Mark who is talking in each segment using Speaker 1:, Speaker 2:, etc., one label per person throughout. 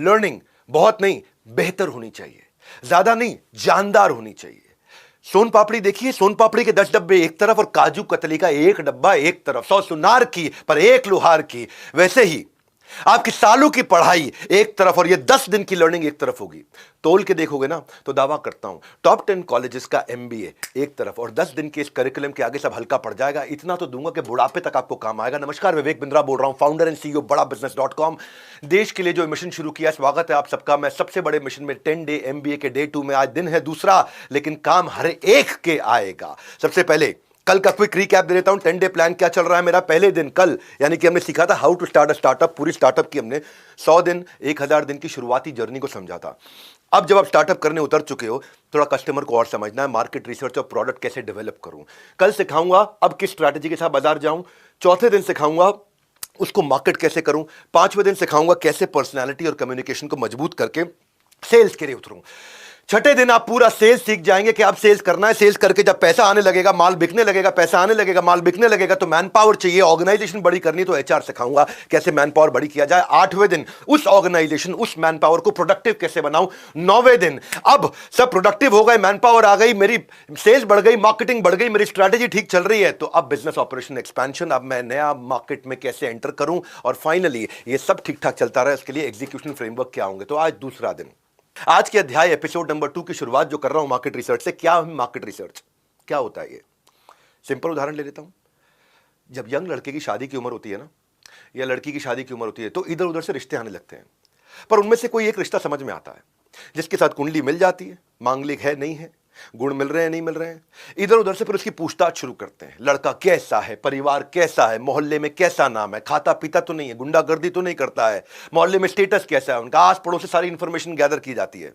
Speaker 1: Learning बहुत नहीं, बेहतर होनी चाहिए, ज्यादा नहीं, जानदार होनी चाहिए। सोन पापड़ी देखिए, सोन पापड़ी के 10 डब्बे एक तरफ और काजू कतली का एक डब्बा एक तरफ, 100 सुनार की पर एक लुहार की। वैसे ही आपकी सालों की पढ़ाई एक तरफ और ये 10 दिन की लर्निंग एक तरफ होगी। तोल के देखोगे ना तो दावा करता हूं टॉप 10 कॉलेजेस का एमबीए एक तरफ और 10 दिन के इस करिकुलम के आगे सब हल्का पड़ जाएगा। इतना तो दूंगा कि बुढ़ापे तक आपको काम आएगा। नमस्कार, विवेक बिंद्रा बोल रहा हूं, फाउंडर एंड सीईओ बड़ा बिजनेस.com। देश के लिए जो मिशन शुरू किया, स्वागत है आप सबका। मैं सबसे बड़े मिशन में 10 डे एमबीए के डे 2 में, आज दिन है दूसरा, लेकिन काम हर एक के आएगा। सबसे पहले कल का क्विक रिकैप दे देता हूं। 10 डे प्लान क्या चल रहा है मेरा। पहले दिन कल यानी कि हमने सीखा था how to start a startup. पूरी स्टार्टअप की हमने 100 दिन 1000 दिन की शुरुआती जर्नी को समझा था। अब जब आप स्टार्टअप करने उतर चुके हो, थोड़ा कस्टमर को और समझना है, मार्केट रिसर्च और प्रोडक्ट कैसे डेवलप करूं। कल सिखाऊंगा अब किस स्ट्रैटेजी के साथ बाजार जाऊं। चौथे दिन सिखाऊंगा उसको मार्केट कैसे करूं। पांचवें दिन सिखाऊंगा कैसे पर्सनैलिटी और कम्युनिकेशन को मजबूत करके सेल्स के लिए उतरूं। छठे दिन आप पूरा सेल्स सीख जाएंगे कि आप सेल्स करना है। सेल्स करके जब पैसा आने लगेगा, माल बिकने लगेगा, पैसा आने लगेगा, माल बिकने लगेगा, तो मैन पावर चाहिए। ऑर्गेनाइजेशन बड़ी करनी तो एचआर सिखाऊंगा कैसे मैन पावर बड़ी किया जाए। आठवें दिन उस ऑर्गेनाइजेशन, उस मैन पावर को प्रोडक्टिव कैसे बनाऊं। नौवें दिन अब सब प्रोडक्टिव हो गए, मैन पावर आ गई, मेरी सेल्स बढ़ गई, मार्केटिंग बढ़ गई, मेरी स्ट्रैटेजी ठीक चल रही है, तो अब बिजनेस ऑपरेशन एक्सपेंशन, अब मैं नया मार्केट में कैसे एंटर करूं। और फाइनली ये सब ठीक ठाक चलता रहा, इसके लिए एग्जीक्यूशन फ्रेमवर्क क्या होंगे। तो आज दूसरा दिन, आज के अध्याय एपिसोड नंबर 2 की शुरुआत जो कर रहा हूं मार्केट रिसर्च से। क्या है मार्केट रिसर्च, क्या होता है ये? सिंपल उदाहरण ले लेता हूं। जब यंग लड़के की शादी की उम्र होती है ना, या लड़की की शादी की उम्र होती है, तो इधर उधर से रिश्ते आने लगते हैं, पर उनमें से कोई एक रिश्ता समझ में आता है, जिसके साथ कुंडली मिल जाती है, मांगलिक है नहीं है, गुण मिल रहे हैं नहीं मिल रहे हैं। इधर उधर से फिर उसकी पूछताछ शुरू करते हैं। लड़का कैसा है, परिवार कैसा है, मोहल्ले में कैसा नाम है, खाता पीता तो नहीं है, गुंडागर्दी तो नहीं करता है, मोहल्ले में स्टेटस कैसा है उनका, आस पड़ोस से सारी इंफॉर्मेशन गैदर की जाती है।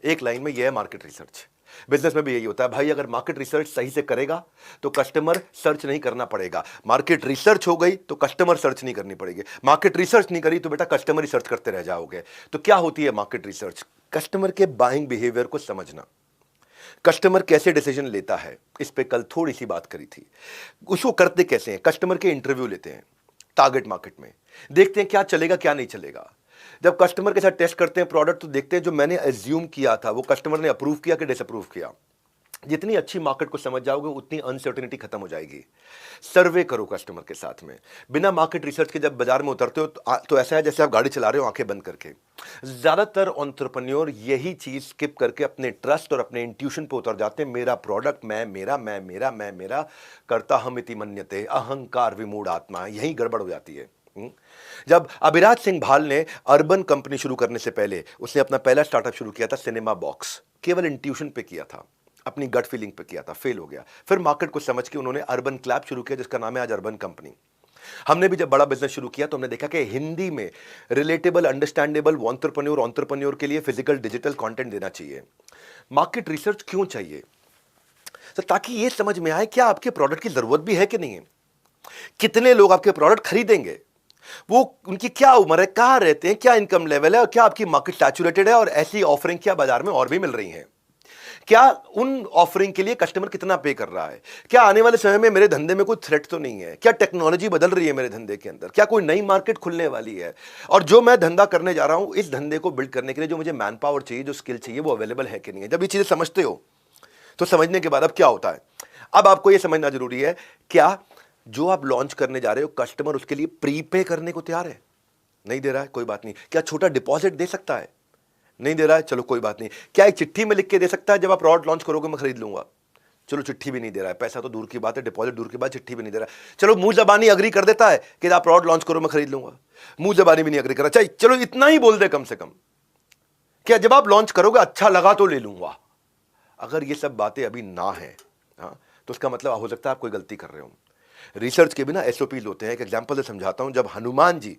Speaker 1: एक लाइन में यह है मार्केट रिसर्च। बिजनेस में भी यही होता है भाई, अगर मार्केट रिसर्च सही से करेगा तो कस्टमर सर्च नहीं करना पड़ेगा। मार्केट रिसर्च हो गई तो कस्टमर सर्च नहीं करनी पड़ेगी। मार्केट रिसर्च नहीं करी तो बेटा कस्टमर ही सर्च करते रह जाओगे। तो क्या होती है मार्केट रिसर्च? कस्टमर के बाइंग बिहेवियर को समझना, कस्टमर कैसे डिसीजन लेता है, इस पे कल थोड़ी सी बात करी थी। उसको करते कैसे हैं? कस्टमर के इंटरव्यू लेते हैं टारगेट मार्केट में, देखते हैं क्या चलेगा क्या नहीं चलेगा। जब कस्टमर के साथ टेस्ट करते हैं प्रोडक्ट, तो देखते हैं जो मैंने एज्यूम किया था वो कस्टमर ने अप्रूव किया कि डिसअप्रूव किया। जितनी अच्छी मार्केट को समझ जाओगे उतनी अनसर्टेनिटी खत्म हो जाएगी। सर्वे करो कस्टमर के साथ में। बिना मार्केट रिसर्च के जब बाजार में उतरते हो तो ऐसा है जैसे आप गाड़ी चला रहे हो आंखें बंद करके। ज्यादातर एंटरप्रेन्योर यही चीज स्किप करके अपने ट्रस्ट और अपने इंट्यूशन पे उतर जाते हैं। मेरा प्रोडक्ट, मैं मेरा करता हम इति मन्यते, अहंकार विमूढ़ आत्मा, यही गड़बड़ हो जाती है। जब अभिराज सिंह भाल ने अर्बन कंपनी शुरू करने से पहले उसने अपना पहला स्टार्टअप शुरू किया था सिनेमा बॉक्स। केवल इंट्यूशन पे किया था, अपनी गट फीलिंग पे किया था, फेल हो गया। फिर मार्केट को समझ के उन्होंने अर्बन क्लैब शुरू किया, जिसका नाम है आज अर्बन कंपनी। हमने भी जब बड़ा बिजनेस शुरू किया तो हमने देखा कि हिंदी में रिलेटेबल, अंडरस्टैंडेबल एंटरप्रेन्योर के लिए फिजिकल डिजिटल कंटेंट देना चाहिए। मार्केट रिसर्च क्यों चाहिए? तो ताकि यह समझ में आए क्या आपके प्रोडक्ट की जरूरत भी है कि नहीं है, कितने लोग आपके प्रोडक्ट खरीदेंगे, वो उनकी क्या उम्र है, कहां रहते हैं, क्या इनकम लेवल है, और क्या आपकी मार्केट सैचुरेटेड है, और ऐसी ऑफरिंग क्या बाजार में और भी मिल रही हैं, क्या उन ऑफरिंग के लिए कस्टमर कितना पे कर रहा है, क्या आने वाले समय में मेरे धंधे में कोई थ्रेट तो नहीं है, क्या टेक्नोलॉजी बदल रही है मेरे धंधे के अंदर, क्या कोई नई मार्केट खुलने वाली है, और जो मैं धंधा करने जा रहा हूं इस धंधे को बिल्ड करने के लिए जो मुझे मैन पावर चाहिए, जो स्किल चाहिए, वो अवेलेबल है कि नहीं है। जब ये चीजें समझते हो तो समझने के बाद अब क्या होता है, अब आपको यह समझना जरूरी है क्या जो आप लॉन्च करने जा रहे हो कस्टमर उसके लिए प्रीपे करने को तैयार है? नहीं दे रहा है, कोई बात नहीं। क्या छोटा डिपॉजिट दे सकता है? नहीं दे रहा है, चलो कोई बात नहीं। क्या एक चिट्ठी में लिख के दे सकता है जब आप प्रोडक्ट लॉन्च करोगे मैं खरीद लूंगा? चलो चिट्ठी भी नहीं दे रहा है, पैसा तो दूर की बात है, डिपॉजिट दूर की बात, चिट्ठी भी नहीं दे रहा है। चलो मुंह जबानी अग्री कर देता है कि आप प्रोडक्ट लॉन्च करो मैं खरीद लूंगा, मुंह जबानी भी नहीं अग्री करा, चाहिए चलो इतना ही बोल दे कम से कम। क्या जब आप लॉन्च करोगे अच्छा लगा तो ले लूंगा? अगर ये सब बातें अभी ना है तो उसका मतलब हो सकता है आप कोई गलती कर रहे हो। रिसर्च के बिना एसओपीज होते हैं। एक एग्जांपल से समझाता हूं। जब हनुमान जी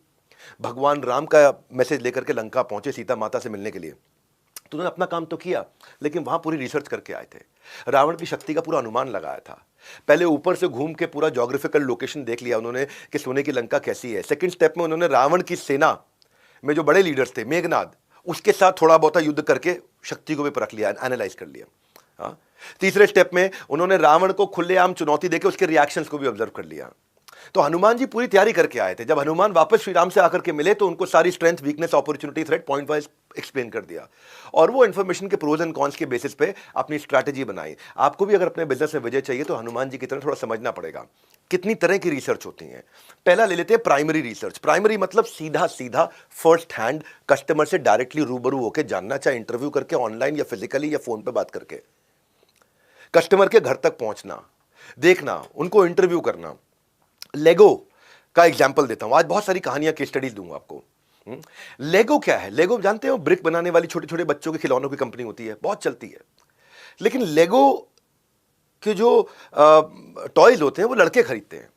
Speaker 1: भगवान राम का मैसेज लेकर के लंका पहुंचे सीता माता से मिलने के लिए, तो उन्होंने अपना काम तो किया लेकिन वहां पूरी रिसर्च करके आए थे। रावण की शक्ति का पूरा अनुमान लगाया था। पहले ऊपर से घूम के पूरा ज्योग्राफिकल लोकेशन देख लिया उन्होंने कि सोने की लंका कैसी है। सेकंड स्टेप में उन्होंने रावण की सेना में जो बड़े लीडर्स थे, मेघनाद, उसके साथ थोड़ा बहुत युद्ध करके शक्ति को भी परख लिया, एनालाइज कर लिया। तीसरे स्टेप में उन्होंने रावण को खुलेआम चुनौती देकर उसके रिएक्शंस को भी ऑब्जर्व कर लिया। तो हनुमान जी पूरी तैयारी करके आए थे। जब हनुमान वापस श्री राम से आकर के मिले तो उनको सारी strength, weakness, opportunity, threat point wise explain कर दिया और वो इन्फॉर्मेशन के प्रोज एंड कॉन्स के बेसिस पे अपनी स्ट्रैटेजी बनाई। आपको भी अगर अपने बिजनेस में विजय चाहिए तो हनुमान जी की तरह थोड़ा समझना पड़ेगा कितनी तरह की रिसर्च होती है। पहला ले लेते हैं प्राइमरी रिसर्च। प्राइमरी मतलब सीधा सीधा फर्स्ट हैंड कस्टमर से डायरेक्टली रूबरू होकर जानना, चाहे इंटरव्यू करके, ऑनलाइन या फिजिकली या फोन पे बात करके, कस्टमर के घर तक पहुंचना, देखना, उनको इंटरव्यू करना। लेगो का एग्जाम्पल देता हूं, आज बहुत सारी कहानियां, केस स्टडीज दूंगा आपको। लेगो क्या है? लेगो जानते हो, ब्रिक बनाने वाली छोटे छोटे बच्चों के खिलौनों की कंपनी होती है, बहुत चलती है। लेकिन लेगो के जो टॉयज होते हैं वो लड़के खरीदते हैं।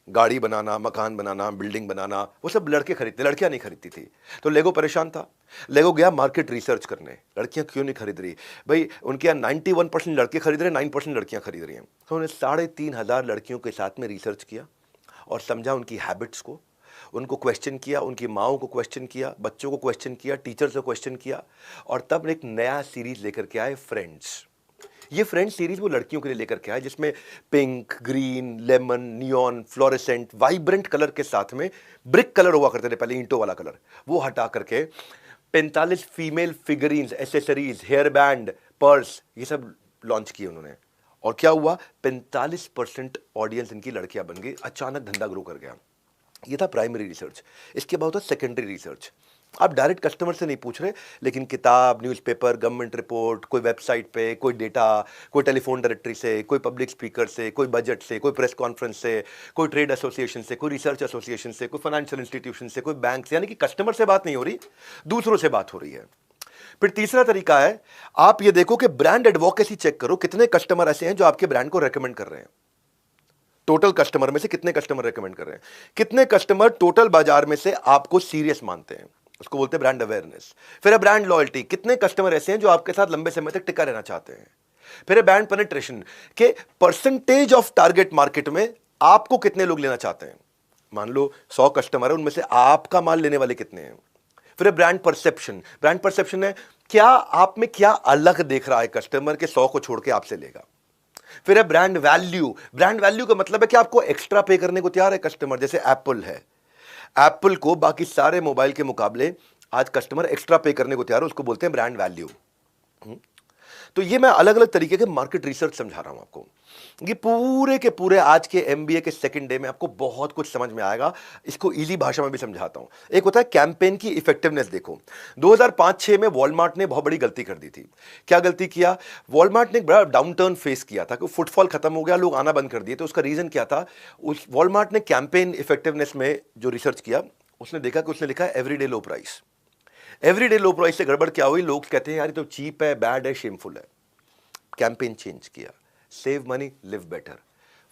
Speaker 1: गाड़ी बनाना, मकान बनाना, बिल्डिंग बनाना, वो सब लड़के खरीदते, लड़कियां नहीं खरीदती थी। तो लेगो परेशान था। लेगो गया मार्केट रिसर्च करने, लड़कियां क्यों नहीं खरीद रही भाई? उनके यहाँ 91% लड़के खरीद रहे, 9% लड़कियां खरीद रही हैं। तो उन्होंने 3,500 लड़कियों के साथ में रिसर्च किया और समझा उनकी हैबिट्स को, उनको क्वेश्चन किया, उनकी माओं को क्वेश्चन किया, बच्चों को क्वेश्चन किया, टीचर्स को क्वेश्चन किया और तब एक नया सीरीज लेकर के आए, फ्रेंड्स। ये फ्रेंड्स सीरीज वो लड़कियों के लिए लेकर के आए जिसमें pink, green, lemon, neon, fluorescent, vibrant colour के साथ में ब्रिक कलर हुआ करते थे पहले, ईंटों वाला कलर, वो हटा करके 45 female figurines, accessories, hair band, purse, ये सब लॉन्च किए उन्होंने। और क्या हुआ? 45% ऑडियंस इनकी लड़कियां बन गई, अचानक धंधा ग्रो कर गया। ये था प्राइमरी रिसर्च। इसके बाद होता सेकेंडरी रिसर्च। आप डायरेक्ट कस्टमर से नहीं पूछ रहे, लेकिन किताब, न्यूज़पेपर, गवर्नमेंट रिपोर्ट, कोई वेबसाइट पे, कोई डेटा, कोई टेलीफोन डायरेक्टरी से, कोई पब्लिक स्पीकर से, कोई बजट से, कोई प्रेस कॉन्फ्रेंस से, कोई ट्रेड एसोसिएशन से, कोई रिसर्च एसोसिएशन से, कोई फाइनेंशियल इंस्टीट्यूशन से, कोई बैंक से। यानी कि कस्टमर से बात नहीं हो रही, दूसरों से बात हो रही है। फिर तीसरा तरीका है, आप ये देखो कि ब्रांड एडवोकेसी चेक करो, कितने कस्टमर ऐसे हैं जो आपके ब्रांड को रेकमेंड कर रहे हैं। टोटल कस्टमर में से कितने कस्टमर रेकमेंड कर रहे हैं, कितने कस्टमर टोटल बाजार में से आपको सीरियस मानते हैं, उसको बोलते हैं ब्रांड अवेयरनेस। फिर है ब्रांड लॉयल्टी, कितने कस्टमर ऐसे हैं जो आपके साथ लंबे समय तक टिका रहना चाहते हैं। फिर है ब्रांड पेनिट्रेशन, के परसेंटेज ऑफ टारगेट मार्केट में आपको कितने लोग लेना चाहते हैं। मान लो 100 कस्टमर है, उनमें से आपका माल लेने वाले कितने हैं। फिर है ब्रांड परसेप्शन। ब्रांड परसेप्शन है क्या आप में क्या अलग देख रहा है कस्टमर के 100 को छोड़ के आपसे लेगा। फिर है ब्रांड वैल्यू। ब्रांड वैल्यू का मतलब है कि आपको एक्स्ट्रा पे करने को तैयार है कस्टमर। जैसे एप्पल है, एप्पल को बाकी सारे मोबाइल के मुकाबले आज कस्टमर एक्स्ट्रा पे करने को तैयार है, उसको बोलते हैं ब्रांड वैल्यू। तो ये मैं अलग अलग तरीके के मार्केट रिसर्च समझा रहा हूं आपको। ये पूरे के पूरे आज के एमबीए के सेकंड डे में आपको बहुत कुछ समझ में आएगा। इसको इजी भाषा में भी समझाता हूं। एक होता है कैंपेन की इफेक्टिवनेस। देखो 2005-6 में वॉलमार्ट ने बहुत बड़ी गलती कर दी थी। क्या गलती किया? वॉलमार्ट ने एक बड़ा डाउनटर्न फेस किया था कि फुटफॉल खत्म हो गया, लोग आना बंद कर दिए। तो उसका रीजन क्या था? उस वॉलमार्ट ने कैंपेन इफेक्टिवनेस में जो रिसर्च किया, उसने देखा कि उसने लिखा है एवरीडे लो प्राइस। एवरीडे लो प्राइस से गड़बड़ क्या हुई? लोग कहते हैं यार ये तो चीप है, बैड है, शेमफुल है। कैंपेन चेंज किया, सेव मनी लिव बेटर,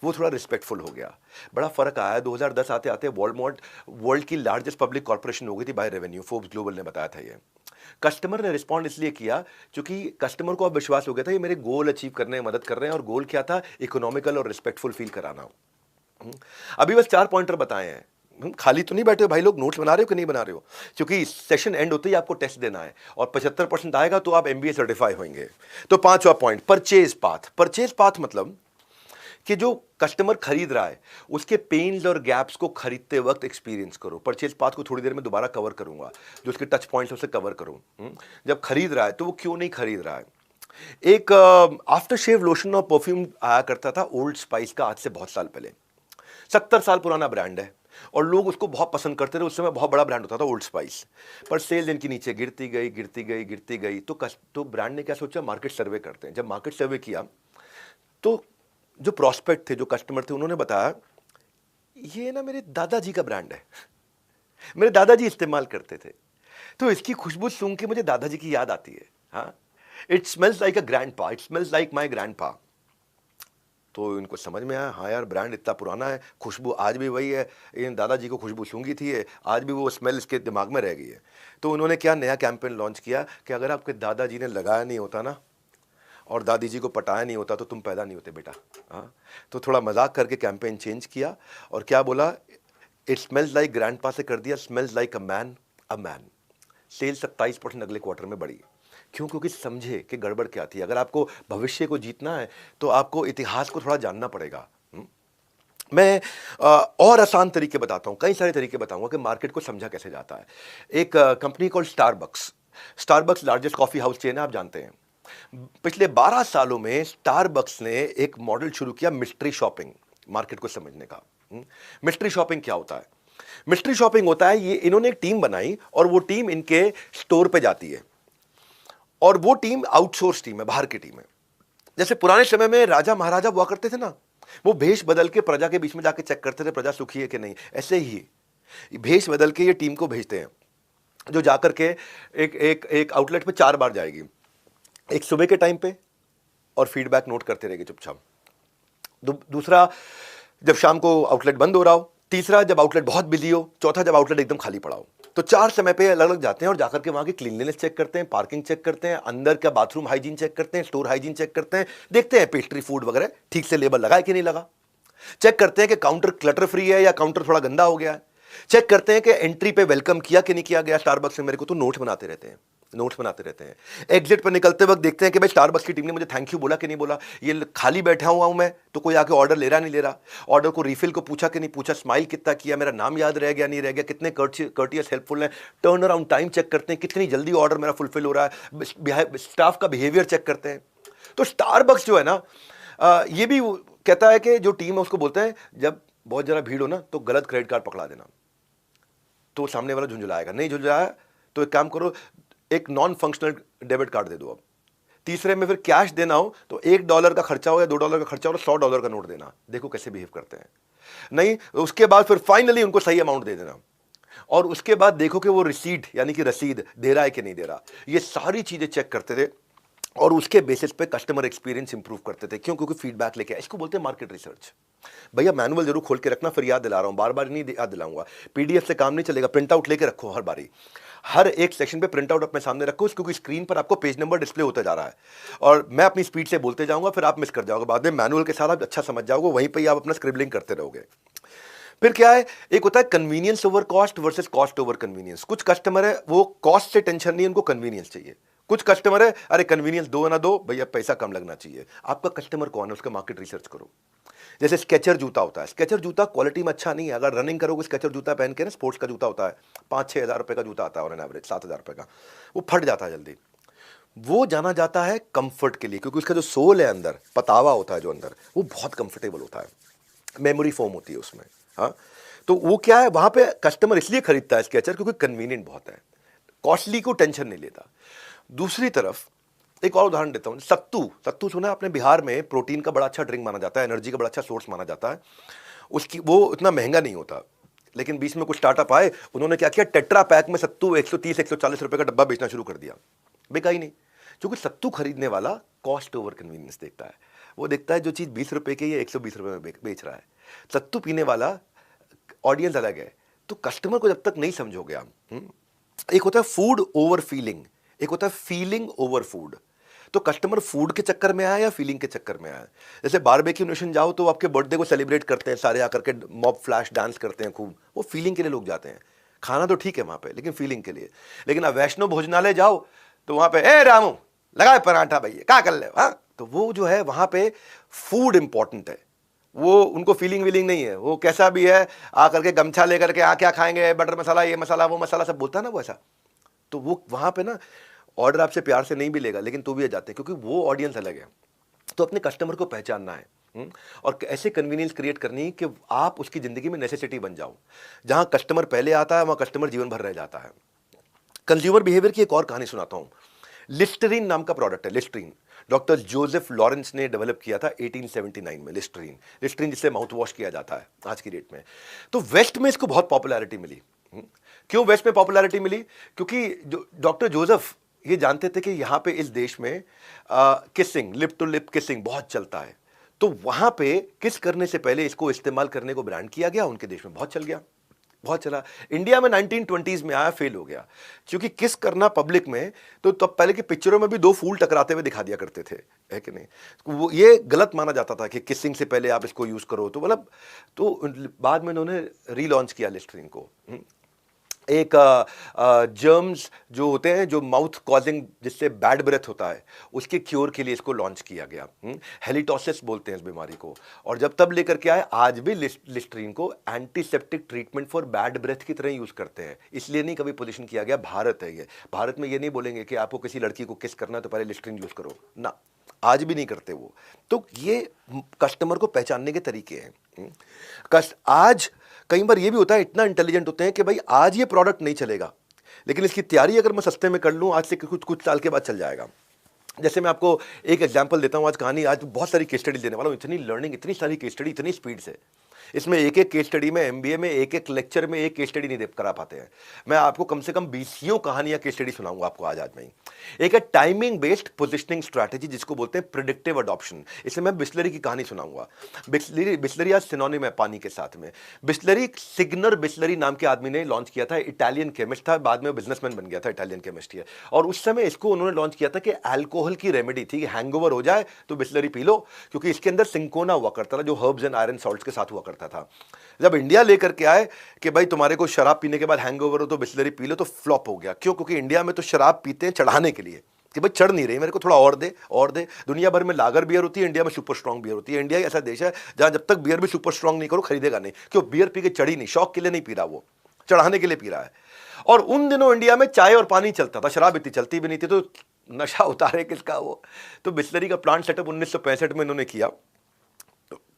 Speaker 1: वो थोड़ा रिस्पेक्टफुल हो गया। बड़ा फर्क आया। 2010 आते आते वॉलमार्ट वर्ल्ड की लार्जेस्ट पब्लिक कॉर्पोरेशन हो गई थी बाय रेवेन्यू, फोर्ब्स ग्लोबल ने बताया था ये। कस्टमर ने रिस्पॉन्ड इसलिए किया क्योंकि कस्टमर को अब विश्वास हो गया था ये मेरे गोल अचीव करने में मदद कर रहे हैं। और गोल क्या था? इकोनॉमिकल और रिस्पेक्टफुल फील कराना। अभी बस 4 पॉइंटर बताए हैं। खाली तो नहीं बैठे हो भाई लोग, नोट्स बना रहे हो कि नहीं बना रहे हो? क्योंकि सेशन एंड होते ही आपको टेस्ट देना है और 75% आएगा तो आप एमबीए सर्टिफाई होंगे। तो 5वां point, purchase path. Purchase path मतलब कि जो कस्टमर खरीद रहा है उसके पेन्स और गैप्स को खरीदते वक्त एक्सपीरियंस करो। परचेज पाथ को थोड़ी देर में दोबारा कवर करूंगा, जो उसके टच पॉइंट्स उसे कवर करूं। जब खरीद रहा है तो वो क्यों नहीं खरीद रहा है। एक आफ्टर शेव लोशन और परफ्यूम आया करता था ओल्ड स्पाइस का, आज से बहुत साल पहले। 70 साल पुराना ब्रांड है और लोग उसको बहुत पसंद करते थे। उस समय बहुत बड़ा ब्रांड होता था ओल्ड स्पाइस, पर सेल्स इनकी नीचे गिरती गई गिरती गई गिरती गई। तो ब्रांड ने क्या सोचा? मार्केट सर्वे करते हैं। जब मार्केट सर्वे किया तो जो प्रॉस्पेक्ट थे, जो कस्टमर थे, उन्होंने बताया ये ना मेरे दादाजी का ब्रांड है, मेरे दादाजी इस्तेमाल करते थे, तो इसकी खुशबू सूंघ के मुझे दादाजी की याद आती है। हाँ, it smells like a grandpa, it smells like my grandpa. तो इनको समझ में आया, हाँ यार ब्रांड इतना पुराना है, खुशबू आज भी वही है, इन दादाजी को खुशबू सूंघी थी है, आज भी वो स्मेल इसके दिमाग में रह गई है। तो उन्होंने क्या नया कैंपेन लॉन्च किया कि अगर आपके दादाजी ने लगाया नहीं होता ना और दादी जी को पटाया नहीं होता तो तुम पैदा नहीं होते बेटा। हाँ, तो थोड़ा मजाक करके कैंपेन चेंज किया और क्या बोला? इट स्मेल्स लाइक ग्रैंडपा से कर दिया smells like a man, a man. Sales 27% अगले क्वार्टर में बढ़ी। क्यों? क्योंकि समझे कि गड़बड़ क्या थी। अगर आपको भविष्य को जीतना है तो आपको इतिहास को थोड़ा जानना पड़ेगा। मैं और आसान तरीके बताता हूँ, कई सारे तरीके बताऊंगा कि मार्केट को समझा कैसे जाता है। एक company called Starbucks, Starbucks largest coffee house chain है, आप जानते हैं। पिछले 12 सालों में स्टारबक्स ने एक मॉडल शुरू किया मिस्ट्री शॉपिंग, मार्केट को समझने का। मिस्ट्री शॉपिंग क्या होता है? मिस्ट्री शॉपिंग होता है, ये इन्होंने एक टीम बनाई और वो टीम इनके स्टोर पे जाती है, और वो टीम आउटसोर्स टीम है, बाहर की टीम है। जैसे पुराने समय में राजा महाराजा हुआ करते थे ना, वो भेष बदल के प्रजा के बीच में जाके चेक करते थे प्रजा सुखी है कि नहीं, ऐसे ही भेष बदल के ये टीम को भेजते हैं, जो जाकर के एक एक एक आउटलेट पे 4 बार जाएगी। एक सुबह के टाइम पे, और फीडबैक नोट करते रहेंगे चुपचाप। दूसरा, जब शाम को आउटलेट बंद हो रहा हो। तीसरा, जब आउटलेट बहुत बिजी हो। चौथा, जब आउटलेट एकदम खाली पड़ा हो। तो 4 समय पे अलग अलग जाते हैं और जाकर के वहां की क्लीनलीनेस चेक करते हैं, पार्किंग चेक करते हैं, अंदर का बाथरूम हाइजीन चेक करते हैं, स्टोर हाइजीन चेक करते हैं, देखते हैं पेस्ट्री फूड वगैरह ठीक से लेबल लगा है कि नहीं लगा, चेक करते हैं कि काउंटर क्लटर फ्री है या काउंटर थोड़ा गंदा हो गया है, चेक करते हैं कि एंट्री पे वेलकम किया कि नहीं किया गया स्टारबक्स में मेरे को। तो नोट्स बनाते रहते हैं, नोट्स बनाते रहते हैं। एग्जिट पर निकलते वक्त देखते हैं कि भाई स्टारबक्स की टीम ने मुझे थैंक यू बोला कि नहीं बोला, ये खाली बैठा हुआ हूं मैं तो कोई आके ऑर्डर ले रहा नहीं ले रहा, ऑर्डर को रिफिल को पूछा कि नहीं पूछा, स्माइल कितना किया, मेरा नाम याद रह गया नहीं रह गया, कितने कर्टियस हेल्पफुल है, टर्न अराउंड टाइम चेक करते हैं, कितनी जल्दी ऑर्डर मेरा फुलफिल हो रहा है, स्टाफ का बिहेवियर चेक करते हैं। तो स्टारबक्स जो है ना, ये भी कहता है कि जो टीम है उसको बोलते हैं जब बहुत ज़्यादा भीड़ हो ना तो गलत क्रेडिट कार्ड पकड़ा देना, तो सामने वाला झुंझुलाएगा, नहीं झुंझुलाया तो एक काम करो, एक नॉन फंक्शनल डेबिट कार्ड दे दो। अब तीसरे में फिर कैश देना हो तो $1 का खर्चा हो या $2 का खर्चा हो तो $100 का नोट देना, देखो कैसे बिहेव करते हैं। नहीं, उसके बाद फिर फाइनली उनको सही अमाउंट दे देना, और उसके बाद देखो कि वो रिसीट यानी कि रसीद दे रहा है कि नहीं दे रहा। ये सारी चीजें चेक करते थे और उसके बेसिस पे कस्टमर एक्सपीरियंस इंप्रूव करते थे। क्यों? क्योंकि फीडबैक लेके, इसको बोलते हैं मार्केट रिसर्च। भैया मैनुअल जरूर खोल के रखना, फिर याद दिला रहा हूं, बार बार नहीं याद दिलाऊंगा। पीडीएफ से काम नहीं चलेगा, प्रिंट आउट लेके रखो हर बारी, हर एक सेक्शन पे प्रिंट आउट अपने सामने रखो, क्योंकि स्क्रीन पर आपको पेज नंबर डिस्प्ले होता जा रहा है और मैं अपनी स्पीड से बोलते जाऊंगा, फिर आप मिस कर जाओगे। बाद में मैनुअल के साथ आप अच्छा समझ जाओगे, वहीं पर आप अपना स्क्रिबलिंग करते रहोगे। फिर क्या है, एक होता है convenience over cost versus cost over convenience. कुछ कस्टमर है वो कॉस्ट से टेंशन नहीं, उनको कन्वीनियंस चाहिए। कुछ कस्टमर है अरे कन्वीनियंस दो ना दो भैया, पैसा कम लगना चाहिए। आपका कस्टमर कौन है उसका मार्केट रिसर्च करो। जैसे स्केचर जूता होता है, स्केचर जूता क्वालिटी में अच्छा नहीं है, अगर रनिंग करोगे स्केचर जूता पहन के ना, स्पोर्ट्स का जूता होता है, 5-6 हज़ार रुपए का जूता आता है और एवरेज 7 हज़ार रुपए का, वो फट जाता है जल्दी। वो जाना जाता है कंफर्ट के लिए, क्योंकि उसका जो सोल है अंदर, पतावा होता है जो अंदर, वो बहुत कंफर्टेबल होता है, मेमोरी फोम होती है उसमें। हाँ, तो वो क्या है, वहां पे कस्टमर इसलिए खरीदता है स्केचर क्योंकि कन्वीनियंट बहुत है, कॉस्टली को टेंशन नहीं लेता। दूसरी तरफ एक और उदाहरण देता हूं, सत्तू। सत्तू सुना है आपने, बिहार में प्रोटीन का बड़ा अच्छा ड्रिंक माना जाता है, एनर्जी का बड़ा अच्छा सोर्स माना जाता है। उसकी वो इतना महंगा नहीं होता, लेकिन बीच में कुछ स्टार्टअप आए, उन्होंने क्या किया, टेट्रा पैक में सत्तू 130-140 रुपए का डब्बा बेचना शुरू कर दिया। बिका ही नहीं, क्योंकि सत्तू खरीदने वाला कॉस्ट ओवर कन्वीनियंस देखता है। वो देखता है जो चीज़ 20 रुपए की है 120 रुपए में बेच रहा है। सत्तू पीने वाला ऑडियंस अलग है। तो कस्टमर को जब तक नहीं समझोगे आप, एक होता है फूड ओवर फीलिंग, एक होता है फीलिंग ओवर फूड। तो कस्टमर फूड के चक्कर में आया या फीलिंग के चक्कर में आया? जैसे बारबेक्यू नेशन जाओ तो आपके बर्थडे को सेलिब्रेट करते हैं सारे आकर के, मॉब फ्लैश डांस करते हैं खूब, वो फीलिंग के लिए लोग जाते हैं। खाना तो ठीक है वहां पे, लेकिन फीलिंग के लिए। लेकिन अब वैष्णो भोजनालय जाओ तो वहां पे ए रामू लगाए पराठा भैया क्या कर ले, हाँ, तो वो जो है वहां पे फूड इंपॉर्टेंट है, वो उनको फीलिंग वीलिंग नहीं है। वो कैसा भी है आकर के गमछा लेकर के क्या खाएंगे, बटर मसाला, ये मसाला वो मसाला सब बोलता है ना वो ऐसा। तो वो वहां पे ना ऑर्डर आपसे प्यार से नहीं भी लेगा, लेकिन तो भी जाते हैं, क्योंकि वो ऑडियंस अलग है। तो अपने कस्टमर को पहचानना है और ऐसे कन्वीनियंस क्रिएट करनी कि आप उसकी जिंदगी में नेसेसिटी बन जाओ। जहां कस्टमर पहले आता है वहां कस्टमर जीवन भर रह जाता है। कंज्यूमर बिहेवियर की एक और कहानी सुनाता हूं। लिस्टरीन नाम का प्रोडक्ट है, लिस्टरीन। डॉक्टर जोसेफ लॉरेंस ने डेवलप किया था 1879 में। लिस्टरीन, लिस्टरीन जिससे माउथ वॉश किया जाता है आज की डेट में। तो वेस्ट में इसको बहुत पॉपुलैरिटी मिली। क्यों वेस्ट में पॉपुलैरिटी मिली? क्योंकि जो डॉक्टर जोसेफ ये जानते थे कि यहां पे इस देश में kissing, lip to lip kissing बहुत चलता है। तो वहां पे किस करने से पहले इसको इस्तेमाल करने को ब्रांड किया गया, उनके देश में बहुत चल गया, बहुत चला। इंडिया में 1920s में आया, फेल हो गया, क्योंकि किस करना पब्लिक में, तो तब पहले की पिक्चरों में भी 2 फूल टकराते हुए दिखा दिया करते थे, है कि नहीं। वो ये गलत माना जाता था कि किसिंग से पहले आप इसको यूज करो, तो मतलब तो बाद में उन्होंने रीलॉन्च किया लिस्टरीन को। एक जर्म्स जो होते हैं, जो माउथ कॉजिंग, जिससे बैड ब्रेथ होता है, उसके क्योर के लिए इसको लॉन्च किया गया। हेलिटोसिस बोलते हैं इस बीमारी को। और जब तब लेकर के आए, आज भी लिस्ट्रीन को antiseptic treatment for bad breath की तरह यूज करते हैं। इसलिए नहीं कभी पोजीशन किया गया, भारत है ये, भारत में ये नहीं बोलेंगे कि आपको किसी लड़की को किस करना है तो पहले लिस्ट्रीन यूज करो ना, आज भी नहीं करते वो। तो ये कस्टमर को पहचानने के तरीके हैं। आज कई बार ये भी होता है, इतना इंटेलिजेंट होते हैं कि भाई आज ये प्रोडक्ट नहीं चलेगा, लेकिन इसकी तैयारी अगर मैं सस्ते में कर लूं, आज से कुछ साल के बाद चल जाएगा। जैसे मैं आपको एक एग्जांपल देता हूं, आज कहानी, आज बहुत सारी केस स्टडी देने वाला हूं, इतनी लर्निंग, इतनी सारी केस स्टडी, इतनी स्पीड से। इसमें एक एक केस स्टडी में, एमबीए में एक एक लेक्चर में एक केस स्टडी नहीं दे करा पाते हैं। मैं आपको कम से कम 20 कहानियां केस स्टडी सुनाऊंगा आपको आज में ही। एक है टाइमिंग बेस्ड पोजिशनिंग स्ट्रैटेजी, जिसको बोलते हैं प्रिडिक्टिव अडॉप्शन। इसमें मैं बिस्लरी की कहानी सुनाऊंगा। बिस्लरी आज सिनोनिम है पानी के साथ में। बिस्लरी, सिग्नर बिस्लरी नाम के आदमी ने लॉन्च किया था, इटालियन केमिस्ट था, बाद में बिजनेसमैन बन गया था, इटालियन केमिस्ट है। और उस समय इसको उन्होंने लॉन्च किया था कि अल्कोहल की रेमेडी थी, हैंगओवर हो जाए तो बिस्लरी पी लो, क्योंकि इसके अंदर सिंकोना हुआ करता था, जो हर्ब्स एंड आयरन सॉल्ट्स के साथ हुआ करता था। जब इंडिया लेकर के आए कि भाई तुम्हारे को शराब पीने के बाद हैंगओवर हो तो बिस्लरी पी लो, तो फ्लॉप हो गया। क्यों? क्योंकि इंडिया में तो शराब पीते हैं चढ़ाने के लिए, कि भाई चढ़ नहीं रही, मेरे को थोड़ा और दे और दे। दुनिया भर में लागर बियर होती है, इंडिया में सुपर स्ट्रांग बियर होती है। इंडिया ऐसा देश है जहां जब तक बियर भी सुपर स्ट्रांग नहीं करो, खरीदेगा नहीं। क्यों? बियर पी के चढ़ी नहीं, शौक के लिए नहीं पी रहा, वो चढ़ाने के लिए पी रहा है। और उन दिनों इंडिया में चाय और पानी चलता था, शराब इतनी चलती भी नहीं थी, तो नशा उतारे किसका वो। तो बिस्लरी का प्लांट सेटअप 1965 में इन्होंने किया।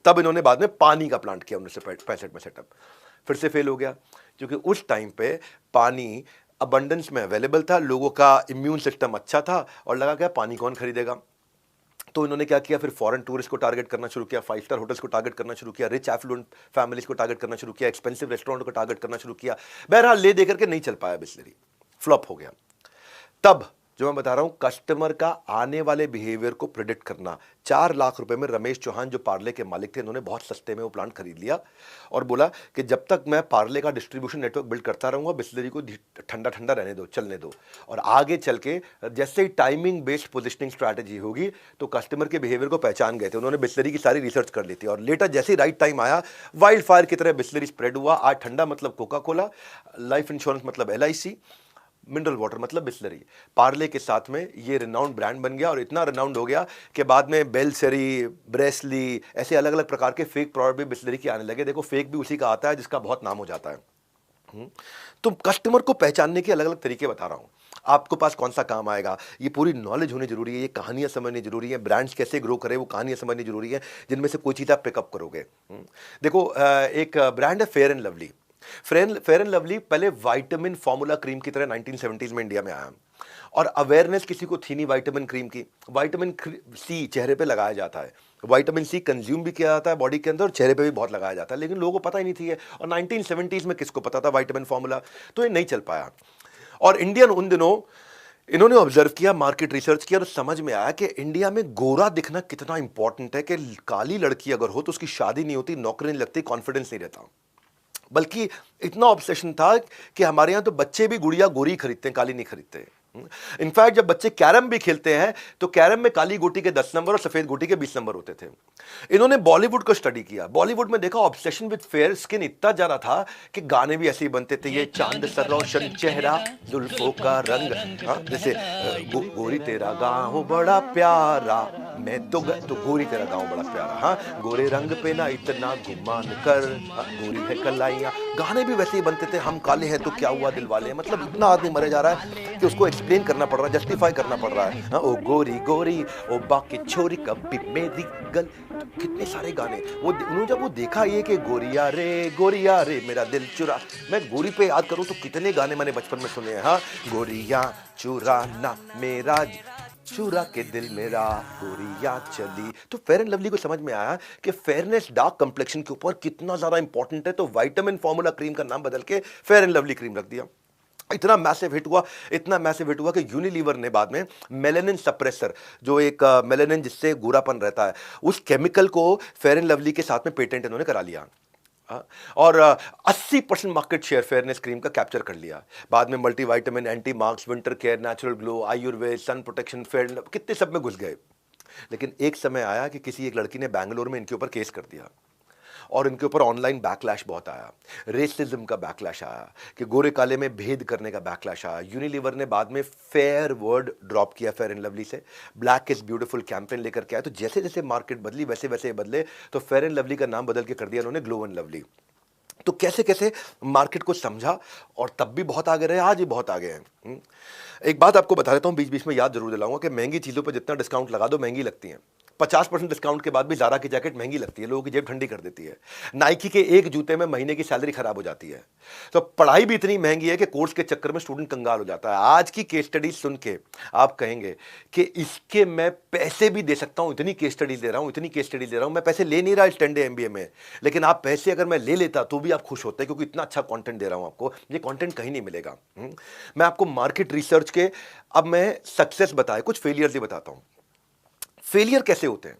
Speaker 1: तब इन्होंने बाद में पानी का प्लांट किया 1965 में सेटअप, फिर से फेल हो गया, क्योंकि उस टाइम पे पानी अबंडेंस में अवेलेबल था, लोगों का इम्यून सिस्टम अच्छा था, और लगा क्या पानी कौन खरीदेगा। तो इन्होंने क्या किया, फिर फॉरेन टूरिस्ट को टारगेट करना शुरू किया, 5 स्टार होटल्स को टारगेट करना शुरू किया, रिच एफ्लुएंट फैमिलीज को टारगेट करना शुरू किया, एक्सपेंसिव रेस्टोरेंट को टारगेट करना शुरू किया। बहरहाल ले देकर के नहीं चल पाया, बिस्लरी फ्लॉप हो गया। तब जो मैं बता रहा हूं, कस्टमर का आने वाले बिहेवियर को प्रिडिक्ट करना। 4 लाख रुपए में रमेश चौहान, जो पार्ले के मालिक थे, इन्होंने बहुत सस्ते में वो प्लांट खरीद लिया और बोला कि जब तक मैं पार्ले का डिस्ट्रीब्यूशन नेटवर्क बिल्ड करता रहूंगा, बिस्लरी को ठंडा ठंडा रहने दो, चलने दो। और आगे चल के जैसे ही टाइमिंग बेस्ड पोजिशनिंग स्ट्रैटेजी होगी, तो कस्टमर के बिहेवियर को पहचान गए थे। उन्होंने बिस्लरी की सारी रिसर्च कर ली थी, और लेटर जैसे ही राइट टाइम आया, वाइल्ड फायर की तरह बिस्लरी स्प्रेड हुआ। आज ठंडा मतलब कोका कोला, लाइफ इंश्योरेंस मतलब LIC, मिनरल वाटर मतलब बिस्लरी। पार्ले के साथ में ये रिनाउंड ब्रांड बन गया, और इतना रिनाउंड हो गया कि बाद में बेलसेरी, ब्रेसली, ऐसे अलग अलग प्रकार के फेक प्रोडक्ट भी बिस्लरी के आने लगे। देखो, फेक भी उसी का आता है जिसका बहुत नाम हो जाता है। तो कस्टमर को पहचानने के अलग अलग तरीके बता रहा हूं। आपको पास कौन सा काम आएगा, ये पूरी नॉलेज होनी जरूरी है, ये कहानियां समझनी जरूरी है, ब्रांड्स कैसे ग्रो करे वो कहानियां समझनी जरूरी है, जिनमें से कोई चीज़ आप पिकअप करोगे। देखो, एक ब्रांड है fair and lovely. Fair and lovely पहले विटामिन फॉर्मूला क्रीम की तरह 1970s में इंडिया में आया, और अवेयरनेस किसी को थी नहीं विटामिन क्रीम की। विटामिन C चेहरे पे लगाया जाता है, विटामिन C कंज्यूम भी किया जाता है बॉडी के अंदर, और चेहरे पे भी बहुत लगाया जाता है, लेकिन लोगों को पता ही नहीं थी है। और 1970s में किसको पता था विटामिन फॉर्मूला, तो ये नहीं चल पाया। और इंडियन उन दिनों इन्होंने ऑब्जर्व किया, मार्केट रिसर्च किया, और समझ में आया कि इंडिया में गोरा दिखना कितना इंपॉर्टेंट है, कि काली लड़की अगर हो तो उसकी शादी नहीं होती, नौकरी नहीं लगती, कॉन्फिडेंस नहीं रहता। बल्कि इतना ऑब्सेशन था कि हमारे यहाँ तो बच्चे भी गुड़िया गोरी खरीदते हैं, काली नहीं खरीदते। इनफैक्ट जब बच्चे कैरम भी खेलते हैं तो कैरम में काली गोटी के 10 नंबर और सफेद गोटी के 20 नंबर होते थे। इन्होंने बॉलीवुड को स्टडी किया। बॉलीवुड में देखा ऑब्सेशन विद फेयर स्किन इतना ज्यादा था कि गाने भी ऐसे ही बनते थे, ये चांद सा रोशन चेहरा, जुल्फों का रंग, जैसे गोरी तेरा गाँव बड़ा प्यारा, मैं तो गोरी तेरा गाँव बड़ा प्यारा, हाँ गोरे रंग पे ना इतना गुमान कर, गोरी है कलाइयाँ। गाने भी वैसे ही बनते थे, हम काले हैं तो क्या हुआ दिल वाले। मतलब इतना आदमी मरे जा रहा है कि उसको एक्सप्लेन करना पड़ रहा है, जस्टिफाई करना पड़ रहा है। ओ गोरी गोरी ओ बाकी छोरी कभी मेरी गल, कितने सारे गाने। वो उन्होंने जब वो देखा ये कि गोरिया रे मेरा दिल चुरा, मैं गोरी पे याद करूं तो कितने गाने मैंने बचपन में सुने हैं। हाँ, गोरिया चुराना मेरा चुरा के दिल मेरा, गोरिया चली। तो फेयर एंड लवली को समझ में आया कि फेयरनेस डार्क कंप्लेक्शन के ऊपर कितना ज्यादा इंपॉर्टेंट है, तो विटामिन फॉर्मूला क्रीम का नाम बदल के फेयर एंड लवली क्रीम रख दिया। इतना मैसिव हिट हुआ कि यूनिलीवर ने बाद में मेलानिन सप्रेसर, जो एक मेलानिन जिससे गोरापन रहता है, उस केमिकल को फेयर एंड लवली के साथ में पेटेंट इन्होंने करा लिया, और 80% मार्केट शेयर फेयरनेस क्रीम का कैप्चर कर लिया। बाद में multivitamin, anti marks, winter care, natural glow, Ayurveda, sun protection, fair, कितने सब में घुस गए। लेकिन एक समय आया कि किसी एक लड़की ने बैंगलोर में इनके ऊपर केस कर दिया, और इनके ऊपर ऑनलाइन बैकलैश बहुत आया, रेसिज्म का बैकलैश आया कि गोरे काले में भेद करने का बैकलैश आया। यूनिलीवर ने बाद में फेयर वर्ड ड्रॉप किया फेयर एंड लवली से, ब्लैक इज ब्यूटीफुल कैंपेन लेकर के आया। तो जैसे जैसे मार्केट बदली वैसे वैसे बदले, तो फेयर एंड लवली का नाम बदल के कर दिया उन्होंने ग्लो एंड लवली। तो कैसे कैसे मार्केट को समझा और तब भी बहुत आगे रहे, आज भी बहुत आगे हैं। एक बात आपको बता देता हूं, बीच बीच में याद जरूर दिलाऊंगा कि महंगी चीज़ों पर जितना डिस्काउंट लगा दो महंगी लगती हैं। 50% डिस्काउंट के बाद भी ज़ारा की जैकेट महंगी लगती है, लोगों की जेब ठंडी कर देती है। नाइकी के एक जूते में महीने की सैलरी खराब हो जाती है। तो पढ़ाई भी इतनी महंगी है कि कोर्स के चक्कर में स्टूडेंट कंगाल हो जाता है। आज की केस स्टडी सुन के आप कहेंगे कि इसके मैं पैसे भी दे सकता हूं, इतनी केस स्टडी दे रहा हूं, इतनी केस स्टडी दे रहा हूं। मैं पैसे ले नहीं रहा इस 10 डे MBA में, लेकिन आप पैसे अगर मैं ले लेता तो भी आप खुश होते, क्योंकि इतना अच्छा कंटेंट दे रहा हूं आपको। ये कंटेंट कहीं नहीं मिलेगा। मैं आपको मार्केट रिसर्च के, अब मैं सक्सेस बताए, कुछ फेलियर्स ही बताता हूं। फेलियर कैसे होते हैं?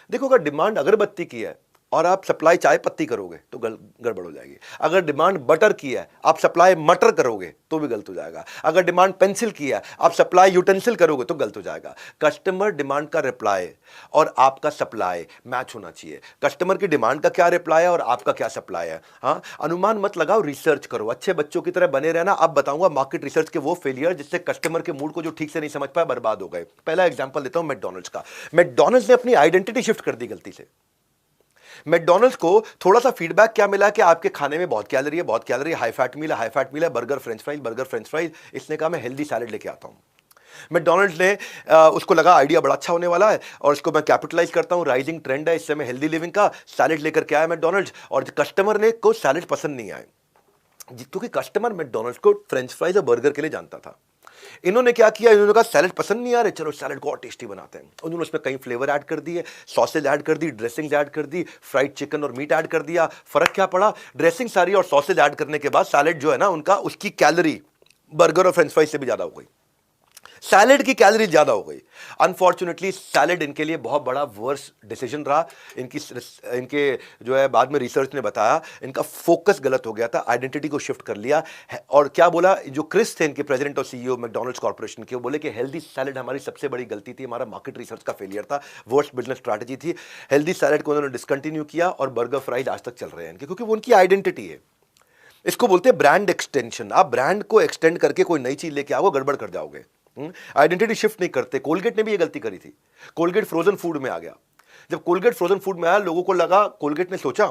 Speaker 1: देखो, अगर डिमांड अगरबत्ती की है और आप सप्लाई चाय पत्ती करोगे तो गड़बड़ हो जाएगी। अगर डिमांड बटर की है, आप सप्लाई मटर करोगे तो भी गलत हो जाएगा। अगर डिमांड पेंसिल की है, आप सप्लाई यूटेंसिल करोगे तो गलत हो जाएगा। कस्टमर डिमांड का रिप्लाई और आपका सप्लाई मैच होना चाहिए। कस्टमर की डिमांड का क्या रिप्लाई है और आपका क्या सप्लाई है। हाँ, अनुमान मत लगाओ, रिसर्च करो, अच्छे बच्चों की तरह बने रहना। अब बताऊंगा मार्केट रिसर्च के वो फेलियर जिससे कस्टमर के मूड को जो ठीक से नहीं समझ पाया बर्बाद हो गए। पहला एग्जांपल देता हूं मैकडॉनल्ड्स का। मैकडॉनल्ड्स ने अपनी आइडेंटिटी शिफ्ट कर दी गलती से। मैकडॉनल्ड्स को थोड़ा सा फीडबैक क्या मिला कि आपके खाने में बहुत कैलोरी है, बहुत कैलोरी, हाई फैट मील है, हाई फैट मील है, burger French fries, burger French fries. इसने कहा मैं हेल्दी सैलेड लेके आता हूं। मैकडॉनल्ड्स ने उसको लगा आइडिया बड़ा अच्छा होने वाला है और इसको मैं कैपिटलाइज करता हूं, राइजिंग ट्रेंड है इस समय हेल्दी लिविंग का, सैलेड लेकर के आया मैकडॉनल्ड्स। और कस्टमर ने को सैलेड पसंद नहीं आए, क्योंकि कस्टमर मैकडॉनल्ड्स को फ्रेंच फ्राइज और बर्गर के लिए जानता था। इन्होंने क्या किया, इन्होंने कहा सैलेड पसंद नहीं आ रहे, चलो सैलेड को और टेस्टी बनाते हैं। उन्होंने उसमें कई फ्लेवर ऐड कर दिए, सॉसेज ऐड कर दी, ड्रेसिंग्स ऐड कर दी, फ्राइड चिकन और मीट ऐड कर दिया। फर्क क्या पड़ा, ड्रेसिंग सारी और सॉसेज ऐड करने के बाद सैलेड जो है ना उनका, उसकी कैलोरी बर्गर और फ्रेंच फ्राइज से भी ज्यादा हो गई। सैलेड की कैलोरी ज्यादा हो गई। अनफॉर्चुनेटली सैलेड इनके लिए बहुत बड़ा वर्स डिसीजन रहा। इनके जो है बाद में रिसर्च ने बताया इनका फोकस गलत हो गया था, आइडेंटिटी को शिफ्ट कर लिया और क्या बोला, जो क्रिस थे इनके प्रेसिडेंट और CEO मैकडॉनल्ड्स कॉर्पोरेशन के, वो बोले कि हेल्दी सैलेड हमारी सबसे बड़ी गलती थी, हमारा मार्केट रिसर्च का फेलियर था, वर्स्ट बिजनेस स्ट्रैटेजी थी। हेल्दी सैलेड को उन्होंने डिसकंटिन्यू किया और बर्गर फ्राइज आज तक चल रहे हैं इनके, क्योंकि वो उनकी आइडेंटिटी है। इसको बोलते हैं ब्रांड एक्सटेंशन। आप ब्रांड को एक्सटेंड करके कोई नई चीज लेके आओगे, गड़बड़ कर जाओगे। आइडेंटिटी शिफ्ट नहीं करते। कोलगेट ने भी ये गलती करी थी। कोलगेट फ्रोजन फूड में आ गया। जब कोलगेट फ्रोजन फूड में आया, लोगों को लगा, कोलगेट ने सोचा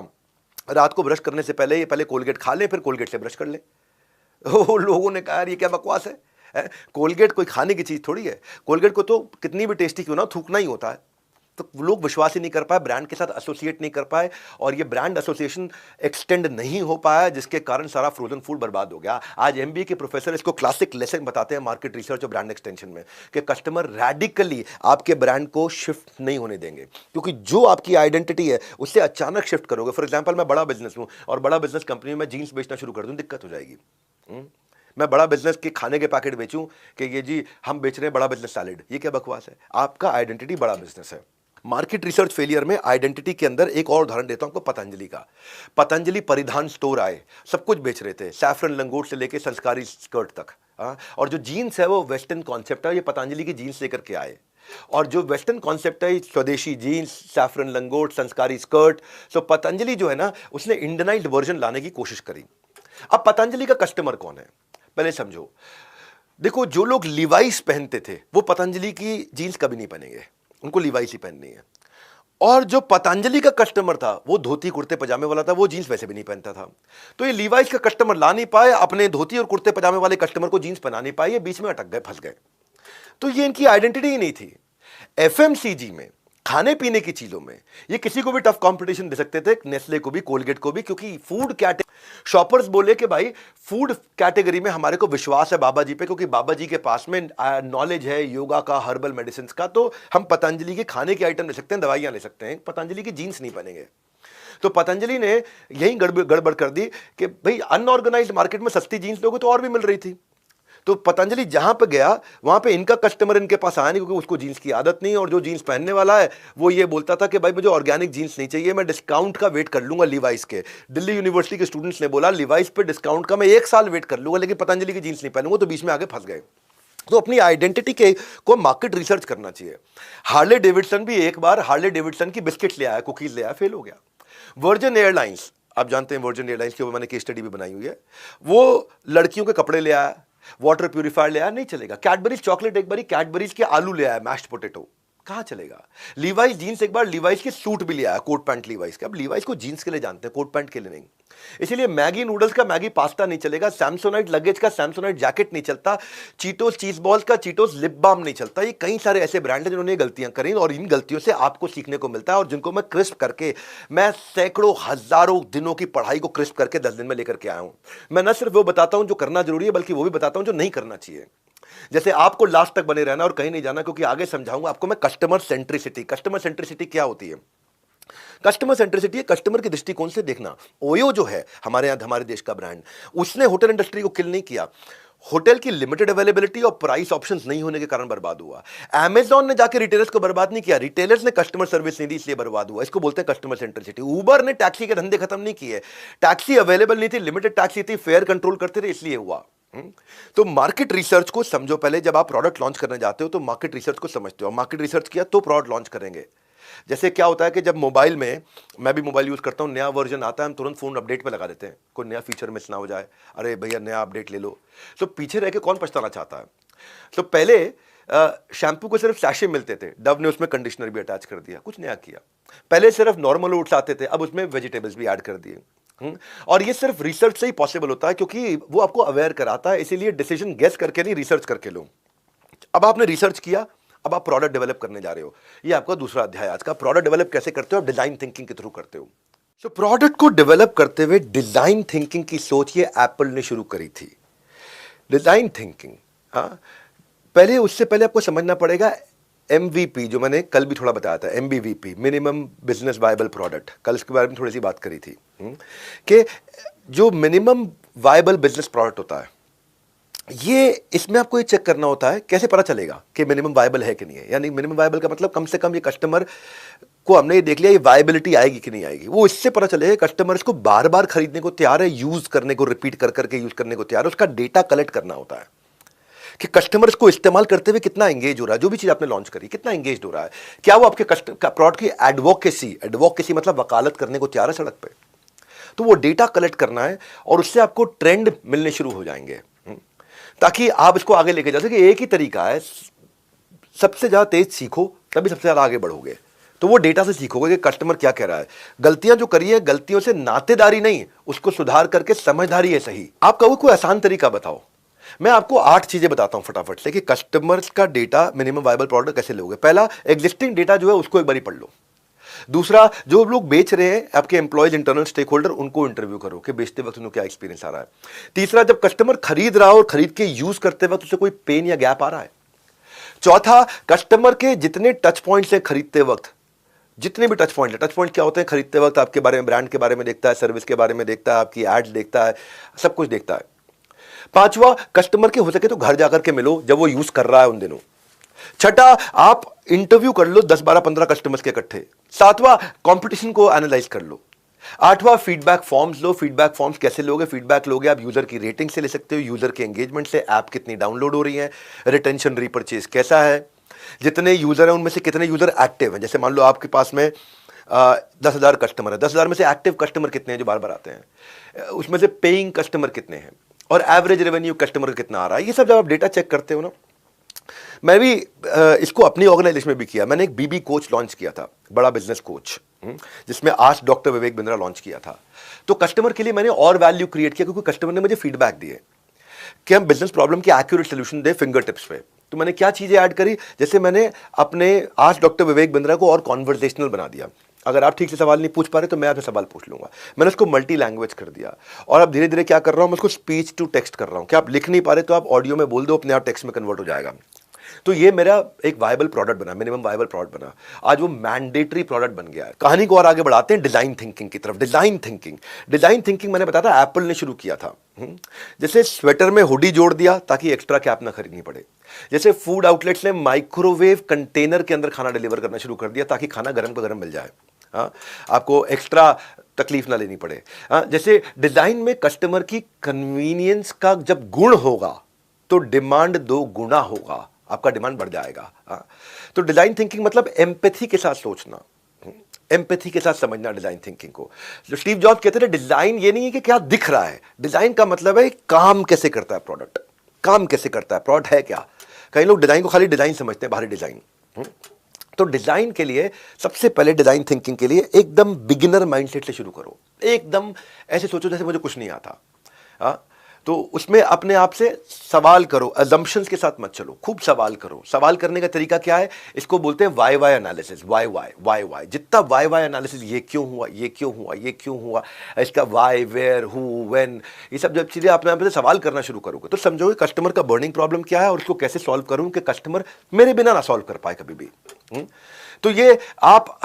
Speaker 1: रात को ब्रश करने से पहले ये पहले कोलगेट खा ले, फिर कोलगेट से ब्रश कर ले। लोगों ने कहा यार ये क्या बकवास है, कोलगेट कोई खाने की चीज थोड़ी है। कोलगेट को तो कितनी भी टेस्टी क्यों ना थूकना ही होता है। तो लोग विश्वास ही नहीं कर पाए, ब्रांड के साथ एसोसिएट नहीं कर पाए और ये ब्रांड एसोसिएशन एक्सटेंड नहीं हो पाया, जिसके कारण सारा फ्रोजन फूड बर्बाद हो गया। आज MBA के प्रोफेसर इसको क्लासिक लेसन बताते हैं मार्केट रिसर्च और ब्रांड एक्सटेंशन में, कि कस्टमर रैडिकली आपके ब्रांड को शिफ्ट नहीं होने देंगे, क्योंकि जो आपकी आइडेंटिटी है उससे अचानक शिफ्ट करोगे। फॉर एग्जाम्पल, मैं बड़ा बिजनेस हूं और बड़ा बिजनेस कंपनी में जीन्स बेचना शुरू कर दूं, दिक्कत हो जाएगी। मैं बड़ा बिजनेस के खाने के पैकेट बेचूं कि ये जी हम बेच रहे हैं बड़ा बिजनेस सैलेड, ये क्या बकवास है। आपका आइडेंटिटी बड़ा बिजनेस है। मार्केट रिसर्च फेलियर में आइडेंटिटी के अंदर एक और उदाहरण देता हूं आपको, पतंजलि का। पतंजलि परिधान स्टोर आए, सब कुछ बेच रहे थे, सैफरन लंगोट से लेके संस्कारी स्कर्ट तक। और जो जीन्स है वो वेस्टर्न कॉन्सेप्ट है, ये पतंजलि की जीन्स लेकर के आए। और जो वेस्टर्न कॉन्सेप्ट है, स्वदेशी जीन्स, सैफरन लंगोट, संस्कारी स्कर्ट। सो पतंजलि जो है ना, उसने इंडियनाइज्ड वर्जन लाने की कोशिश करी। अब पतंजलि का कस्टमर कौन है पहले समझो। देखो, जो लोग लिवाइस पहनते थे वो पतंजलि की जीन्स कभी नहीं पहनेंगे, उनको लिवाइस ही पहननी है। और जो पतंजलि का कस्टमर था वो धोती कुर्ते पजामे वाला था, वो जीन्स वैसे भी नहीं पहनता था। तो ये लिवाइस का कस्टमर ला नहीं पाए, अपने धोती और कुर्ते पजामे वाले कस्टमर को जीन्स पहना नहीं पाए, ये बीच में अटक गए, फंस गए। तो ये इनकी आइडेंटिटी ही नहीं थी। FMCG में, खाने पीने की चीजों में ये किसी को भी टफ कंपटीशन दे सकते थे, नेस्ले को भी, कोलगेट को भी, क्योंकि फूड कैटेगरी शॉपर्स बोले कि भाई फूड कैटेगरी में हमारे को विश्वास है बाबा जी पे, क्योंकि बाबा जी के पास में नॉलेज है योगा का, हर्बल मेडिसिन का। तो हम पतंजलि के खाने के आइटम ले सकते हैं, दवाइयां ले सकते हैं, पतंजलि की जीन्स नहीं बनेंगे। तो पतंजलि ने यही गड़बड़ कर दी कि भाई अनऑर्गेनाइज्ड मार्केट में सस्ती जीन्स लोगे तो और भी मिल रही थी। तो पतंजलि जहां पे गया वहां पे इनका कस्टमर इनके पास आया नहीं, क्योंकि उसको जीन्स की आदत नहीं, और जो जीन्स पहनने वाला है वो ये बोलता था कि भाई मुझे ऑर्गेनिक जीन्स नहीं चाहिए, मैं डिस्काउंट का वेट कर लूंगा लिवाइस के। दिल्ली यूनिवर्सिटी के स्टूडेंट्स ने बोला लिवाइस पे डिस्काउंट का मैं 1 साल वेट कर लूंगा, लेकिन पतंजलि की जीन्स नहीं पहनूंगा। तो बीच में आगे फंस गए। तो अपनी आइडेंटिटी के को मार्केट रिसर्च करना चाहिए। हार्ले डेविडसन भी एक बार हार्ले डेविडसन की बिस्किट ले आया, कुकीज ले आया, फेल हो गया। वर्जिन एयरलाइंस, आप जानते हैं वर्जिन एयरलाइंस के ऊपर मैंने केस स्टडी भी बनाई हुई है। वो लड़कियों के कपड़े ले आया, वाटर प्यूरिफायर ले आया, नहीं चलेगा। कैडबरीज चॉकलेट एक बारी कैडबरीज के आलू ले आया, मैश्ड पोटैटो, कहां चलेगा। लीवाइस जीन्स एक बार लीवाइस के सूट भी ले आया, कोट पैंट लीवाइस के। अब लीवाइस को जीन्स के लिए जानते हैं, कोट पैंट के लिए नहीं। इसीलिए मैगी नूडल्स का मैगी पास्ता नहीं चलेगा, सैमसोनाइट लगेज का सैमसोनाइट जैकेट नहीं चलता, चीटोस चीज बॉल्स का चीटोस लिप बाम नहीं चलता। ये कई सारे ऐसे ब्रांड हैं जिन्होंने गलतियां करी और इन गलतियों से आपको सीखने को मिलता है, और जिनको मैं क्रिस्प करके, मैं सैकड़ों हजारों दिनों की पढ़ाई को क्रिस्प करके 10 दिन में लेकर के आया हूं। मैं न सिर्फ वो बताता हूं जो करना जरूरी है, बल्कि वो भी बताता हूं जो नहीं करना चाहिए। जैसे आपको लास्ट तक बने रहना और कहीं नहीं जाना, क्योंकि आगे समझाऊंगा आपको मैं कस्टमर सेंट्रिसिटी। कस्टमर सेंट्रिसिटी क्या होती है? कस्टमर सेंट्रिसिटी है कस्टमर के दृष्टिकोण से देखना। ओयो जो है हमारे यहां, हमारे देश का ब्रांड, उसने होटल इंडस्ट्री को किल नहीं किया। होटल की लिमिटेड अवेलेबिलिटी और प्राइस ऑप्शंस नहीं होने के कारण बर्बाद हुआ। अमेज़न ने जाके रिटेलर्स को बर्बाद नहीं किया, रिटेलर्स ने कस्टमर सर्विस नहीं दी, इसलिए बर्बाद हुआ। इसको बोलते हैं कस्टमर सेंट्रिसिटी। उबर ने टैक्सी के धंधे खत्म नहीं किए, टैक्सी अवेलेबल नहीं थी, लिमिटेड टैक्सी थी, फेयर कंट्रोल करते थे, इसलिए हुआ। तो मार्केट रिसर्च को समझो पहले। जब आप प्रोडक्ट लॉन्च करने जाते हो तो मार्केट रिसर्च को समझते हो। मार्केट रिसर्च किया तो प्रोडक्ट लॉन्च करेंगे। जैसे क्या होता है कि जब मोबाइल में, मैं भी मोबाइल यूज करता हूं, नया वर्जन आता है, हम तुरंत फोन अपडेट पे लगा देते हैं, कोई नया फीचर मिस ना हो जाए, अरे भैया नया अपडेट ले लो। तो पीछे रह के कौन पछताना चाहता है? तो पहले शैम्पू को सिर्फ सैशे मिलते थे, डव ने उसमें कंडीशनर भी अटैच कर दिया, कुछ नया किया। पहले सिर्फ नॉर्मल ओट्स आते थे, अब उसमें वेजिटेबल्स भी ऐड कर दिए। और ये सिर्फ रिसर्च से ही पॉसिबल होता है, क्योंकि वो आपको अवेयर कराता है। इसीलिए डिसीजन गेस करके नहीं, रिसर्च करके लो। अब आपने रिसर्च किया, अब आप प्रोडक्ट डेवलप करने जा रहे हो। ये आपका दूसरा अध्याय आज का। प्रोडक्ट डेवलप कैसे करते हो? आप डिजाइन थिंकिंग के थ्रू करते हो। सो प्रोडक्ट को डेवलप करते हुए डिजाइन थिंकिंग की सोच ये एप्पल ने शुरू करी थी। डिजाइन थिंकिंग, हाँ, पहले उससे पहले आपको समझना पड़ेगा MVP, जो मैंने कल भी थोड़ा बताया था, MBVP, minimum business viable product, कल इसके बारे में थोड़ी सी बात करी थी कि जो मिनिमम वायबल बिजनेस प्रोडक्ट होता है, ये इसमें आपको ये चेक करना होता है। कैसे पता चलेगा कि मिनिमम वायबल है कि नहीं है? यानी मिनिमम वायबल का मतलब कम से कम ये कस्टमर को हमने ये देख लिया, ये वायबिलिटी आएगी कि नहीं आएगी। वो इससे पता चलेगा कस्टमर इसको बार बार खरीदने को तैयार है, यूज करने को, रिपीट कर करके यूज करने को तैयार है। उसका डेटा कलेक्ट करना होता है कि कस्टमर्स को इस्तेमाल करते हुए कितना एंगेज हो रहा है, जो भी चीज आपने लॉन्च करी कितना एंगेज हो रहा है, क्या वो आपके प्रोडक्ट की एडवोकेसी मतलब वकालत करने को तैयार है सड़क पे। तो वो डेटा कलेक्ट करना है और उससे आपको ट्रेंड मिलने शुरू हो जाएंगे, ताकि आप इसको आगे लेके जा सके। एक ही तरीका है, सबसे ज्यादा तेज सीखो तभी सबसे ज्यादा आगे बढ़ोगे। तो वो डेटा से सीखोगे कि कस्टमर क्या कह रहा है। गलतियां जो करी है, गलतियों से नातेदारी नहीं, उसको सुधार करके समझदारी है सही। आप कहो कोई आसान तरीका बताओ, मैं आपको 8 चीजें बताता हूं फटाफट से कि कस्टमर्स का डेटा मिनिमम वायबल प्रोडक्ट कैसे लोगे। पहला, एग्जिस्टिंग डेटा जो है उसको एक बार पढ़ लो। दूसरा, जो लोग बेच रहे हैं, आपके एम्प्लॉयज, इंटरनल स्टेक होल्डर, उनको इंटरव्यू करो कि बेचते वक्त उन्हें क्या एक्सपीरियंस आ रहा है। तीसरा, जब कस्टमर खरीद रहा हो और खरीद के यूज करते वक्त उसे कोई पेन या गैप आ रहा है। चौथा, कस्टमर के जितने टच पॉइंट्स हैं खरीदते वक्त, जितने भी टच पॉइंट है, टच पॉइंट क्या होते हैं? खरीदते वक्त आपके बारे में, ब्रांड के बारे में देखता है, सर्विस के बारे में देखता है, आपकी एड्स देखता है, सब कुछ देखता है। पांचवा, कस्टमर के हो सके तो घर जाकर के मिलो जब वो यूज कर रहा है उन दिनों। छठा, आप इंटरव्यू कर लो 10, 12, 15 कस्टमर्स के इकट्ठे। सातवां, कंपटीशन को एनालाइज कर लो। आठवां, फीडबैक फॉर्म्स लो। फीडबैक फॉर्म्स कैसे लोगे? फीडबैक लोगे आप यूजर की रेटिंग से ले सकते हो, यूजर के एंगेजमेंट से, ऐप कितनी डाउनलोड हो रही है, रिटेंशन, रीपरचेज कैसा है, जितने यूजर हैं उनमें से कितने यूजर एक्टिव हैं। जैसे मान लो आपके पास में 10,000 कस्टमर है, 10,000 में से एक्टिव कस्टमर कितने हैं जो बार बार आते हैं, उसमें से पेइंग कस्टमर कितने हैं, और एवरेज रेवेन्यू कस्टमर कितना आ रहा है। ये सब जब आप डेटा चेक करते हो ना, मैं भी इसको अपनी ऑर्गेनाइजेशन में भी किया। मैंने एक BB कोच लॉन्च किया था, बड़ा बिजनेस कोच, जिसमें आज डॉक्टर विवेक बिंद्रा लॉन्च किया था। तो कस्टमर के लिए मैंने और वैल्यू क्रिएट किया, क्योंकि कस्टमर ने मुझे फीडबैक दिए कि हम बिजनेस प्रॉब्लम की एक्यूरेट सोल्यूशन दे फिंगर टिप्स पे। तो मैंने क्या चीजें ऐड करी, जैसे मैंने अपने आज डॉक्टर विवेक बिंद्रा को और कॉन्वर्सेशनल बना दिया। अगर आप ठीक से सवाल नहीं पूछ पा रहे तो मैं आपसे सवाल पूछ लूंगा। मैंने उसको मल्टी लैंग्वेज कर दिया, और अब धीरे धीरे क्या कर रहा हूं, मैं उसको स्पीच टू टेक्स्ट कर रहा हूं कि आप लिख नहीं पा रहे तो आप ऑडियो में बोल दो, अपने आप टेक्स्ट में कन्वर्ट हो जाएगा। तो ये मेरा एक वायबल प्रोडक्ट बना, मिनिमम वायबल प्रोडक्ट बना। आज वो मैंडेटरी प्रोडक्ट बन गया है। कहानी को और आगे बढ़ाते हैं डिजाइन थिंकिंग की तरफ। डिजाइन थिंकिंग मैंने बताया था एप्पल ने शुरू किया था। जैसे स्वेटर में हुडी जोड़ दिया ताकि एक्स्ट्रा कैप ना खरीदनी पड़े। जैसे फूड आउटलेट्स ने माइक्रोवेव कंटेनर के अंदर खाना डिलीवर करना शुरू कर दिया ताकि खाना गर्म का गर्म मिल जाए, आपको एक्स्ट्रा तकलीफ ना लेनी पड़े। जैसे डिजाइन में कस्टमर की कन्वीनियंस का जब गुण होगा तो डिमांड 2 गुना होगा, आपका डिमांड बढ़ जाएगा। तो डिजाइन थिंकिंग मतलब एम्पैथी के साथ सोचना। एम्पैथी के साथ समझना डिजाइन थिंकिंग को। जो स्टीव जॉब्स कहते थे डिजाइन ये नहीं है कि क्या दिख रहा है, डिजाइन का मतलब है काम कैसे करता है प्रोडक्ट, काम कैसे करता है प्रोडक्ट है क्या। कई लोग डिजाइन को खाली डिजाइन समझते हैं, बाहरी डिजाइन। तो डिजाइन के लिए सबसे पहले, डिजाइन थिंकिंग के लिए एकदम बिगिनर माइंडसेट से शुरू करो। एकदम ऐसे सोचो जैसे मुझे कुछ नहीं आता। तो उसमें अपने आप से सवाल करो, अजम्पशंस के साथ मत चलो, खूब सवाल करो। सवाल करने का तरीका क्या है, इसको बोलते हैं why why analysis. Why why why why, जितना वाई वाई एनालिसिस, ये क्यों हुआ, ये क्यों हुआ, ये क्यों हुआ, इसका वाई, वेयर, हु, व्हेन, ये सब जब चीजें अपने आप से सवाल करना शुरू करोगे तो समझोगे कस्टमर का बर्निंग प्रॉब्लम क्या है और उसको कैसे सॉल्व करूं कि कस्टमर मेरे बिना ना सॉल्व कर पाए कभी भी। तो ये आप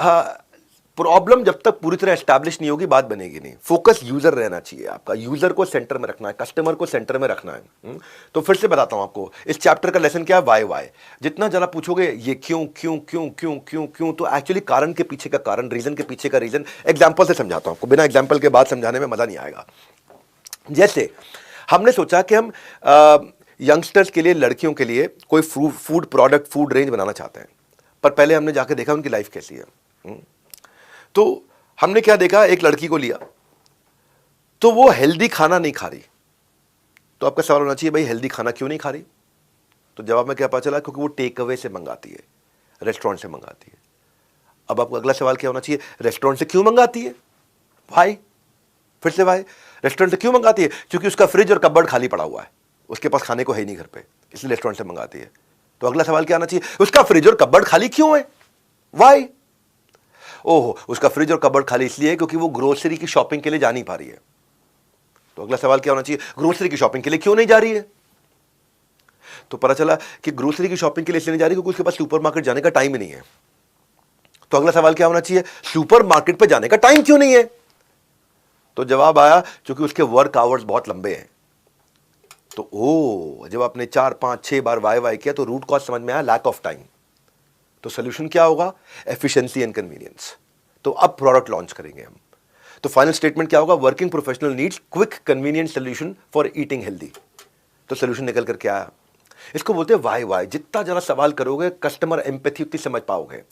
Speaker 1: प्रॉब्लम जब तक पूरी तरह एस्टैब्लिश नहीं होगी बात बनेगी नहीं। फोकस यूजर रहना चाहिए आपका, यूजर को सेंटर में रखना है, कस्टमर को सेंटर में रखना है। तो फिर से बताता हूं आपको, इस चैप्टर का लेसन क्या है, वाई वाई। जितना जरा पूछोगे ये क्यों क्यों क्यों क्यों क्यों क्यों, तो एक्चुअली कारण के पीछे का कारण, रीजन के पीछे का रीजन। एग्जाम्पल से समझाता हूं आपको, बिना एग्जाम्पल के बाद समझाने में मजा नहीं आएगा। जैसे हमने सोचा कि हम यंगस्टर्स के लिए, लड़कियों के लिए कोई फूड प्रोडक्ट, फूड रेंज बनाना चाहते हैं, पर पहले हमने जाके देखा उनकी लाइफ कैसी है। तो हमने क्या देखा, एक लड़की को लिया तो वो हेल्दी खाना नहीं खा रही। तो आपका सवाल होना चाहिए भाई हेल्दी खाना क्यों नहीं खा रही। तो जवाब में क्या पता चला, क्योंकि वो टेक अवे से मंगाती है, रेस्टोरेंट से मंगाती है। अब आपका अगला सवाल क्या होना चाहिए, रेस्टोरेंट से क्यों मंगाती है भाई, फिर से भाई, रेस्टोरेंट से क्यों मंगाती है, क्योंकि उसका फ्रिज और कबर्ड खाली पड़ा हुआ है, उसके पास खाने को है ही नहीं घर पे, इसलिए रेस्टोरेंट से मंगाती है। तो अगला सवाल क्या आना चाहिए, उसका फ्रिज और कबर्ड खाली क्यों है, वाई। ओहो, उसका फ्रिज और कबर्ड खाली इसलिए है क्योंकि वो ग्रोसरी की शॉपिंग के लिए जा नहीं पा रही है। तो अगला सवाल क्या होना चाहिए, ग्रोसरी की शॉपिंग के लिए क्यों नहीं जा रही है। तो पता चला कि ग्रोसरी की शॉपिंग के लिए इसलिए नहीं जा रही क्योंकि उसके पास सुपरमार्केट जाने का टाइम ही नहीं है। तो अगला सवाल क्या होना चाहिए, सुपरमार्केट पे जाने का टाइम क्यों नहीं है। तो जवाब आया क्योंकि उसके वर्क आवर्स बहुत लंबे हैं। तो ओ, जब आपने 4, 5, 6 बार वाई वाई किया तो रूट कॉज समझ में आया, लैक ऑफ टाइम। तो सोल्यूशन क्या होगा, एफिशिएंसी एंड कन्वीनियंस। तो अब प्रोडक्ट लॉन्च करेंगे हम। तो फाइनल स्टेटमेंट क्या होगा, working professional needs quick convenient solution for eating healthy. तो सोल्यूशन निकल कर क्या आया, इसको बोलते हैं वाई वाई। जितना जरा सवाल करोगे, कस्टमर एम्पैथी उतनी समझ पाओगे।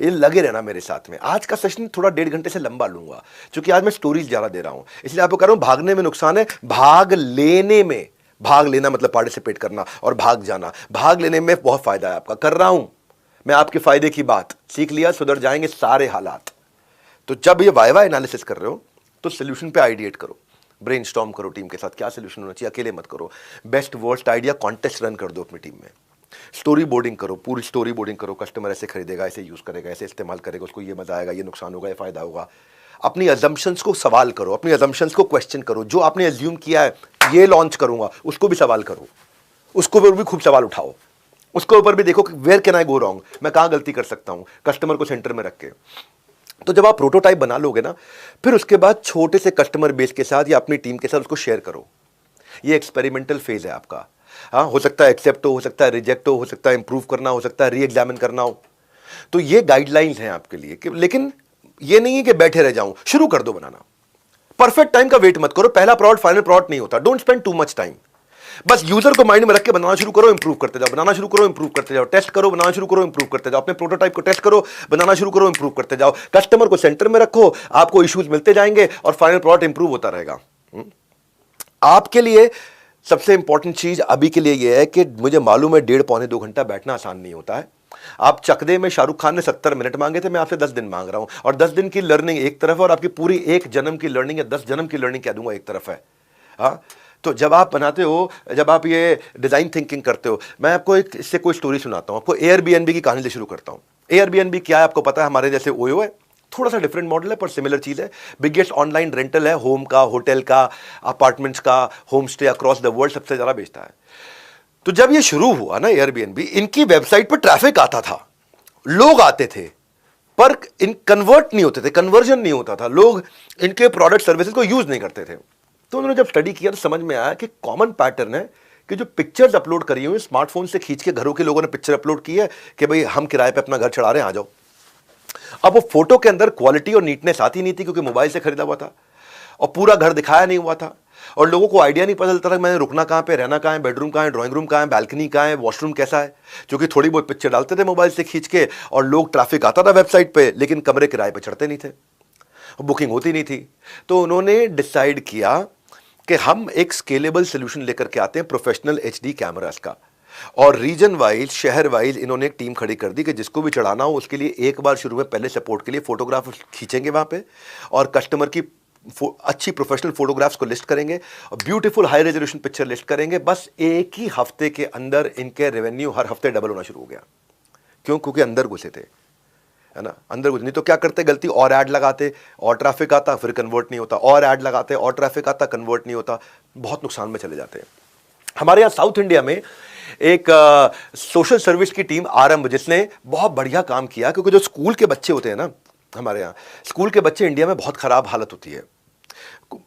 Speaker 1: ये लगे रहना मेरे साथ में। आज का सेशन थोड़ा 1.5 घंटे से लंबा लूंगा क्योंकि आज मैं स्टोरीज ज्यादा दे रहा हूं, इसलिए आपको कह रहा हूं भागने में नुकसान है, भाग लेने में, भाग लेना मतलब पार्टिसिपेट करना, और भाग जाना, भाग लेने में बहुत फायदा है आपका। कर रहा हूं मैं आपके फायदे की बात, सीख लिया, सुधर जाएंगे सारे हालात। तो जब ये वाई वाई एनालिसिस कर रहे हो तो सोल्यूशन पे आइडिएट करो, ब्रेनस्टॉर्म करो टीम के साथ, क्या सोल्यूशन होना चाहिए, अकेले मत करो। Best worst idea contest run कर दो अपनी टीम में। स्टोरी बोर्डिंग करो, पूरी स्टोरी बोर्डिंग करो, कस्टमर ऐसे खरीदेगा, ऐसे यूज करेगा, ऐसे इस्तेमाल करेगा, उसको ये मजा आएगा, ये नुकसान होगा, ये फायदा होगा। अपनी अजम्पशंस को सवाल करो, अपनी अजम्पशंस को क्वेश्चन करो। जो आपने अज्यूम किया है ये लॉन्च करूंगा, उसको भी सवाल करो, उसको भी खूब सवाल उठाओ, उसके ऊपर भी देखो कि where can I go wrong, मैं कहां गलती कर सकता हूं, कस्टमर को सेंटर में रख के। तो जब आप प्रोटोटाइप बना लोगे ना, फिर उसके बाद छोटे से कस्टमर बेस के साथ या अपनी टीम के साथ उसको शेयर करो। ये एक्सपेरिमेंटल फेज है आपका। हाँ, हो सकता है एक्सेप्ट हो सकता है रिजेक्ट हो सकता है इंप्रूव करना, हो सकता है री एग्जामिन करना हो। तो ये गाइडलाइंस हैं आपके लिए लेकिन ये नहीं है कि बैठे रह जाऊं, शुरू कर दो बनाना। परफेक्ट टाइम का वेट मत करो, पहला प्रोडक्ट फाइनल प्रोडक्ट नहीं होता। Don't spend too much time, बस यूजर को माइंड में रख के बनाना शुरू करो, इंप्रूव करते जाओ, बनाना शुरू करो, इंप्रूव करते जाओ, टेस्ट करो, बनाना शुरू करो, इंप्रूव करते जाओ, अपने प्रोटोटाइप को टेस्ट करो, बनाना शुरू करो, इंप्रूव करते जाओ। कस्टमर को सेंटर में रखो, आपको इश्यूज मिलते जाएंगे और फाइनल प्रोडक्ट इंप्रूव होता रहेगा। आपके लिए सबसे इंपॉर्टेंट चीज अभी के लिए यह है कि मुझे मालूम है 1.5-2 घंटा बैठना आसान नहीं होता है। आप चकदे में शाहरुख खान ने 70 मिनट मांगे थे, मैं आपसे 10 दिन मांग रहा हूं, और 10 दिन की लर्निंग एक तरफ है और आपकी पूरी 1 जन्म की लर्निंग या 10 जन्म की लर्निंग कह दूंगा एक तरफ है। हाँ, तो जब आप बनाते हो, जब आप ये डिजाइन थिंकिंग करते हो, मैं आपको एक इससे कोई स्टोरी सुनाता हूं। आपको एयरबीएनबी की कहानी से शुरू करता हूं। एयरबीएनबी क्या है आपको पता है, हमारे जैसे ओयो है, थोड़ा सा डिफरेंट मॉडल है पर सिमिलर चीज है। बिगेस्ट ऑनलाइन रेंटल है, होम का, होटल का, अपार्टमेंट्स का, home stay across the world सबसे ज्यादा बेचता है। तो जब ये शुरू हुआ ना एयरबीएनबी, इनकी वेबसाइट पर ट्रैफिक आता था, लोग आते थे, पर इन कन्वर्ट नहीं होते थे, कन्वर्जन नहीं होता था, लोग इनके प्रोडक्ट सर्विसेज को यूज नहीं करते थे। तो उन्होंने जब स्टडी किया तो समझ में आया कि कॉमन पैटर्न है कि जो पिक्चर्स अपलोड करी हुई स्मार्टफोन से खींच के घरों के लोगों ने पिक्चर अपलोड की है कि भाई हम किराए पे अपना घर चढ़ा रहे हैं, आ जाओ। अब वो फोटो के अंदर क्वालिटी और नीटनेस आती नहीं थी क्योंकि मोबाइल से खरीदा हुआ था और पूरा घर दिखाया नहीं हुआ था। और लोगों को आइडिया नहीं पता चलता था मैंने रुकना कहाँ पे, रहना कहाँ है, बेडरूम कहाँ है, ड्राइंग रूम कहाँ है, बैल्कनी कहाँ है, वॉशरूम कैसा है। क्योंकि थोड़ी बहुत पिक्चर डालते थे मोबाइल से खींच के और लोग, ट्रैफिक आता था वेबसाइट पे, लेकिन कमरे किराए पे चढ़ते नहीं थे, बुकिंग होती नहीं थी। तो उन्होंने डिसाइड किया कि हम एक स्केलेबल सोल्यूशन लेकर के आते हैं प्रोफेशनल एचडी कैमरास का, और रीजन वाइज, शहर वाइज इन्होंने एक टीम खड़ी कर दी कि जिसको भी चढ़ाना हो उसके लिए एक बार शुरू में पहले सपोर्ट के लिए फोटोग्राफ खींचेंगे वहां पे, और कस्टमर की अच्छी प्रोफेशनल फोटोग्राफ्स को लिस्ट करेंगे और beautiful high resolution picture list करेंगे। बस एक ही हफ्ते के अंदर इनके रेवेन्यू हर हफ्ते डबल होना शुरू हो गया। क्यों? क्योंकि अंदर घुसे थे, है ना, अंदर घुसे। नहीं तो क्या करते गलती, और ऐड लगाते और ट्रैफिक आता, फिर कन्वर्ट नहीं होता, और ऐड लगाते और ट्रैफिक आता, कन्वर्ट नहीं होता, बहुत नुकसान में चले जाते हैं। हमारे यहाँ साउथ इंडिया में एक सोशल सर्विस की टीम आरंभ, जिसने बहुत बढ़िया काम किया, क्योंकि जो स्कूल के बच्चे होते हैं ना, हमारे यहाँ स्कूल के बच्चे, इंडिया में बहुत खराब हालत होती है,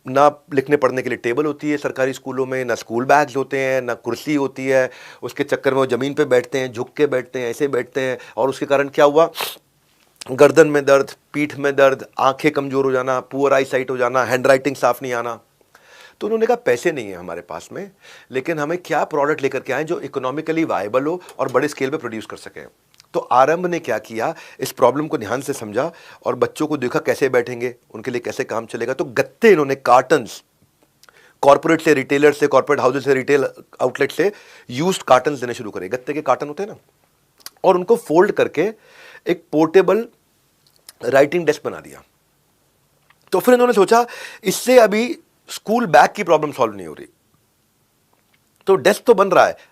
Speaker 1: ना लिखने पढ़ने के लिए टेबल होती है सरकारी स्कूलों में, ना स्कूल बैग्स होते हैं, ना कुर्सी होती है, उसके चक्कर में वो ज़मीन पे बैठते हैं, झुक के बैठते हैं, ऐसे बैठते हैं, और उसके कारण क्या हुआ, गर्दन में दर्द, पीठ में दर्द, आंखें कमज़ोर हो जाना, पुअर आई साइट हो जाना, हैंड राइटिंग साफ नहीं आना। तो उन्होंने कहा पैसे नहीं है हमारे पास में, लेकिन हमें क्या प्रोडक्ट लेकर के आए जो इकोनॉमिकली वायबल हो और बड़े स्केल पे प्रोड्यूस कर सकें। तो आरंभ ने क्या किया, इस प्रॉब्लम को ध्यान से समझा और बच्चों को देखा कैसे बैठेंगे, उनके लिए कैसे काम चलेगा। तो गत्ते इन्होंने कार्टन्स, कॉर्पोरेट से, रिटेलर से, कॉर्पोरेट हाउसेज से, रिटेल आउटलेट से यूज्ड कार्टन्स देने शुरू करे, गत्ते के कार्टन होते हैं ना, और उनको फोल्ड करके एक पोर्टेबल राइटिंग डेस्क बना दिया। तो फिर इन्होंने सोचा इससे अभी स्कूल बैग की प्रॉब्लम सॉल्व नहीं हो रही, तो डेस्क तो बन रहा है।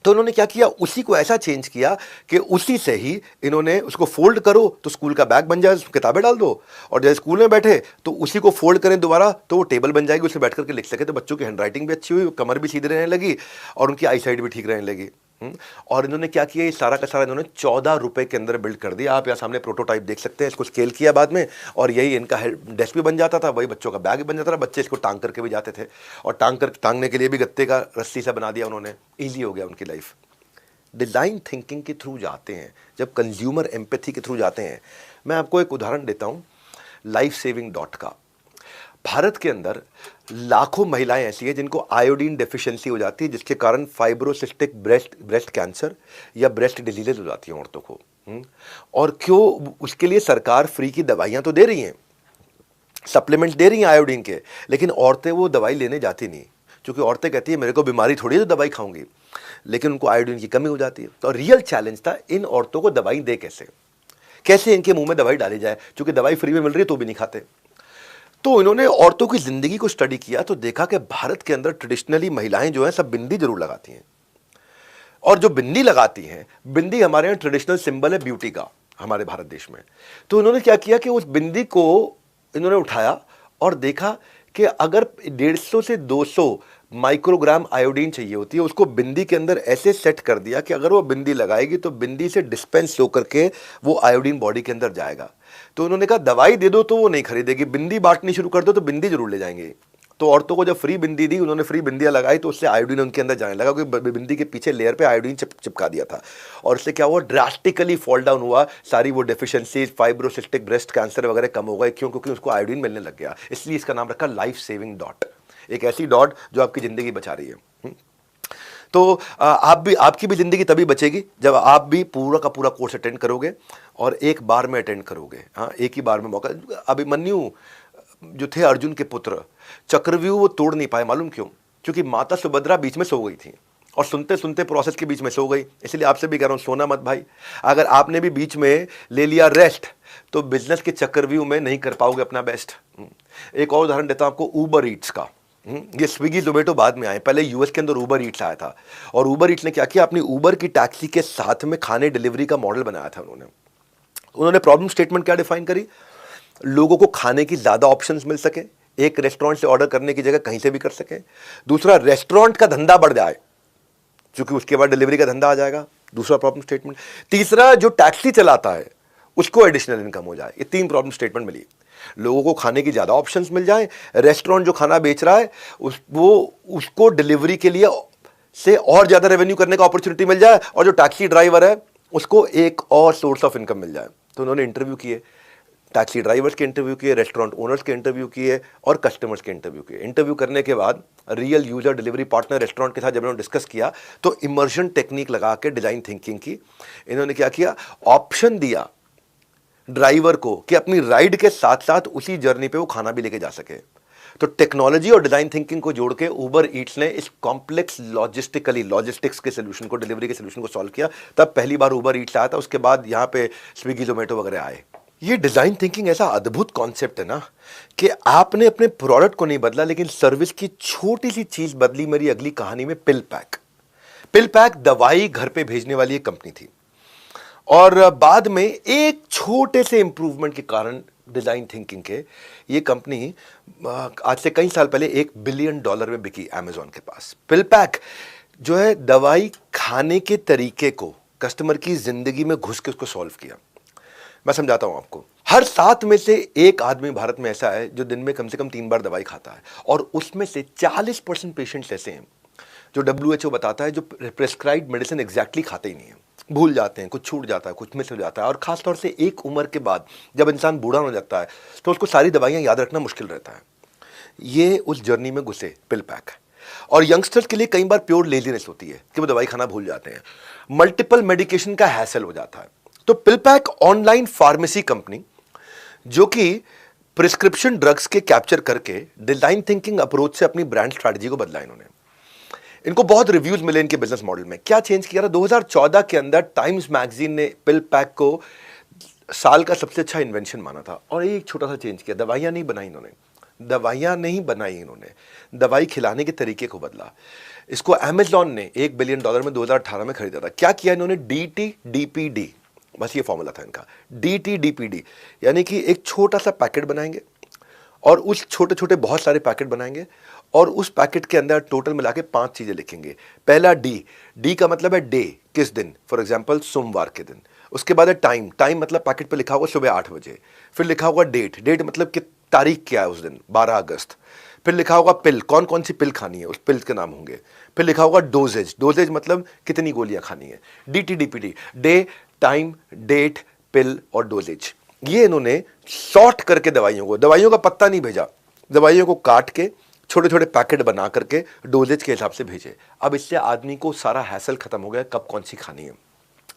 Speaker 1: तो इन्होंने क्या किया, उसी को ऐसा चेंज किया कि उसी से ही इन्होंने उसको फोल्ड करो तो स्कूल का बैग बन जाए, किताबें डाल दो, और जैसे स्कूल में बैठे तो उसी को फोल्ड करें दोबारा तो वो टेबल बन जाएगी, उसमें बैठ करके लिख सके। तो बच्चों की हैंडराइटिंग भी अच्छी हुई, कमर भी सीधी रहने लगी और उनकी आई साइट भी ठीक रहने लगी। और इन्होंने क्या किया, ये सारा का सारा इन्होंने 14 रुपए के अंदर बिल्ड कर दिया। आप यहाँ सामने प्रोटोटाइप देख सकते हैं, इसको स्केल किया बाद में, और यही इनका डेस्क भी बन जाता था, वही बच्चों का बैग भी बन जाता था, बच्चे इसको टांग करके भी जाते थे, और टांगने के लिए भी गत्ते का रस्सी से बना दिया उन्होंने, ईजी हो गया उनकी लाइफ। डिज़ाइन थिंकिंग के थ्रू जाते हैं, जब कंज्यूमर एम्पैथी के थ्रू जाते हैं। मैं आपको एक उदाहरण देता हूँ लाइफ सेविंग डॉट का। भारत के अंदर लाखों महिलाएं ऐसी हैं जिनको आयोडीन डेफिशिएंसी हो जाती है, जिसके कारण फाइब्रोसिस्टिक ब्रेस्ट कैंसर या ब्रेस्ट डिजीजेज हो जाती हैं औरतों को। और क्यों? उसके लिए सरकार फ्री की दवाइयाँ तो दे रही हैं, सप्लीमेंट्स दे रही हैं आयोडीन के, लेकिन औरतें वो दवाई लेने जाती नहीं, क्योंकि औरतें कहती हैं मेरे को बीमारी थोड़ी है तो दवाई खाऊंगी, लेकिन उनको आयोडीन की कमी हो जाती है। तो रियल चैलेंज था इन औरतों को दवाई दे कैसे इनके मुंह में दवाई डाली जाए, क्योंकि दवाई फ्री में मिल रही है तो भी नहीं खाते। तो इन्होंने औरतों की जिंदगी को स्टडी किया तो देखा कि भारत के अंदर ट्रेडिशनली महिलाएं जो हैं सब बिंदी जरूर लगाती हैं, और जो बिंदी लगाती हैं, बिंदी हमारे यहाँ ट्रेडिशनल सिंबल है ब्यूटी का हमारे भारत देश में। तो इन्होंने क्या किया कि उस बिंदी को इन्होंने उठाया और देखा कि अगर 150 से 200 माइक्रोग्राम आयोडीन चाहिए होती है, उसको बिंदी के अंदर ऐसे सेट कर दिया कि अगर वो बिंदी लगाएगी तो बिंदी से डिस्पेंस होकर के वो आयोडीन बॉडी के अंदर जाएगा। तो उन्होंने कहा दवाई दे दो तो वो नहीं खरीदेगी, बिंदी बांटनी शुरू कर दो तो बिंदी जरूर ले जाएंगे। तो औरतों को जब फ्री बिंदी दी, उन्होंने फ्री बिंदियां लगाई तो उससे आयोडीन उनके अंदर जाने लगा, क्योंकि बिंदी के पीछे लेयर पे आयोडीन चिपका दिया था। और उससे क्या हुआ, ड्रास्टिकली फॉल डाउन हुआ, सारी वो डेफिशिएंसीज, फाइब्रोसिस्टिक ब्रेस्ट कैंसर वगैरह कम हो गए। क्यों? क्योंकि उसको आयोडीन मिलने लग गया। इसलिए इसका नाम रखा लाइफ सेविंग डॉट, एक ऐसी डॉट जो आपकी जिंदगी बचा रही है। तो आपकी भी जिंदगी तभी बचेगी जब आप भी पूरा का पूरा कोर्स अटेंड करोगे और एक बार में अटेंड करोगे। हाँ, एक ही बार में मौका। अभिमन्यु जो थे अर्जुन के पुत्र, चक्रव्यूह वो तोड़ नहीं पाए, मालूम क्यों? क्योंकि माता सुभद्रा बीच में सो गई थी और सुनते सुनते प्रोसेस के बीच में सो गई। इसलिए आपसे भी कह रहा हूं, सोना मत भाई। अगर आपने भी बीच में ले लिया रेस्ट तो बिजनेस के चक्रव्यूह में नहीं कर पाओगे अपना बेस्ट। एक और उदाहरण देता हूं आपको, ऊबर ईट्स का। ये स्विगी जोमेटो बाद में आए, पहले यूएस के अंदर ऊबर ईट्स आया था, और ऊबर ईट्स ने क्या किया, अपनी ऊबर की टैक्सी के साथ में खाने डिलीवरी का मॉडल बनाया था। उन्होंने प्रॉब्लम स्टेटमेंट क्या डिफाइन करी, लोगों को खाने की ज्यादा ऑप्शंस मिल सके, एक रेस्टोरेंट से ऑर्डर करने की जगह कहीं से भी कर सके। दूसरा, रेस्टोरेंट का धंधा बढ़ जाए, क्योंकि उसके बाद डिलीवरी का धंधा आ जाएगा, दूसरा प्रॉब्लम स्टेटमेंट। तीसरा, जो टैक्सी चलाता है उसको एडिशनल इनकम हो जाए। ये 3 प्रॉब्लम स्टेटमेंट मिली। लोगों को खाने की ज्यादा ऑप्शंस मिल जाए, रेस्टोरेंट जो खाना बेच रहा है उसको डिलीवरी के लिए से और ज्यादा रेवेन्यू करने का अपॉर्चुनिटी मिल जाए, और जो टैक्सी ड्राइवर है उसको एक और सोर्स ऑफ इनकम मिल जाए। तो उन्होंने इंटरव्यू किए टैक्सी ड्राइवर्स के इंटरव्यू किए, रेस्टोरेंट ओनर्स के इंटरव्यू किए और कस्टमर्स के इंटरव्यू किए। इंटरव्यू करने के बाद real user delivery partner restaurant के साथ जब इन्होंने डिस्कस किया तो इमर्शन टेक्निक लगा के डिज़ाइन थिंकिंग की। इन्होंने क्या किया, ऑप्शन दिया ड्राइवर को कि अपनी राइड के साथ साथ उसी जर्नी पे वो खाना भी लेके जा सके। तो टेक्नोलॉजी और डिजाइन थिंकिंग को जोड़ के उबर ईट्स ने इस कॉम्प्लेक्स लॉजिस्टिक्स के सोल्यूशन को, डिलीवरी के सोल्यूशन को सॉल्व किया। तब पहली बार उबर ईट्स आया था, उसके बाद यहां पे स्विगी जोमेटो वगैरह आए। ये डिजाइन थिंकिंग ऐसा अद्भुत कॉन्सेप्ट है ना कि आपने अपने प्रोडक्ट को नहीं बदला लेकिन सर्विस की छोटी सी चीज बदली। मेरी अगली कहानी में पिल पैक दवाई घर पे भेजने वाली एक कंपनी थी और बाद में एक छोटे से इंप्रूवमेंट के कारण डिजाइन थिंकिंग के ये कंपनी आज से कई साल पहले $1 बिलियन में बिकी अमेजॉन के पास। पिल पैक जो है दवाई खाने के तरीके को कस्टमर की जिंदगी में घुस के उसको सॉल्व किया। मैं समझाता हूं आपको। हर 7 में से एक आदमी भारत में ऐसा है जो दिन में कम से कम 3 बार दवाई खाता है और उसमें से 40% पेशेंट्स ऐसे हैं जो WHO बताता है जो प्रेस्क्राइब्ड मेडिसिन एग्जैक्टली खाते ही नहीं है, भूल जाते हैं, कुछ छूट जाता है, कुछ मिस हो जाता है। और खासतौर से एक उम्र के बाद जब इंसान बूढ़ा होने लगता है तो उसको सारी दवाइयां याद रखना मुश्किल रहता है। ये उस जर्नी में घुसे पिल पैक। और यंगस्टर्स के लिए कई बार प्योर लेजीनेस होती है कि वो दवाई खाना भूल जाते हैं, मल्टीपल मेडिकेशन का हैसल हो जाता है। तो पिल पैक ऑनलाइन फार्मेसी कंपनी जो कि प्रिस्क्रिप्शन ड्रग्स के कैप्चर करके डिजाइन थिंकिंग अप्रोच से अपनी ब्रांड स्ट्रैटेजी को बदला इन्होंने। इनको बहुत रिव्यूज मिले इनके बिजनेस मॉडल में। क्या चेंज किया था? 2014 के अंदर टाइम्स मैगजीन ने पिल पैक को साल का सबसे अच्छा इन्वेंशन माना था और एक छोटा सा चेंज किया। दवाइयां नहीं बनाई इन्होंने, दवाई खिलाने के तरीके को बदला। इसको अमेजॉन ने $1 बिलियन में 2018 में खरीदा था। क्या किया इन्होंने? DTDPD, बस ये फॉर्मूला था इनका। DTDPD यानी कि एक छोटा सा पैकेट बनाएंगे और उस छोटे छोटे बहुत सारे पैकेट बनाएंगे और उस पैकेट के अंदर टोटल मिला के 5 चीजें लिखेंगे। पहला डी का मतलब है डे, किस दिन, फॉर एग्जांपल सोमवार के दिन। उसके बाद है टाइम मतलब पैकेट पे लिखा होगा सुबह 8 बजे। फिर लिखा होगा डेट मतलब कि तारीख क्या है उस दिन, 12 अगस्त। फिर लिखा होगा पिल, कौन कौन सी पिल खानी है, उस पिल के नाम होंगे। फिर लिखा होगा डोजेज मतलब कितनी गोलियां खानी है। DTDPD, डे, टाइम, डेट, पिल और डोजेज। ये इन्होंने सॉर्ट करके दवाइयों का पत्ता नहीं भेजा, दवाइयों को काट के छोटे छोटे पैकेट बना करके डोजेज के हिसाब से भेजे। अब इससे आदमी को सारा हैसल खत्म हो गया, कब कौन सी खानी है।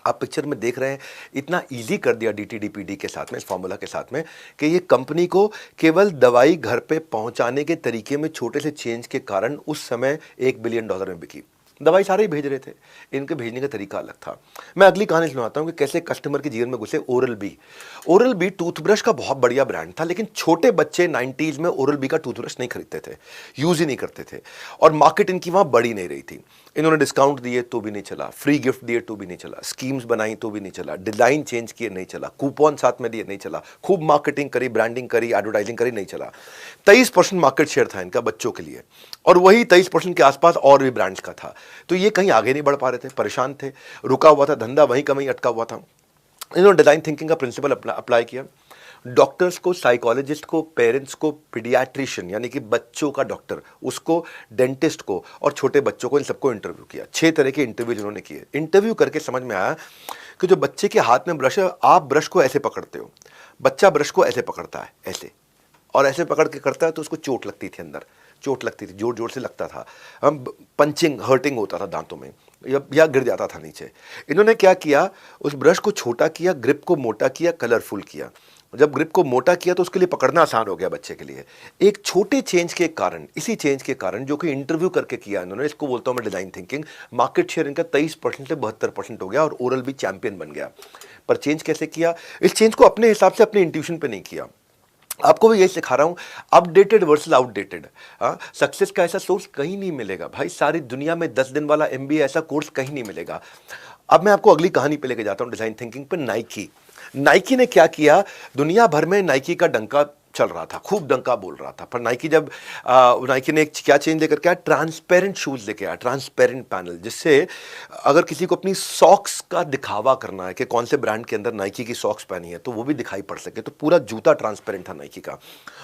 Speaker 1: आप पिक्चर में देख रहे हैं, इतना इजी कर दिया DTDPD के साथ में, इस फॉर्मूला के साथ में, कि ये कंपनी को केवल दवाई घर पे पहुंचाने के तरीके में छोटे से चेंज के कारण उस समय $1 बिलियन में बिकी। दवाई सारे ही भेज रहे थे, इनके भेजने का तरीका अलग था। मैं अगली कहानी सुनाता हूं कि कैसे कस्टमर के जीवन में घुसे ओरल बी टूथब्रश का बहुत बढ़िया ब्रांड था, लेकिन छोटे बच्चे 90s में ओरल बी का टूथब्रश नहीं खरीदते थे, यूज ही नहीं करते थे और मार्केट इनकी वहां बढ़ी नहीं रही थी। इन्होंने डिस्काउंट दिए तो भी नहीं चला, फ्री गिफ्ट दिए तो भी नहीं चला, स्कीम्स बनाई तो भी नहीं चला, डिजाइन चेंज किए नहीं चला, कूपन साथ में दिए नहीं चला, खूब मार्केटिंग करी, ब्रांडिंग करी, एडवर्टाइजिंग करी, नहीं चला। 23% मार्केट शेयर था इनका बच्चों के लिए और वही 23% के आसपास और भी ब्रांड्स का था। तो ये कहीं आगे नहीं बढ़ पा रहे थे, परेशान थे, रुका हुआ था धंधा, वहीं का वहीं अटका हुआ था। इन्होंने डिजाइन थिंकिंग का प्रिंसिपल अप्लाई किया। डॉक्टर्स को, साइकोलॉजिस्ट को, पेरेंट्स को, पीडियाट्रिशियन यानी कि बच्चों का डॉक्टर, उसको, डेंटिस्ट को और छोटे बच्चों को, इन सबको इंटरव्यू किया। 6 तरह के इंटरव्यू इन्होंने किए। इंटरव्यू करके समझ में आया कि जो बच्चे के हाथ में ब्रश है, आप ब्रश को ऐसे पकड़ते हो, बच्चा ब्रश को ऐसे पकड़ता है, ऐसे, और ऐसे पकड़ के करता है तो उसको चोट लगती थी, अंदर चोट लगती थी, जोर जोर से लगता था, हम पंचिंग, हर्टिंग होता था दांतों में, या गिर जाता था नीचे। इन्होंने क्या किया, उस ब्रश को छोटा किया, ग्रिप को मोटा किया, कलरफुल किया। जब ग्रिप को मोटा किया तो उसके लिए पकड़ना आसान हो गया बच्चे के लिए। एक छोटे चेंज के कारण, इसी चेंज के कारण जो कि इंटरव्यू करके किया इन्होंने, इसको बोलता हूं मैं डिजाइन थिंकिंग, मार्केट शेयर इनका 23% से 72% हो गया और ओरल भी चैंपियन बन गया। पर चेंज कैसे किया? इस चेंज को अपने हिसाब से, अपने इंट्यूशन पे नहीं किया। आपको भी यही सिखा रहा हूं, अपडेटेड वर्सेस आउटडेटेड। सक्सेस का ऐसा सोर्स कहीं नहीं मिलेगा भाई, सारी दुनिया में 10 दिन वाला MBA ऐसा कोर्स कहीं नहीं मिलेगा। अब मैं आपको अगली कहानी पे लेके जाता हूं, डिजाइन थिंकिंग पे। नाइकी ने क्या किया, दुनिया भर में नाइकी का डंका चल रहा था, खूब डंका बोल रहा था, पर नाइकी ने एक क्या चेंज लेकर के आया, ट्रांसपेरेंट शूज लेके आया, ट्रांसपेरेंट पैनल, जिससे अगर किसी को अपनी सॉक्स का दिखावा करना है कि कौन से ब्रांड के अंदर नाइकी की सॉक्स पहनी है तो वो भी दिखाई पड़ सके। तो पूरा जूता ट्रांसपेरेंट था नाइकी का,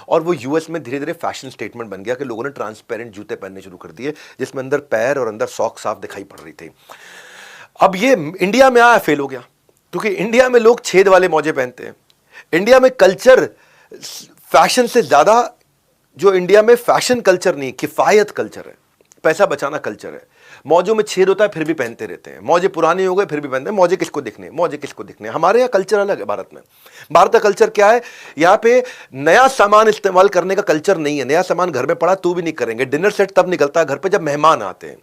Speaker 1: और वो US में धीरे धीरे फैशन स्टेटमेंट बन गया कि लोगों ने ट्रांसपेरेंट जूते पहनने शुरू कर दिए जिसमें अंदर पैर और अंदर सॉक्स साफ दिखाई पड़ रही थी। अब ये इंडिया में आया, फेल हो गया, क्योंकि इंडिया में लोग छेद वाले मोजे पहनते हैं, इंडिया में कल्चर फैशन से ज्यादा, जो इंडिया में फैशन कल्चर नहीं, किफायत कल्चर है, पैसा बचाना कल्चर है। मौजों में छेद होता है फिर भी पहनते रहते हैं, मौजे पुरानी हो गए फिर भी पहनते हैं, मौजे किसको दिखने, मौजे किसको दिखने। हमारे यहाँ कल्चर अलग है भारत में। भारत का कल्चर क्या है, यहाँ पे नया सामान इस्तेमाल करने का कल्चर नहीं है। नया सामान घर में पड़ा तो भी नहीं करेंगे। डिनर सेट तब निकलता है घर पे जब मेहमान आते हैं।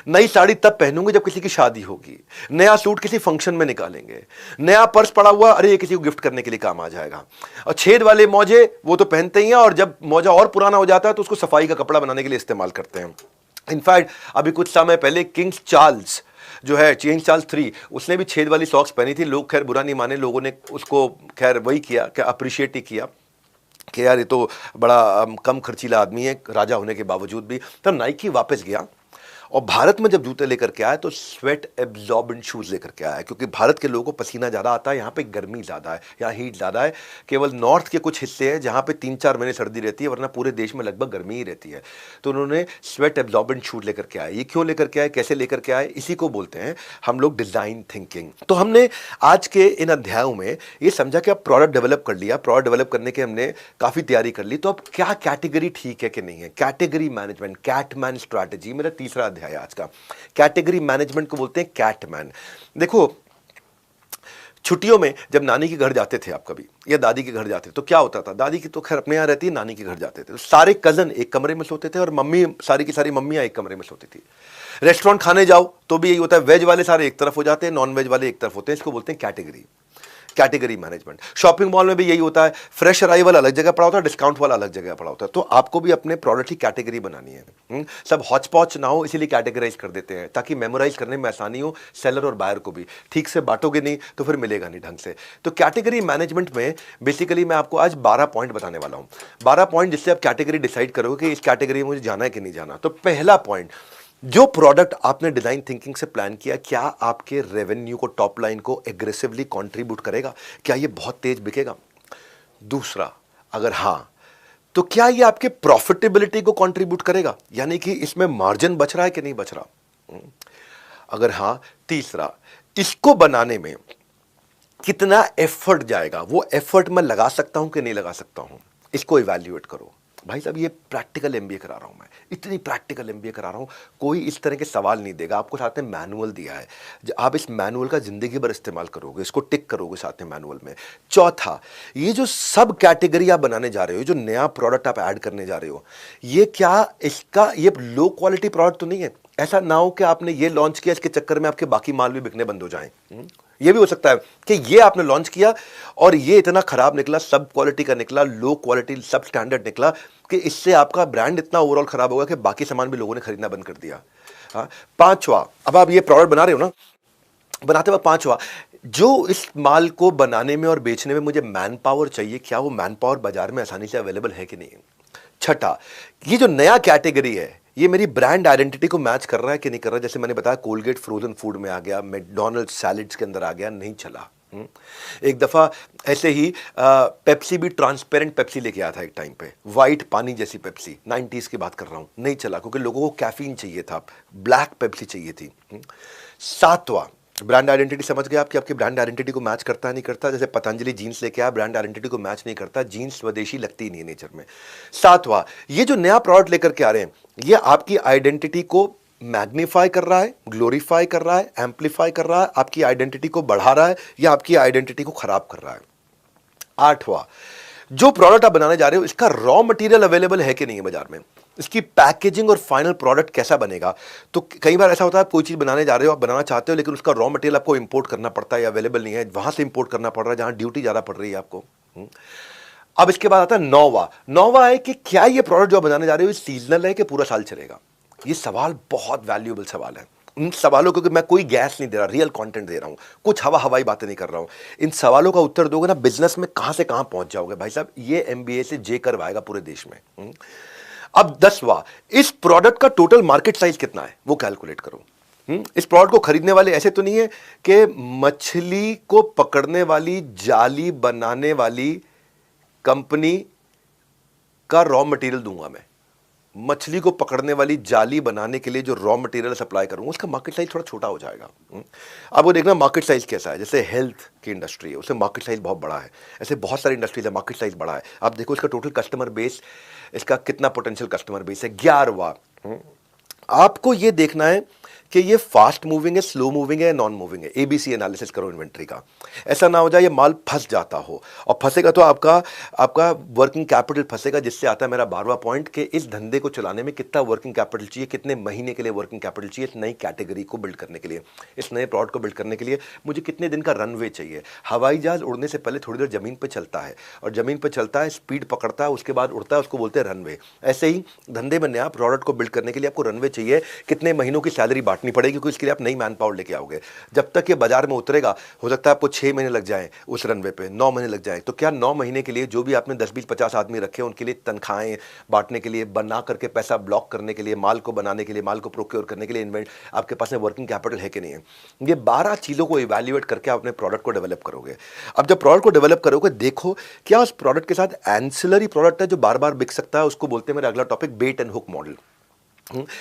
Speaker 1: नई साड़ी तब पहनूंगे जब किसी की शादी होगी। नया सूट किसी फंक्शन में निकालेंगे। नया पर्स पड़ा हुआ, अरे ये किसी को गिफ्ट करने के लिए काम आ जाएगा। और छेद वाले मौजे वो तो पहनते ही हैं, और जब मौजा और पुराना हो जाता है तो उसको सफाई का कपड़ा बनाने के लिए इस्तेमाल करते हैं। इनफैक्ट अभी कुछ समय पहले किंग्स चार्ल्स जो है, किंग चार्ल्स 3, उसने भी छेद वाली सॉक्स पहनी थी। लोग खैर बुरा नहीं माने, लोगों ने उसको खैर वही किया, क्या अप्रिशिएट ही किया कि यार ये तो बड़ा कम खर्चीला आदमी है राजा होने के बावजूद भी। तो नाइकी वापस गया और भारत में जब जूते लेकर के आया तो स्वेट एब्जॉर्बेंट शूज लेकर के आया, क्योंकि भारत के लोगों को पसीना ज़्यादा आता है, यहाँ पे गर्मी ज़्यादा है, यहाँ हीट ज़्यादा है। केवल नॉर्थ के कुछ हिस्से हैं जहाँ पे 3-4 महीने सर्दी रहती है, वरना पूरे देश में लगभग गर्मी ही रहती है। तो उन्होंने स्वेट एब्जॉर्बेंट शूज लेकर के आए। ये क्यों लेकर के आए, कैसे लेकर के आए, इसी को बोलते हैं हम लोग डिज़ाइन थिंकिंग। तो हमने आज के इन अध्यायों में ये समझा कि अब प्रोडक्ट डेवलप कर लिया, प्रोडक्ट डेवलप करने के हमने काफ़ी तैयारी कर ली, तो अब क्या कैटेगरी ठीक है कि नहीं है। कैटेगरी मैनेजमेंट, कैटमैन स्ट्रैटेजी, मेरा तीसरा अध्याय आज का। कैटेगरी मैनेजमेंट को बोलते हैं कैटमैन। देखो, छुट्टियों में जब नानी के घर जाते थे आप कभी, या दादी के घर जाते, तो क्या होता था, दादी की तो खैर अपने यहाँ रहती है, नानी के घर जाते थे तो सारे कजन एक कमरे में सोते थे और मम्मी, सारी की सारी मम्मियाँ एक कमरे में सोती थी। रेस्टोरेंट खाने जाओ तो भी यही होता है, वेज वाले सारे एक तरफ हो जाते हैं, नॉन वेज वाले एक तरफ होते हैं। इसको बोलते हैं category, category management. Shopping mall में भी यही होता है, फ्रेश अराइवल अलग जगह पड़ा होता है, डिस्काउंट वाला अलग जगह पड़ा होता है। तो आपको भी अपने प्रोडक्ट की कैटेगरी बनानी है। सब हॉच पॉच ना हो, इसीलिए कैटेगराइज कर देते हैं ताकि मेमोराइज करने में आसानी हो सेलर और बायर को भी। ठीक से बांटोगे नहीं तो फिर मिलेगा नहीं ढंग से। तो कैटेगरी मैनेजमेंट में बेसिकली मैं आपको आज 12 पॉइंट बताने वाला हूं। 12 पॉइंट जिससे आप कैटेगरी डिसाइड करोगे कि इस कैटेगरी में मुझे जाना है कि नहीं जाना। तो पहला पॉइंट, जो प्रोडक्ट आपने डिजाइन थिंकिंग से प्लान किया, क्या आपके रेवेन्यू को, टॉप लाइन को एग्रेसिवली कंट्रीब्यूट करेगा, क्या ये बहुत तेज बिकेगा। दूसरा, अगर हां तो क्या ये आपके प्रॉफिटेबिलिटी को कंट्रीब्यूट करेगा, यानी कि इसमें मार्जिन बच रहा है कि नहीं बच रहा। अगर हां। तीसरा, इसको बनाने में कितना एफर्ट जाएगा, वो एफर्ट मैं लगा सकता हूं कि नहीं लगा सकता हूं, इसको इवैल्यूएट करो। भाई साहब, ये प्रैक्टिकल एमबीए करा रहा हूं मैं, इतनी प्रैक्टिकल एमबीए करा रहा हूं, कोई इस तरह के सवाल नहीं देगा आपको। साथ में मैनुअल दिया है, आप इस मैनुअल का जिंदगी भर इस्तेमाल करोगे, इसको टिक करोगे साथ में मैनुअल में। चौथा, ये जो सब कैटेगरी आप बनाने जा रहे हो, जो नया प्रोडक्ट आप ऐड करने जा रहे हो, ये क्या इसका ये लो क्वालिटी प्रोडक्ट तो नहीं है। ऐसा ना हो कि आपने ये लॉन्च किया, इसके चक्कर में आपके बाकी माल भी बिकने बंद हो जाएं। ये भी हो सकता है कि ये आपने लॉन्च किया और ये इतना खराब निकला, सब क्वालिटी का निकला, लो क्वालिटी, सब स्टैंडर्ड निकला, कि इससे आपका ब्रांड इतना ओवरऑल खराब होगा कि बाकी सामान भी लोगों ने खरीदना बंद कर दिया। हाँ। पांचवा, अब आप ये प्रोडक्ट बना रहे हो ना, बनाते वक्त पांचवा, जो इस माल को बनाने में और बेचने में मुझे मैन पावर चाहिए, क्या वो मैन पावर बाजार में आसानी से अवेलेबल है कि नहीं। छठा, ये जो नया कैटेगरी है, ये मेरी ब्रांड आइडेंटिटी को मैच कर रहा है कि नहीं कर रहा है। जैसे मैंने बताया, कोलगेट फ्रोजन फूड में आ गया, मैकडॉनल्ड्स सैलेड्स के अंदर आ गया, नहीं चला। एक दफा ऐसे ही पेप्सी भी ट्रांसपेरेंट पेप्सी लेके आया था एक टाइम पे, वाइट पानी जैसी पेप्सी, 90s की बात कर रहा हूं, नहीं चला क्योंकि लोगों को कैफीन चाहिए था, ब्लैक पेप्सी चाहिए थी। सातवां, ब्रांड आइडेंटिटी समझ गए आप कि आपकी ब्रांड आइडेंटिटी को मैच करता है नहीं करता। जैसे पतंजलि जीन्स लेके आया, ब्रांड आइडेंटिटी को मैच नहीं करता, जीन्स स्वदेशी लगती नहीं है नेचर में। सातवां, ये जो नया प्रोडक्ट लेकर के आ रहे हैं, ये आपकी आइडेंटिटी को मैग्नीफाई कर रहा है, ग्लोरीफाई कर रहा है, एम्पलीफाई कर रहा है, आपकी आइडेंटिटी को बढ़ा रहा है या आपकी आइडेंटिटी को खराब कर रहा है। आठवां, जो प्रोडक्ट आप बनाने जा रहे हो, इसका रॉ मटेरियल अवेलेबल है कि नहीं है बाजार में, इसकी पैकेजिंग और फाइनल प्रोडक्ट कैसा बनेगा। तो कई बार ऐसा होता है, आप कोई चीज बनाने जा रहे हो, आप बनाना चाहते हो, लेकिन उसका रॉ मटेरियल आपको इंपोर्ट करना पड़ता है या अवेलेबल नहीं है, वहां से इंपोर्ट करना पड़ रहा है जहां ड्यूटी ज्यादा पड़ रही है आपको। अब इसके बाद आता है नौवा है कि क्या ये प्रोडक्ट जो बनाने जा रहे हो सीजनल है कि पूरा साल चलेगा। ये सवाल बहुत वैल्यूएबल सवाल है। इन सवालों को, मैं कोई गैस नहीं दे रहा, रियल कंटेंट दे रहा हूं, कुछ हवाई बातें नहीं कर रहा हूं। इन सवालों का उत्तर दोगे ना, बिजनेस में कहां से कहां पहुंच जाओगे भाई साहब। ये एमबीए से जे करवाएगा पूरे देश में। अब 10वां, इस प्रोडक्ट का टोटल मार्केट साइज कितना है वो कैलकुलेट करो। इस प्रोडक्ट को खरीदने वाले ऐसे तो नहीं है कि मछली को पकड़ने वाली जाली बनाने वाली कंपनी का रॉ मटेरियल दूंगा मैं, मछली को पकड़ने वाली जाली बनाने के लिए जो रॉ मटेरियल सप्लाई करूंगा उसका मार्केट साइज थोड़ा छोटा हो जाएगा। अब वो देखना मार्केट साइज कैसा है। जैसे हेल्थ की इंडस्ट्री है, उससे मार्केट साइज बहुत बड़ा है। ऐसे बहुत सारी इंडस्ट्रीज है, मार्केट साइज बड़ा है। आप देखो इसका टोटल कस्टमर बेस, इसका कितना पोटेंशियल कस्टमर बेस है, 11वां। आपको ये देखना है कि ये फास्ट मूविंग है, स्लो मूविंग है, नॉन मूविंग है। एबीसी एनालिसिस करो इन्वेंट्री का। ऐसा ना हो जाए ये माल फंस जाता हो, और फंसेगा तो आपका आपका वर्किंग कैपिटल फंसेगा, जिससे आता है मेरा 12वां पॉइंट कि इस धंधे को चलाने में कितना वर्किंग कैपिटल चाहिए, कितने महीने के लिए वर्किंग कैपिटल चाहिए, इस नई कैटेगरी को बिल्ड करने के लिए, इस नए प्रोडक्ट को बिल्ड करने के लिए मुझे कितने दिन का रनवे चाहिए। हवाई जहाज उड़ने से पहले थोड़ी देर जमीन पर चलता है, और जमीन पर चलता है, स्पीड पकड़ता है, उसके बाद उड़ता है, उसको बोलते हैं रनवे। ऐसे ही धंधे में नया प्रोडक्ट को बिल्ड करने के लिए आपको रनवे चाहिए। कितने महीनों की सैलरी बांटनी पड़ेगी, क्योंकि इसके लिए आप नई मैन पावर लेके आओगे। जब तक ये बाजार में उतरेगा, हो सकता है आपको 6 महीने लग जाएं, उस रनवे पे 9 महीने लग जाएं। तो क्या 9 महीने के लिए जो भी आपने 10 20 50 आदमी रखे उनके लिए तनख्वाहें बांटने के लिए, बना करके पैसा ब्लॉक करने के लिए, माल को बनाने के लिए, माल को प्रोक्योर करने के लिए इन्वेंट आपके पास में वर्किंग कैपिटल है कि नहीं है। ये 12 चीज़ों को इवैल्यूएट करके आप अपने प्रोडक्ट को डेवलप करोगे। अब जब प्रोडक्ट को डेवलप करोगे, देखो क्या उस प्रोडक्ट के साथ एंसिलरी प्रोडक्ट है जो बार बार बिक सकता है। उसको बोलते हैं मेरा अगला topic bait and hook model.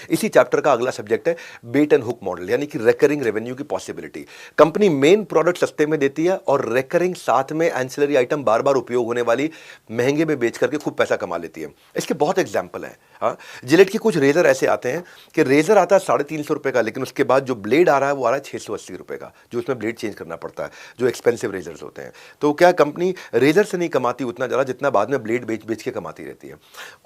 Speaker 1: इसी चैप्टर का अगला सब्जेक्ट है बेट एंड हुक मॉडल, यानी कि रिकरिंग रेवेन्यू की पॉसिबिलिटी। कंपनी मेन प्रोडक्ट सस्ते में देती है और रिकरिंग साथ में एंसिलरी आइटम बार बार उपयोग होने वाली महंगे में बेच करके खूब पैसा कमा लेती है। इसके बहुत एग्जांपल हैं। हाँ, जिलेट के कुछ रेजर ऐसे आते हैं कि रेजर आता है 350 रुपए का, लेकिन उसके बाद जो ब्लेड आ रहा है वो आ रहा है 680 रुपए का, जो उसमें ब्लेड चेंज करना पड़ता है, जो एक्सपेंसिव रेजर्स होते हैं। तो क्या कंपनी रेजर से नहीं कमाती उतना ज़्यादा जितना बाद में ब्लेड बेच बेच के कमाती रहती है।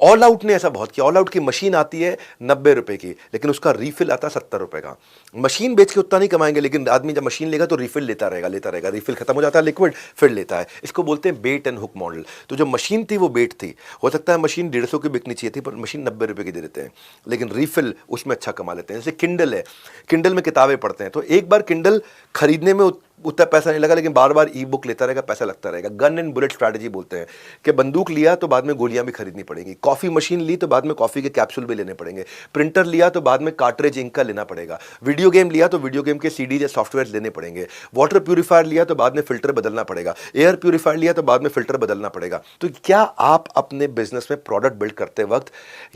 Speaker 1: ऑल आउट ने ऐसा बहुत किया। ऑल आउट की मशीन आती है 90 रुपए की, लेकिन उसका रीफिल आता है 70 रुपए का। मशीन बेच के उतना नहीं कमाएंगे, लेकिन आदमी जब मशीन लेगा तो रीफिल लेता रहेगा, रीफिल खत्म हो जाता है, लिक्विड फिर लेता है। इसको बोलते हैं बेट एंड हुक मॉडल। तो जो मशीन थी वो बेट थी। हो सकता है मशीन 150 की बिकनी चाहिए थी, पर मशीन 90 रुपए की दे देते हैं, लेकिन रीफिल उसमें अच्छा कमा लेते हैं। जैसे किंडल है, किंडल में किताबें पढ़ते हैं, तो एक बार किंडल खरीदने में उतना पैसा नहीं लगा, लेकिन बार बार ई बुक लेता रहेगा, पैसा लगता रहेगा। गन एंड बुलेट स्ट्रैटेजी बोलते हैं कि बंदूक लिया तो बाद में गोलियां भी खरीदनी पड़ेगी। कॉफी मशीन ली तो बाद में कॉफी के कैप्सूल भी लेने पड़ेंगे। प्रिंटर लिया तो बाद में कार्ट्रिज इंक का लेना पड़ेगा। वीडियो गेम लिया तो वीडियो गेम के सीडी या सॉफ्टवेयर लेने पड़ेंगे। वाटर प्यूरीफायर लिया तो बाद में फिल्टर बदलना पड़ेगा। एयर प्यूरीफायर लिया तो बाद में फिल्टर बदलना पड़ेगा। तो क्या आप अपने बिजनेस में प्रोडक्ट बिल्ड करते वक्त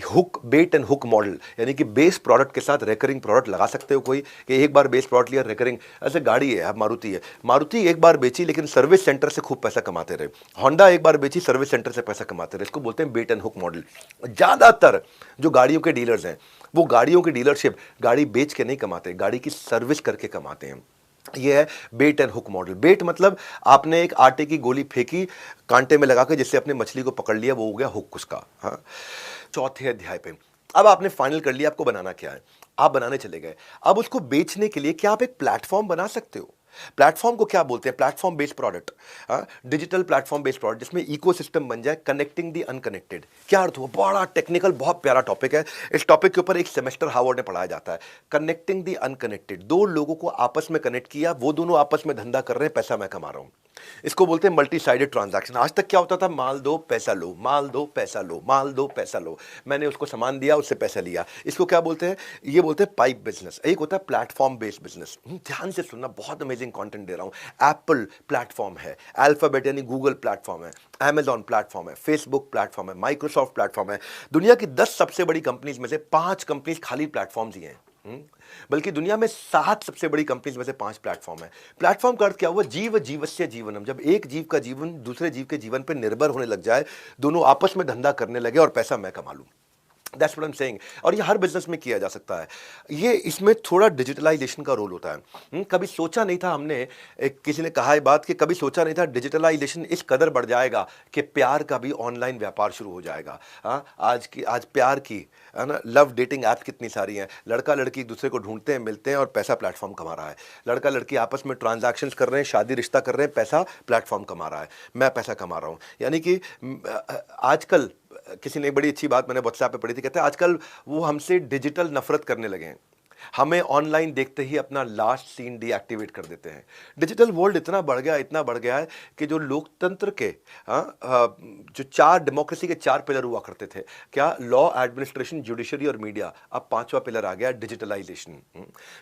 Speaker 1: hook bait and hook model, यानी कि बेस प्रोडक्ट के साथ रिकरिंग प्रोडक्ट लगा सकते हो? कोई कि एक बार बेस प्रोडक्ट लिया, रिकरिंग। ऐसे गाड़ी है, मारुति है, मारुति एक बार बेची लेकिन सर्विस सेंटर से खूब पैसा कमाते रहे। होंडा एक बार बेची, सर्विस सेंटर से पैसा कमाते रहे। इसको बोलते हैं बेट एंड हुक मॉडल। ज्यादातर जो गाड़ियों के डीलर्स हैं वो गाड़ियों की डीलरशिप गाड़ी बेच के नहीं कमाते, गाड़ी की सर्विस करके कमाते हैं। ये है बेट एंड हुक मॉडल। बेट मतलब आपने एक आटे की गोली फेंकी कांटे में लगा के, जिससे अपने मछली को पकड़ लिया, वो हो गया हुक उसका। हाँ, चौथे अध्याय पे अब आपने फाइनल कर लिया आपको बनाना क्या है। आप बनाने चले गए। अब उसको बेचने के लिए क्या आप एक प्लेटफॉर्म बना सकते हो? प्लेटफॉर्म को क्या बोलते हैं? Platform based product, digital platform based product, जिसमें इकोसिस्टम बन जाए, कनेक्टिंग दी अनकनेक्टेड। क्या अर्थ हुआ? बड़ा टेक्निकल, बहुत प्यारा टॉपिक है। इस टॉपिक के ऊपर एक सेमेस्टर हार्वर्ड में पढ़ाया जाता है। कनेक्टिंग दी अनकनेक्टेड, दो लोगों को आपस में कनेक्ट किया, वो दोनों आपस में धंधा कर रहे हैं, पैसा मैं कमा रहा हूं। इसको बोलते हैं मल्टी साइडेड ट्रांजैक्शन। आज तक क्या होता था? माल दो पैसा लो, माल दो पैसा लो, माल दो पैसा लो। मैंने उसको सामान दिया, उससे पैसा लिया। इसको क्या बोलते हैं? ये बोलते हैं पाइप बिजनेस। एक होता है प्लेटफॉर्म बेस्ड बिजनेस। ध्यान से सुनना, बहुत अमेजिंग कंटेंट दे रहा हूं। एप्पल प्लेटफॉर्म है, अल्फाबेट यानी गूगल प्लेटफॉर्म है, अमेजॉन प्लेटफॉर्म है, फेसबुक प्लेटफॉर्म है, माइक्रोसॉफ्ट प्लेटफॉर्म है। दुनिया की 10 सबसे बड़ी कंपनीज में से 5 कंपनीज खाली प्लेटफॉर्म्स ही हैं। बल्कि दुनिया में 7 सबसे बड़ी कंपनीज में से 5 प्लेटफॉर्म है। प्लेटफॉर्म का अर्थ क्या हुआ? जीव जीवस्य जीवनम। जब एक जीव का जीवन दूसरे जीव के जीवन पर निर्भर होने लग जाए, दोनों आपस में धंधा करने लगे और पैसा मैं कमा लूं। That's what I am saying. और ये हर बिजनेस में किया जा सकता है। ये इसमें थोड़ा डिजिटलाइजेशन का रोल होता है। कभी सोचा नहीं था हमने, किसी ने कहा है बात कि कभी सोचा नहीं था डिजिटलाइजेशन इस कदर बढ़ जाएगा कि प्यार का भी ऑनलाइन व्यापार शुरू हो जाएगा। आज प्यार की, है ना, लव डेटिंग ऐप कितनी सारी हैं। लड़का लड़की एक दूसरे को ढूंढते हैं, मिलते हैं और पैसा प्लेटफॉर्म कमा रहा है। लड़का लड़की आपस में ट्रांजैक्शंस कर रहे हैं, शादी रिश्ता कर रहे हैं, पैसा प्लेटफॉर्म कमा रहा है, मैं पैसा कमा रहा हूँ। यानी कि आजकल किसी ने बड़ी अच्छी बात मैंने व्हाट्सएप पे पढ़ी थी, कहते हैं आजकल वो हमसे डिजिटल नफरत करने लगे हैं। हमें ऑनलाइन देखते ही अपना लास्ट सीन डीएक्टिवेट कर देते हैं। डिजिटल वर्ल्ड इतना बढ़ गया है कि जो लोकतंत्र के जो चार डेमोक्रेसी के चार पिलर हुआ करते थे, क्या लॉ, एडमिनिस्ट्रेशन, जुडिशरी और मीडिया, अब पांचवा पिलर आ गया डिजिटलाइजेशन।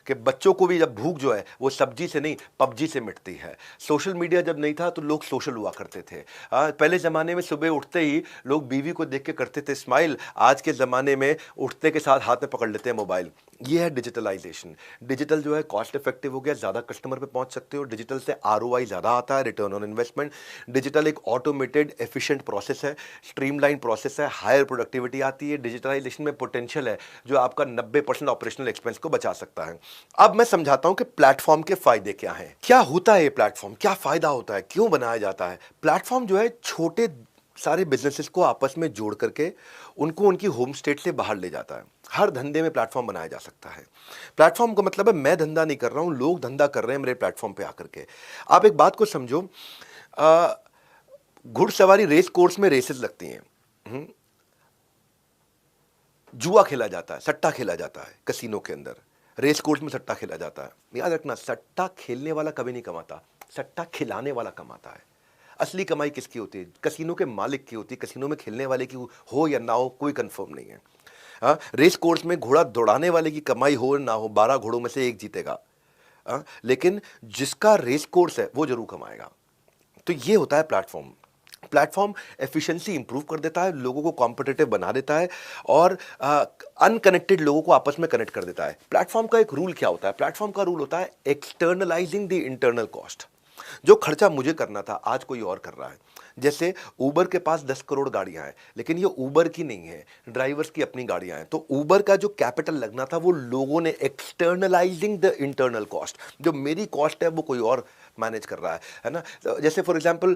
Speaker 1: कि बच्चों को भी जब भूख जो है वो सब्जी से नहीं पबजी से मिटती है। सोशल मीडिया जब नहीं था तो लोग सोशल हुआ करते थे। पहले जमाने में सुबह उठते ही लोग बीवी को देख के करते थे स्माइल, आज के ज़माने में उठते के साथ हाथ में पकड़ लेते हैं मोबाइल। ये है डिजिटलाइजेशन। डिजिटल जो है कॉस्ट इफेक्टिव हो गया, ज़्यादा कस्टमर पे पहुंच सकते हो। डिजिटल से आरओआई ज़्यादा आता है, रिटर्न ऑन इन्वेस्टमेंट। डिजिटल एक ऑटोमेटेड एफिशिएंट प्रोसेस है, स्ट्रीमलाइन प्रोसेस है, हायर प्रोडक्टिविटी आती है। डिजिटलाइजेशन में पोटेंशियल है जो आपका 90% ऑपरेशनल एक्सपेंस को बचा सकता है। अब मैं समझाता हूं कि प्लेटफॉर्म के फायदे क्या हैं, क्या होता है ये प्लेटफॉर्म, क्या फायदा होता है, क्यों बनाया जाता है। प्लेटफॉर्म जो है छोटे सारे बिजनेसेस को आपस में जोड़ करके उनको उनकी होम स्टेट से बाहर ले जाता है। हर धंधे में प्लेटफॉर्म बनाया जा सकता है। प्लेटफॉर्म का मतलब है मैं धंधा नहीं कर रहा हूं, लोग धंधा कर रहे हैं मेरे प्लेटफॉर्म पे आकर के। आप एक बात को समझो, घुड़सवारी रेस कोर्स में रेसेस लगती हैं, जुआ खेला जाता है, सट्टा खेला जाता है कसीनो के अंदर, रेस कोर्स में सट्टा खेला जाता है। याद रखना, सट्टा खेलने वाला कभी नहीं कमाता, सट्टा खिलाने वाला कमाता है। असली कमाई किसकी होती है? कसीनो के मालिक की होती है। कसीनो में खेलने वाले की हो या ना हो कोई कंफर्म नहीं है। हाँ, रेस कोर्स में घोड़ा दौड़ाने वाले की कमाई हो ना हो, 12 घोड़ों में से एक जीतेगा। हाँ, लेकिन जिसका रेस कोर्स है वो जरूर कमाएगा। तो ये होता है प्लेटफॉर्म। प्लेटफॉर्म एफिशिएंसी इंप्रूव कर देता है, लोगों को कॉम्पिटिटिव बना देता है और अनकनेक्टेड लोगों को आपस में कनेक्ट कर देता है। प्लेटफॉर्म का एक रूल क्या होता है? प्लेटफॉर्म का रूल होता है एक्सटर्नलाइजिंग द इंटरनल कॉस्ट। जो खर्चा मुझे करना था आज कोई और कर रहा है। जैसे ऊबर के पास 10 करोड़ गाड़ियां हैं, लेकिन ये ऊबर की नहीं है, ड्राइवर्स की अपनी गाड़ियां हैं। तो ऊबर का जो कैपिटल लगना था वो लोगों ने एक्सटर्नलाइजिंग द इंटरनल कॉस्ट, जो मेरी कॉस्ट है वो कोई और मैनेज कर रहा है ना। तो जैसे फॉर एग्जांपल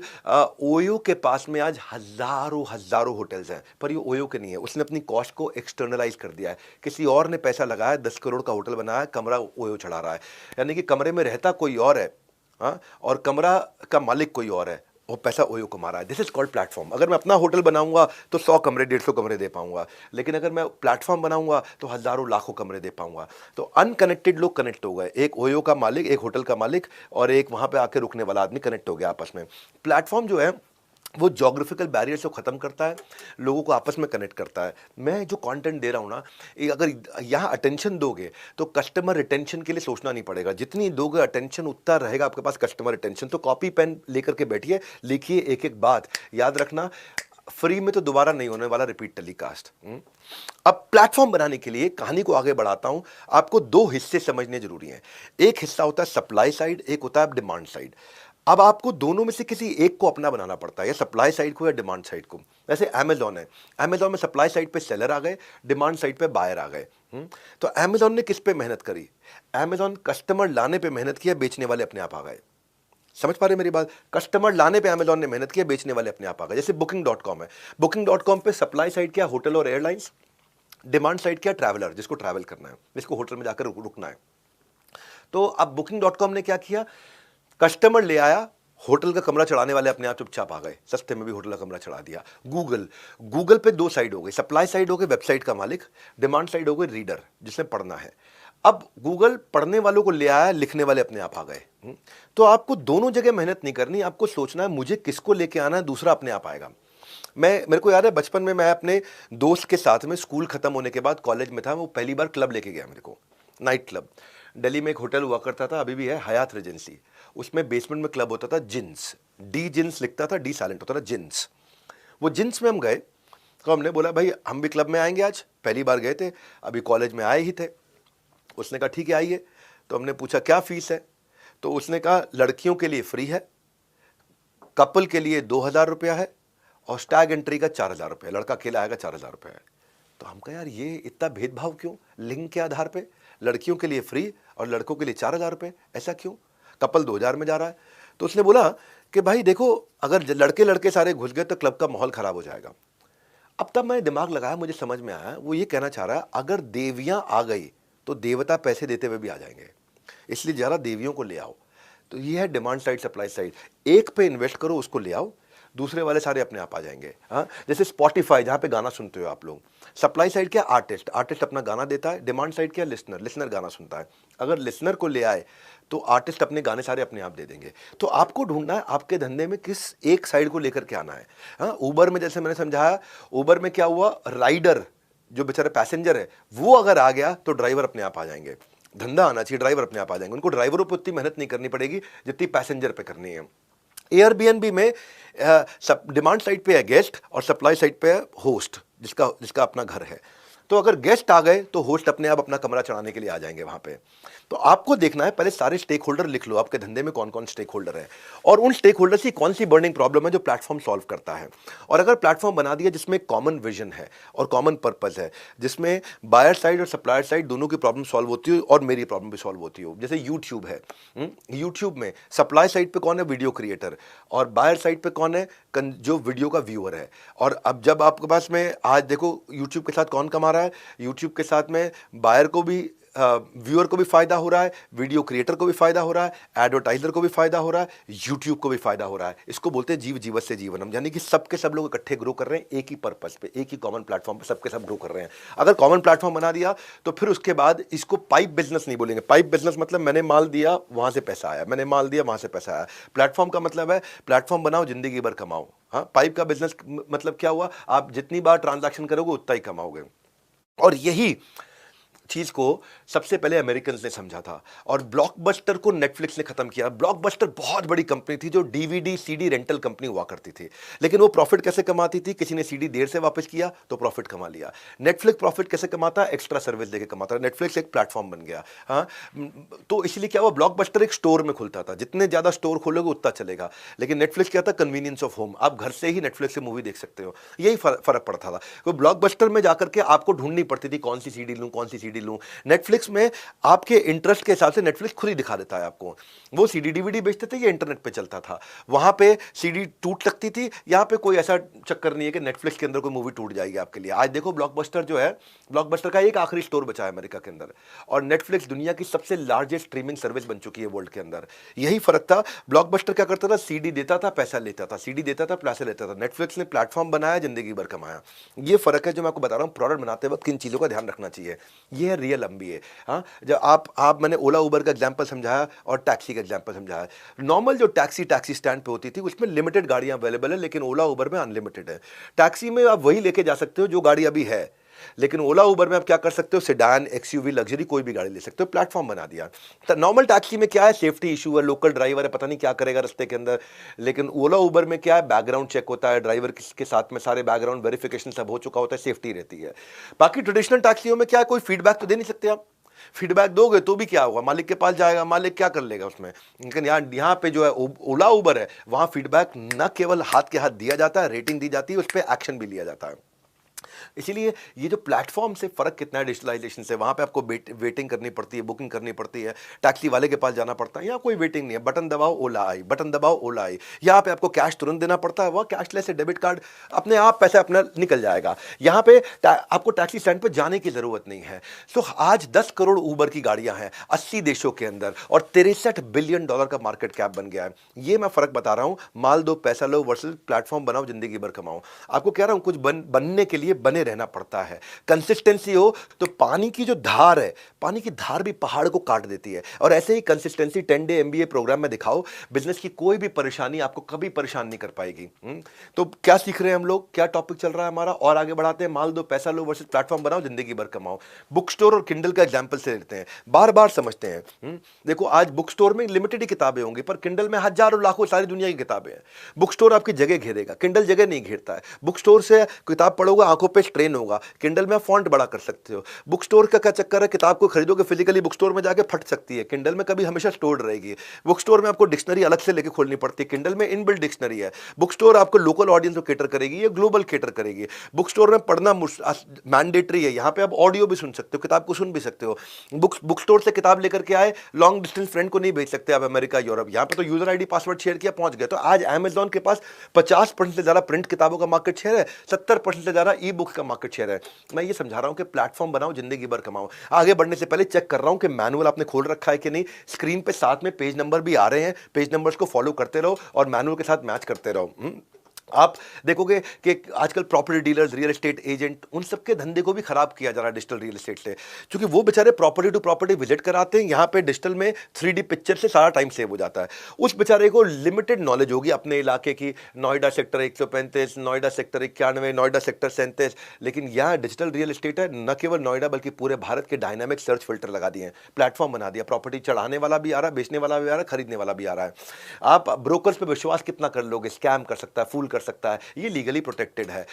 Speaker 1: ओयो के पास में आज हजारों होटल्स हैं, पर ये ओयो के नहीं है। उसने अपनी कॉस्ट को एक्सटर्नलाइज कर दिया है, किसी और ने पैसा लगाया, 10 करोड़ का होटल बनाया, कमरा ओयो चढ़ा रहा है। यानी कि कमरे में रहता कोई और है, हाँ, और कमरा का मालिक कोई और है, वो पैसा ओयो कमा रहा है। This is called platform. अगर मैं अपना होटल बनाऊंगा तो 100 कमरे 150 कमरे दे पाऊंगा, लेकिन अगर मैं प्लेटफॉर्म बनाऊंगा तो हजारों लाखों कमरे दे पाऊंगा। तो अनकनेक्टेड लोग कनेक्ट हो गए, एक ओयो का मालिक, एक होटल का मालिक और एक वहां पे आके रुकने वाला आदमी कनेक्ट हो गया आपस में। प्लेटफॉर्म जो है वो जोग्राफिकल बैरियर्स को ख़त्म करता है, लोगों को आपस में कनेक्ट करता है। मैं जो कंटेंट दे रहा हूँ ना, अगर यहाँ अटेंशन दोगे तो कस्टमर रिटेंशन के लिए सोचना नहीं पड़ेगा। जितनी दोगे अटेंशन उतना रहेगा आपके पास कस्टमर रिटेंशन। तो कॉपी पेन लेकर के बैठिए, लिखिए एक एक बात, याद रखना फ्री में तो दोबारा नहीं होने वाला रिपीट टेलीकास्ट। अब प्लेटफॉर्म बनाने के लिए कहानी को आगे बढ़ाता हूं। आपको दो हिस्से समझने जरूरी हैं। एक हिस्सा होता है सप्लाई साइड, एक होता है डिमांड साइड। अब आपको दोनों में से किसी एक को अपना बनाना पड़ता है, या सप्लाई साइड को या डिमांड साइड को। जैसे अमेजॉन है, अमेजॉन में सप्लाई साइड पे सेलर आ गए, डिमांड साइड पे बायर आ गए। तो अमेजॉन ने किस पे मेहनत करी? अमेजॉन कस्टमर लाने पे मेहनत किया, बेचने वाले अपने आप आ गए। समझ पा रहे मेरी बात? कस्टमर लाने पे अमेजॉन ने मेहनत किया, बेचने वाले अपने आप आ गए। जैसे बुकिंग.com है, बुकिंग.com पे सप्लाई साइड क्या? होटल और एयरलाइंस। डिमांड साइड क्या? ट्रैवलर, जिसको ट्रैवल करना है, जिसको होटल में जाकर रुकना है। तो अब बुकिंग.com ने क्या किया? कस्टमर ले आया, होटल का कमरा चढ़ाने वाले अपने आप चुपचाप आ गए, सस्ते में भी होटल का कमरा चढ़ा दिया। गूगल पे दो साइड हो गई, सप्लाई साइड हो गई वेबसाइट का मालिक, डिमांड साइड हो गई रीडर जिसने पढ़ना है। अब गूगल पढ़ने वालों को ले आया, लिखने वाले अपने आप आ गए। तो आपको दोनों जगह मेहनत नहीं करनी, आपको सोचना है मुझे किसको लेके आना है, दूसरा अपने आप आएगा। मेरे को याद है बचपन में मैं अपने दोस्त के साथ में, स्कूल खत्म होने के बाद कॉलेज में था, वो पहली बार क्लब लेके गया मेरे को, नाइट क्लब। दिल्ली में एक होटल हुआ करता था, अभी भी है, हयात रेजेंसी। उसमें बेसमेंट में क्लब होता था, जिन्स, डी जिन्स लिखता था, डी साइलेंट होता था, जिन्स। वो जिन्स में हम गए, तो हमने बोला भाई हम भी क्लब में आएंगे आज, पहली बार गए थे, अभी कॉलेज में आए ही थे। उसने कहा ठीक है आइए। तो हमने पूछा क्या फीस है? तो उसने कहा लड़कियों के लिए फ्री है, कपल के लिए 2000 रुपया है, और स्टैग एंट्री का 4000 रुपया, लड़का अकेला आएगा 4000 रुपया है। तो हम कहा यार ये इतना भेदभाव क्यों, लिंग के आधार पे? लड़कियों के लिए फ्री और लड़कों के लिए 4000 रुपये, ऐसा क्यों? कपल 2000 में जा रहा है। तो उसने बोला कि भाई देखो, अगर लड़के लड़के सारे घुस गए तो क्लब का माहौल खराब हो जाएगा। अब तब मैंने दिमाग लगाया, मुझे समझ में आया वो ये कहना चाह रहा है अगर देवियां आ गई तो देवता पैसे देते हुए भी आ जाएंगे, इसलिए ज़रा देवियों को ले आओ। तो ये है डिमांड साइड, सप्लाई साइड। एक पे इन्वेस्ट करो, उसको ले आओ, दूसरे वाले सारे अपने आप आ जाएंगे। हाँ, जैसे स्पॉटिफाई जहाँ पे गाना सुनते हो आप लोग, सप्लाई साइड क्या, आर्टिस्ट, आर्टिस्ट अपना गाना देता है, डिमांड साइड क्या, लिसनर, लिसनर गाना सुनता है। अगर लिसनर को ले आए तो आर्टिस्ट अपने गाने सारे अपने आप दे देंगे। तो आपको ढूंढना है आपके धंधे में किस एक साइड को लेकर के आना है। हाँ, उबर में जैसे मैंने समझाया, उबर में क्या हुआ, राइडर जो बेचारा पैसेंजर है वो अगर आ गया तो ड्राइवर अपने आप आ जाएंगे। धंधा आना चाहिए, ड्राइवर अपने आप आ जाएंगे, उनको ड्राइवरों पर उतनी मेहनत नहीं करनी पड़ेगी जितनी पैसेंजर पे करनी है। एयरबीएनबी में डिमांड साइड पे है गेस्ट और सप्लाई साइड पे है होस्ट, जिसका जिसका अपना घर है। तो अगर गेस्ट आ गए तो होस्ट अपने आप अपना कमरा चढ़ाने के लिए आ जाएंगे वहां पे। तो आपको देखना है, पहले सारे स्टेक होल्डर लिख लो, आपके धंधे में कौन कौन स्टेक होल्डर है और उन स्टेक होल्डर की कौन सी बर्निंग प्रॉब्लम है जो प्लेटफॉर्म सॉल्व करता है। और अगर प्लेटफॉर्म बना दिया जिसमें कॉमन विजन है और कॉमन पर्पस है, जिसमें बायर साइड और सप्लायर साइड दोनों की प्रॉब्लम सॉल्व होती हो और मेरी प्रॉब्लम भी सॉल्व होती हो। जैसे यूट्यूब है, यूट्यूब में सप्लाई साइड पे कौन है, वीडियो क्रिएटर, और बायर साइड पे कौन है, जो वीडियो का व्यूअर है। और अब जब आपके पास में आज देखो यूट्यूब के साथ कौन कमा रहा है, यूट्यूब के साथ में बायर को भी, व्यूअर को भी फायदा हो रहा है, वीडियो क्रिएटर को भी फायदा हो रहा है, एडवर्टाइजर को भी फायदा हो रहा है, यूट्यूब को भी फायदा हो रहा है। इसको बोलते हैं जीव जीवत से जीवनम, यानी कि सबके सब लोग इकट्ठे ग्रो कर रहे हैं एक ही पर्पस पे, एक ही कॉमन प्लेटफॉर्म पे सबके सब ग्रो कर रहे हैं। अगर कॉमन प्लेटफॉर्म बना दिया तो फिर उसके बाद इसको पाइप बिजनेस नहीं बोलेंगे। पाइप बिजनेस मतलब मैंने माल दिया वहां से पैसा आया, मैंने माल दिया वहां से पैसा आया। प्लेटफॉर्म का मतलब है प्लेटफॉर्म बनाओ जिंदगी भर कमाओ। हाँ, पाइप का बिजनेस मतलब क्या हुआ, आप जितनी बार ट्रांजैक्शन करोगे उतना ही कमाओगे। और यही चीज को सबसे पहले अमेरिकन ने समझा था और ब्लॉकबस्टर को नेटफ्लिक्स ने खत्म किया। ब्लॉकबस्टर बहुत बड़ी कंपनी थी जो डीवीडी सीडी रेंटल कंपनी हुआ करती थी, लेकिन वो प्रॉफिट कैसे कमाती थी, किसी ने सीडी देर से वापस किया तो प्रॉफिट कमा लिया। नेटफ्लिक्स प्रॉफिट कैसे कमाता है, एक्स्ट्रा सर्विस देके कमाता है। नेटफ्लिक्स एक प्लेटफॉर्म बन गया। हाँ, तो इसलिए क्या हुआ, ब्लॉकबस्टर एक स्टोर में खुलता था, जितने ज्यादा स्टोर खोलोगे उतना चलेगा। लेकिन नेटफ्लिक्स क्या था, कन्वीनियंस ऑफ होम, आप घर से ही नेटफ्लिक्स से मूवी देख सकते हो, यही फर्क पड़ता था। तो ब्लॉकबस्टर में जाकर के आपको ढूंढनी पड़ती थी कौन सी सीडी लूं, कौन सी सीडी लूं। नेटफ्लिक्स में आपके इंटरेस्ट के हिसाब से नेटफ्लिक्स खुद ही दिखा देता है आपको। वो सीडी डीवीडी बेचते थे, ये इंटरनेट पे चलता था, वहां पे सीडी टूट सकती थी, यहां पे कोई ऐसा चक्कर नहीं है कि नेटफ्लिक्स के अंदर कोई मूवी टूट जाएगी आपके लिए। आज देखो ब्लॉकबस्टर जो है, ब्लॉकबस्टर का एक आखिरी स्टोर बचा है अमेरिका के अंदर, और नेटफ्लिक्स दुनिया की सबसे लार्जेस्ट स्ट्रीमिंग सर्विस बन चुकी है वर्ल्ड के अंदर। यही फर्क था। ब्लॉकबस्टर क्या करता था, सीडी देता था, पैसा लेता था, सीडी देता था, पैसा लेता था। नेटफ्लिक्स ने प्लेटफॉर्म बनाया, जिंदगी भर कमाया। ये फर्क है जो मैं आपको बता रहा हूं। प्रोडक्ट बनाते वक्त किन चीजों का ध्यान रखना चाहिए, ये है रियल MBA। हाँ, जब आप मैंने ओला उबर का एग्जांपल समझाया और टैक्सी का एग्जांपल समझाया। नॉर्मल जो टैक्सी स्टैंड पे होती थी उसमें लिमिटेड गाड़ियां अवेलेबल है, लेकिन ओला उबर में अनलिमिटेड है। टैक्सी में आप वही लेके जा सकते हो जो गाड़ी अभी है, लेकिन ओला उबर में आप क्या कर सकते हो, सेडान, XUV, लग्जरी कोई भी गाड़ी ले सकते हो। प्लेटफॉर्म बना दिया। तो नॉर्मल टैक्सी में क्या है, सेफ्टी इशू है, लोकल ड्राइवर है, पता नहीं क्या करेगा रास्ते के अंदर। लेकिन ओला उबर में क्या है, बैकग्राउंड चेक होता है, ड्राइवर के साथ में सारे बैकग्राउंड वेरिफिकेशन सब हो चुका होता है, सेफ्टी रहती है। बाकी ट्रेडिशनल टैक्सियों में क्या है, कोई फीडबैक तो दे नहीं सकते आप। फीडबैक दोगे तो भी क्या होगा, मालिक के पास जाएगा, मालिक क्या कर लेगा उसमें। लेकिन यहाँ पे जो है ओला उबर है, वहां फीडबैक न केवल हाथ के हाथ दिया जाता है, रेटिंग दी जाती है, उस पर एक्शन भी लिया जाता है। इसीलिए ये जो प्लेटफॉर्म से फर्क कितना है डिजिटलाइजेशन से, वहां पे आपको वेटिंग करनी पड़ती है, बुकिंग करनी पड़ती है, टैक्सी वाले के पास जाना पड़ता है। यहाँ कोई वेटिंग नहीं है, बटन दबाओ ओला आई, बटन दबाओ ओला आई। यहाँ पे आपको कैश तुरंत देना पड़ता है, वह कैशलेस है, डेबिट कार्ड अपने आप पैसा अपना निकल जाएगा। यहाँ पे आपको टैक्सी स्टैंड पे जाने की जरूरत नहीं है। तो आज 10 करोड़ उबर की गाड़ियां हैं 80 देशों के अंदर और $63 बिलियन का मार्केट कैप बन गया है। ये मैं फर्क बता रहा हूं, माल दो पैसा लो वर्सेस प्लेटफॉर्म बनाओ जिंदगी भर कमाओ। आपको कह रहा हूं कुछ बनने के लिए बने रहना पड़ता है। कंसिस्टेंसी हो तो पानी की जो धार है, पानी की धार भी पहाड़ को काट देती है। और ऐसे ही कंसिस्टेंसी 10 डे MBA प्रोग्राम में दिखाओ, बिजनेस की कोई भी परेशानी आपको कभी परेशान नहीं कर पाएगी। तो क्या सीख रहे हैं हम लोग, क्या टॉपिक चल रहा है हमारा, और आगे बढ़ाते हैं। माल दो पैसा लो वर्सेस प्लेटफॉर्म बनाओ जिंदगी भर कमाओ। बुक स्टोर और किंडल का एग्जांपल से लेते हैं, बार बार समझते हैं। देखो आज बुक स्टोर में लिमिटेड ही किताबें होंगी, पर किंडल में हजारों लाखों सारी दुनिया की किताबें हैं। बुक स्टोर आपकी जगह घेरेगा, किंडल जगह नहीं घेरता है। बुक स्टोर से किताब पढ़ोगे आंखों पे स्ट्रेन होगा, किंडल में फॉन्ट बड़ा कर सकते हो। बुक स्टोर का क्या चक्कर है, किताब को खरीदोगे फिजिकली बुक स्टोर में जाके फट सकती है, किंडल में कभी हमेशा स्टोर्ड रहेगी। बुक स्टोर में आपको डिक्शनरी अलग से लेके खोलनी पड़ती है, किंडल में इनबिल्ट डिक्शनरी है। बुक स्टोर आपको लोकल ऑडियंस को कैटर करेगी, ये ग्लोबल कैटर करेगी। बुक स्टोर में पढ़ना मैंडेटरी है, यहाँ पे आप ऑडियो भी सुन सकते हो, किताब को सुन भी सकते हो। बुक स्टोर से किताब लेकर के आए, लॉन्ग डिस्टेंस फ्रेंड को नहीं भेज सकते आप अमेरिका यूरोप, यहाँ पे तो यूजर ID पासवर्ड शेयर किया पहुंच गए। तो आज अमेजॉन के पास 50% से ज्यादा प्रिंट किताबों का मार्केट शेयर है, 70% से ज्यादा ई बुक्स का मार्केट शेयर है। मैं ये समझा रहा हूं कि प्लेटफॉर्म बनाओ जिंदगी भर कमाओ। आगे बढ़ने से पहले चेक कर रहा हूं कि मैनुअल आपने खोल रखा है कि नहीं। स्क्रीन पे साथ में पेज नंबर भी आ रहे हैं, पेज नंबर्स को फॉलो करते रहो और मैनुअल के साथ मैच करते रहो। आप देखोगे कि आजकल property dealers, real estate agent, उन सबके धंधे को भी खराब किया जा रहा है डिजिटल रियल एस्टेट से, क्योंकि वो बेचारे प्रॉपर्टी टू प्रॉपर्टी विजिट कराते हैं, यहाँ पे डिजिटल में 3D पिक्चर से सारा टाइम सेव हो जाता है। उस बेचारे को लिमिटेड नॉलेज होगी अपने इलाके की, Noida sector 135, Noida sector 91, Noida sector 37, लेकिन यहाँ डिजिटल रियल एस्टेट है, न केवल नोएडा बल्कि पूरे भारत के डायनामिक सर्च फिल्टर लगा दिए हैं, प्लेटफॉर्म बना दिया, प्रॉपर्टी चढ़ाने वाला भी आ रहा है, बेचने वाला भी आ रहा है, खरीदने वाला भी आ रहा है। आप ब्रोकर्स पे विश्वास कितना कर लोगे, स्कैम कर सकता है, फूल कर सकता है, ये लीगली प्रोटेक्टेड है।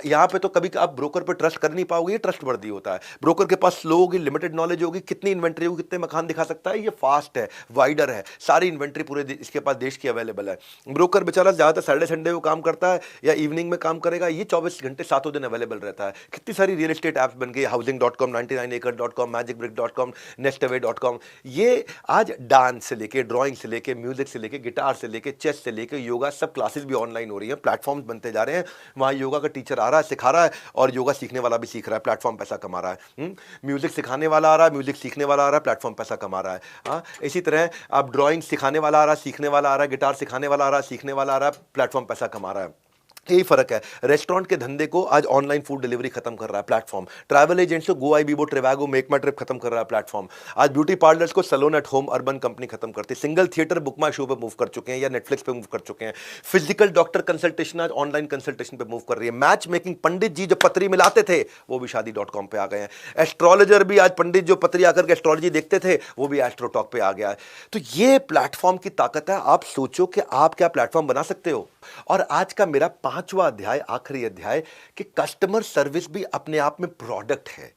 Speaker 1: यहाँ पे तो कभी आप ब्रोकर पे ट्रस्ट कर नहीं पाओगे, ये ट्रस्ट वर्दी होता है। ब्रोकर के पास स्लो होगी, लिमिटेड नॉलेज होगी, कितनी इन्वेंट्री होगी, कितने मकान दिखा सकता है, ये फास्ट है, वाइडर है, सारी इन्वेंट्री पूरे इसके पास देश की अवेलेबल है। ब्रोकर बेचारा ज्यादातर सैटरडे संडे को काम करता है या इवनिंग में काम करेगा, ये 24 घंटे सातों दिन अवेलेबल रहता है। कितनी सारी रियल एस्टेट ऐप्स बन गई, housing.com, 99acre.com, magicbrick.com, nestaway.com, ये आज डांस से लेके, ड्राइंग से लेके, म्यूजिक से लेके, गिटार से लेके, चेस से लेके, योगा, सब क्लासेस भी ऑनलाइन हो रही है, प्लेटफॉर्म्स बनते जा रहे हैं। वहाँ योगा का टीचर आ रहा है, सिखा रहा है, और योगा सीखने वाला भी सीख रहा है, प्लेटफॉर्म पैसा कमा रहा है। म्यूजिक सिखाने वाला आ रहा है, म्यूजिक सीखने वाला आ रहा है, प्लेटफॉर्म पैसा कमा रहा है। हाँ, इसी तरह आप ड्राइंग सिखाने वाला आ रहा है, सीखने वाला आ रहा है, गिटार सिखाने वाला आ रहा है, सीखने वाला आ रहा है, प्लेटफॉर्म पैसा कमा रहा है। यही फर्क है। रेस्टोरेंट के धंधे को आज ऑनलाइन फूड डिलीवरी खत्म कर रहा है प्लेटफॉर्म। ट्रैवल एजेंट्स को गो आई बीबो ट्रेवागो मेक माई ट्रिप खत्म कर रहा है प्लेटफॉर्म। आज ब्यूटी पार्लर्स को salon at home urban company खत्म करती है। सिंगल थिएटर बुक माई शो पे मूव कर चुके हैं या नेटफ्लिक्स पे मूव कर चुके हैं। फिजिकल डॉक्टर कंसल्टेशन आज ऑनलाइन कंसल्टेशन पे मूव कर रही है। मैच मेकिंग, पंडित जी जो पत्री मिलाते थे वो भी शादी.com पे आ गए हैं। एस्ट्रोलॉजर भी आज, पंडित जो पत्री आकर के एस्ट्रोलॉजी देखते थे वो भी एस्ट्रोटॉक पे आ गया है। तो ये प्लेटफॉर्म की ताकत है। आप सोचो कि आप क्या प्लेटफॉर्म बना सकते हो। और आज का मेरा 5वां अध्याय, आखिरी अध्याय, कि कस्टमर सर्विस भी अपने आप में प्रोडक्ट है।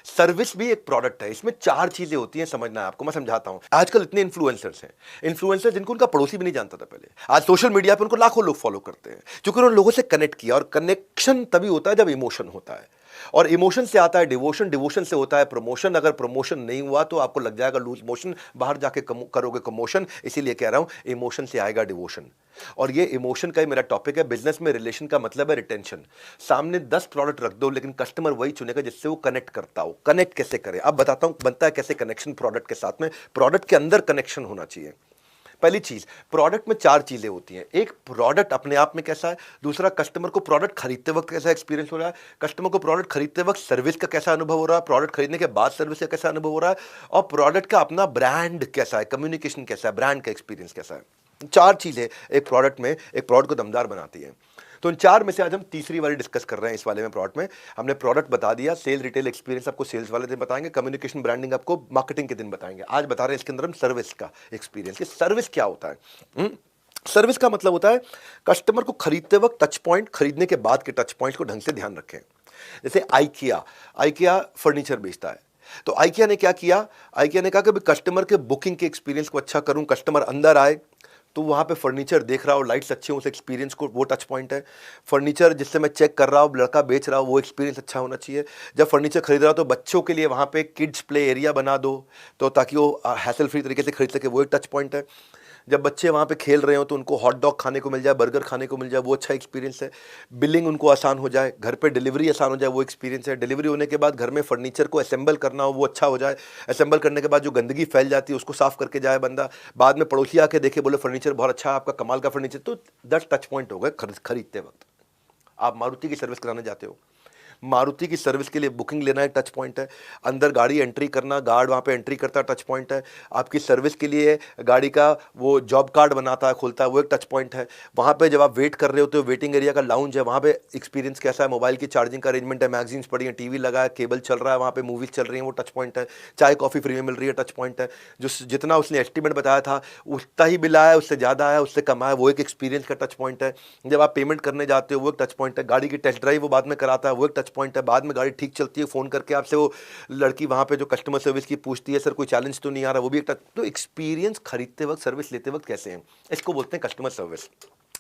Speaker 1: सर्विस भी एक प्रोडक्ट है। इसमें 4 चीजें होती हैं, समझना है आपको, मैं समझाता हूं। आजकल इतने इन्फ्लुएंसर्स हैं, इन्फ्लुएंसर जिनको उनका पड़ोसी भी नहीं जानता था पहले, आज सोशल मीडिया पे उनको लाखों लोग फॉलो करते हैं, क्योंकि उन्होंने लोगों से कनेक्ट किया। और कनेक्शन तभी होता है जब इमोशन होता है, और इमोशन से आता है डिवोशन, डिवोशन से होता है प्रमोशन। अगर प्रमोशन नहीं हुआ तो आपको लग जाएगा लूज मोशन, बाहर जाके करोगे कमोशन। इसीलिए कह रहा हूं, इमोशन से आएगा डिवोशन। और ये इमोशन का ही मेरा टॉपिक है। बिजनेस में रिलेशन का मतलब है रिटेंशन। सामने 10 प्रोडक्ट रख दो, लेकिन कस्टमर वही चुनेगा जिससे वो कनेक्ट करता हो। कनेक्ट कैसे करे, अब बताता हूं, बनता है कैसे कनेक्शन प्रोडक्ट के साथ में। प्रोडक्ट के अंदर कनेक्शन होना चाहिए। पहली चीज, प्रोडक्ट में 4 चीजें होती हैं। एक, प्रोडक्ट अपने आप में कैसा है। दूसरा, कस्टमर को प्रोडक्ट खरीदते वक्त कैसा एक्सपीरियंस हो रहा है। कस्टमर को प्रोडक्ट खरीदते वक्त सर्विस का कैसा अनुभव हो रहा है। प्रोडक्ट खरीदने के बाद सर्विस का कैसा अनुभव हो रहा है। और प्रोडक्ट का अपना ब्रांड कैसा है, कम्युनिकेशन कैसा है, ब्रांड का एक्सपीरियंस कैसा है। 4 चीजें एक प्रोडक्ट में, एक प्रोडक्ट को दमदार बनाती है। तो इन 4 में से आज हम तीसरी वाली डिस्कस कर रहे हैं। इस वाले में प्रोडक्ट में हमने प्रोडक्ट बता दिया, सेल रिटेल एक्सपीरियंस आपको सेल्स वाले दिन बताएंगे, कम्युनिकेशन ब्रांडिंग आपको मार्केटिंग के दिन बताएंगे। आज बता रहे हैं इसके अंदर हम सर्विस का एक्सपीरियंस, कि सर्विस क्या होता है। सर्विस का मतलब होता है कस्टमर को खरीदते वक्त टच पॉइंट, खरीदने के बाद के टच पॉइंट्स को ढंग से ध्यान रखें। जैसे आइकिया फर्नीचर बेचता है, तो आइकिया ने क्या किया, आइकिया ने कहा कि कस्टमर के बुकिंग के एक्सपीरियंस को अच्छा करूं। कस्टमर अंदर आए तो वहाँ पे फर्नीचर देख रहा हो, लाइट्स अच्छे हो, उस एक्सपीरियंस को, वो टच पॉइंट है। फर्नीचर जिससे मैं चेक कर रहा हूँ, लड़का बेच रहा हूँ, वो एक्सपीरियंस अच्छा होना चाहिए। जब फर्नीचर खरीद रहा हो तो बच्चों के लिए वहाँ पे किड्स प्ले एरिया बना दो, तो ताकि वो हैसल फ्री तरीके से खरीद सके, वो एक टच पॉइंट है। जब बच्चे वहाँ पे खेल रहे हो तो उनको हॉट डॉग खाने को मिल जाए, बर्गर खाने को मिल जाए, वो अच्छा एक्सपीरियंस है। बिलिंग उनको आसान हो जाए, घर पे डिलीवरी आसान हो जाए, वो एक्सपीरियंस है। डिलीवरी होने के बाद घर में फर्नीचर को असेंबल करना हो, वो अच्छा हो जाए। असेंबल करने के बाद जो गंदगी फैल जाती है उसको साफ करके जाए बंदा, बाद में पड़ोसी आके देखे, बोले फर्नीचर बहुत अच्छा है आपका, कमाल का फर्नीचर। तो 10 टच पॉइंट हो गए खरीदते वक्त। आप मारुति की सर्विस कराने जाते हो, मारुति की सर्विस के लिए बुकिंग लेना एक टच पॉइंट है। अंदर गाड़ी एंट्री करना, गार्ड वहाँ पे एंट्री करता है, टच पॉइंट है। आपकी सर्विस के लिए गाड़ी का वो जॉब कार्ड बनाता है, खोलता है, वो एक टच पॉइंट है। वहाँ पे जब आप वेट कर रहे होते हो, वेटिंग एरिया का लाउंज है, वहाँ पे एक्सपीरियंस कैसा है, मोबाइल की चार्जिंग का अरेंजमेंट है, मैगजीन्स पड़ी है, टीवी लगा है, केबल चल रहा है, वहाँ पे मूवीज चल रही हैं, वो टच पॉइंट है। चाय कॉफ़ी फ्री में मिल रही है, टच पॉइंट है। जो जितना उसने एस्टिमेट बताया था उतना ही बिल आया, उससे ज़्यादा आया, उससे कम आया, वो एक एक्सपीरियंस का टच पॉइंट है। जब आप पेमेंट करने जाते हो वो एक टच पॉइंट है। गाड़ी की टेस्ट ड्राइव वो बाद में कराता है, वो एक टच पॉइंट है। बाद में गाड़ी ठीक चलती है, फोन करके आपसे वो लड़की वहां पे जो कस्टमर सर्विस की पूछती है, सर कोई चैलेंज तो नहीं आ रहा, वो भी एक तो एक्सपीरियंस खरीदते वक्त, सर्विस लेते वक्त कैसे हैं, इसको बोलते हैं कस्टमर सर्विस।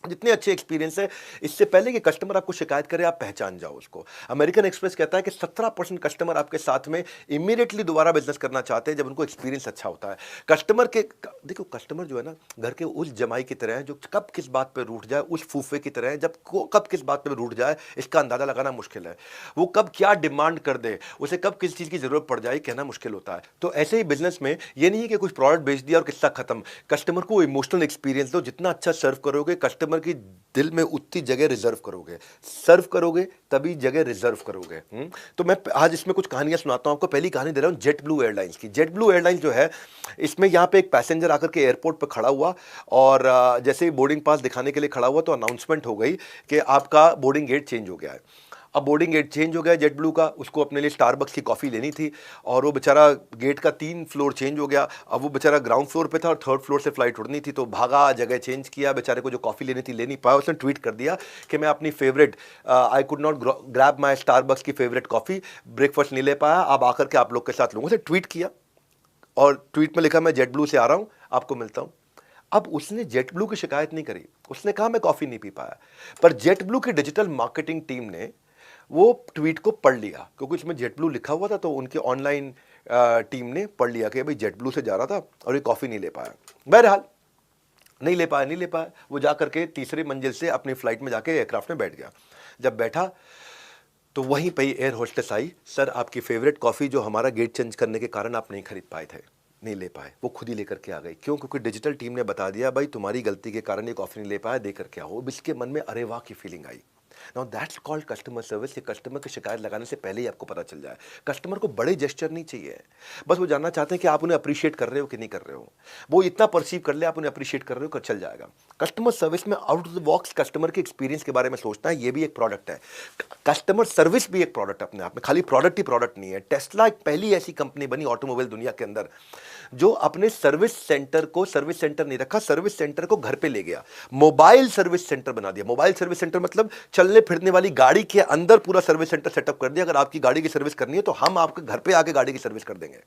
Speaker 1: जितने अच्छे एक्सपीरियंस है, इससे पहले कि कस्टमर आपको शिकायत करे आप पहचान जाओ उसको। अमेरिकन एक्सप्रेस कहता है कि 17% कस्टमर आपके साथ में इमीडिएटली दोबारा बिजनेस करना चाहते हैं जब उनको एक्सपीरियंस अच्छा होता है। कस्टमर के, देखो कस्टमर जो है ना, घर के उस जमाई की तरह है जो कब किस बात पे रूठ जाए, उस फूफे की तरह है जब कब किस बात पे रूठ जाए इसका अंदाजा लगाना मुश्किल है। वो कब क्या डिमांड कर दे, उसे कब किस चीज़ की जरूरत पड़ जाए कहना मुश्किल होता है। तो ऐसे ही बिजनेस में ये नहीं है कि कुछ प्रोडक्ट बेच दिया और किस्सा खत्म। कस्टमर को इमोशनल एक्सपीरियंस दो, जितना अच्छा सर्व करोगे कस्टमर कस्टमर की दिल में उतनी जगह रिजर्व करोगे, सर्व करोगे तभी जगह रिजर्व करोगे। तो मैं आज इसमें कुछ कहानियां सुनाता हूं आपको। पहली कहानी दे रहा हूं जेट ब्लू एयरलाइंस की। जेट ब्लू एयरलाइंस जो है, इसमें यहां पे एक पैसेंजर आकर के एयरपोर्ट पर खड़ा हुआ और जैसे ही बोर्डिंग पास दिखाने के लिए खड़ा हुआ तो अनाउंसमेंट हो गई कि आपका बोर्डिंग गेट चेंज हो गया है। अब बोर्डिंग गेट चेंज हो गया जेट ब्लू का, उसको अपने लिए स्टारबक्स की कॉफ़ी लेनी थी और वो बेचारा गेट का 3 फ्लोर चेंज हो गया। अब वो बेचारा ग्राउंड फ्लोर पे था और 3rd फ्लोर से फ्लाइट उड़नी थी, तो भागा, जगह चेंज किया। बेचारे को जो कॉफ़ी लेनी थी ले नहीं पाया। उसने ट्वीट कर दिया कि मैं अपनी favourite I could not grab my Starbucks की फेवरेट कॉफ़ी, ब्रेकफास्ट नहीं ले पाया, अब आकर के आप लोग के साथ लूँगा। उसे ट्वीट किया और ट्वीट में लिखा मैं जेट ब्लू से आ रहा हूँ, आपको मिलता हूँ। अब उसने जेट ब्लू की शिकायत नहीं करी, उसने कहा मैं कॉफ़ी नहीं पी पाया। पर जेट ब्लू की डिजिटल मार्केटिंग टीम ने वो ट्वीट को पढ़ लिया, क्योंकि उसमें जेट ब्लू लिखा हुआ था, तो उनके ऑनलाइन टीम ने पढ़ लिया कि भाई जेट ब्लू से जा रहा था और ये कॉफ़ी नहीं ले पाया। बहरहाल नहीं ले पाया, वो जा करके तीसरी मंजिल से अपनी फ्लाइट में जाके एयरक्राफ्ट में बैठ गया। जब बैठा तो वहीं पे एयर होस्टेस आई, सर आपकी फेवरेट कॉफ़ी जो हमारा गेट चेंज करने के कारण आप नहीं खरीद पाए थे, नहीं ले पाए, वो खुद ही लेकर के आ गई। क्यों? क्योंकि डिजिटल टीम ने बता दिया भाई तुम्हारी गलती के कारण ये कॉफ़ी नहीं ले पाया, दे करके आओ। इसके मन में अरे वाह की feeling I. Now that's called customer service. ये कस्टमर की शिकायत लगाने से पहले ही आपको पता चल जाए। कस्टमर को बड़े जेस्चर नहीं चाहिए, बस वो जानना चाहते हैं कि आप उन्हें अप्रिशिएट कर रहे हो कि नहीं कर रहे हो। वो इतना परसीव कर ले आप उन्हें अप्रिशिएट कर रहे हो, कर चल जाएगा। कस्टमर सर्विस में out of the box customer के एक्सपीरियंस के बारे में सोचना है, ये भी एक प्रोडक्ट है। कस्टमर सर्विस भी एक प्रोडक्ट अपने आप में, खाली प्रोडक्ट ही प्रोडक्ट नहीं है। टेस्ला एक पहली ऐसी कंपनी बनी ऑटोमोबाइल दुनिया के अंदर जो अपने सर्विस सेंटर को सर्विस सेंटर नहीं रखा, सर्विस सेंटर को घर पे ले गया, मोबाइल सर्विस सेंटर बना दिया। मोबाइल सर्विस सेंटर मतलब चलने फिरने वाली गाड़ी के अंदर पूरा सर्विस सेंटर सेटअप कर दिया। अगर आपकी गाड़ी की सर्विस करनी है तो हम आपके घर पे आके गाड़ी की सर्विस कर देंगे।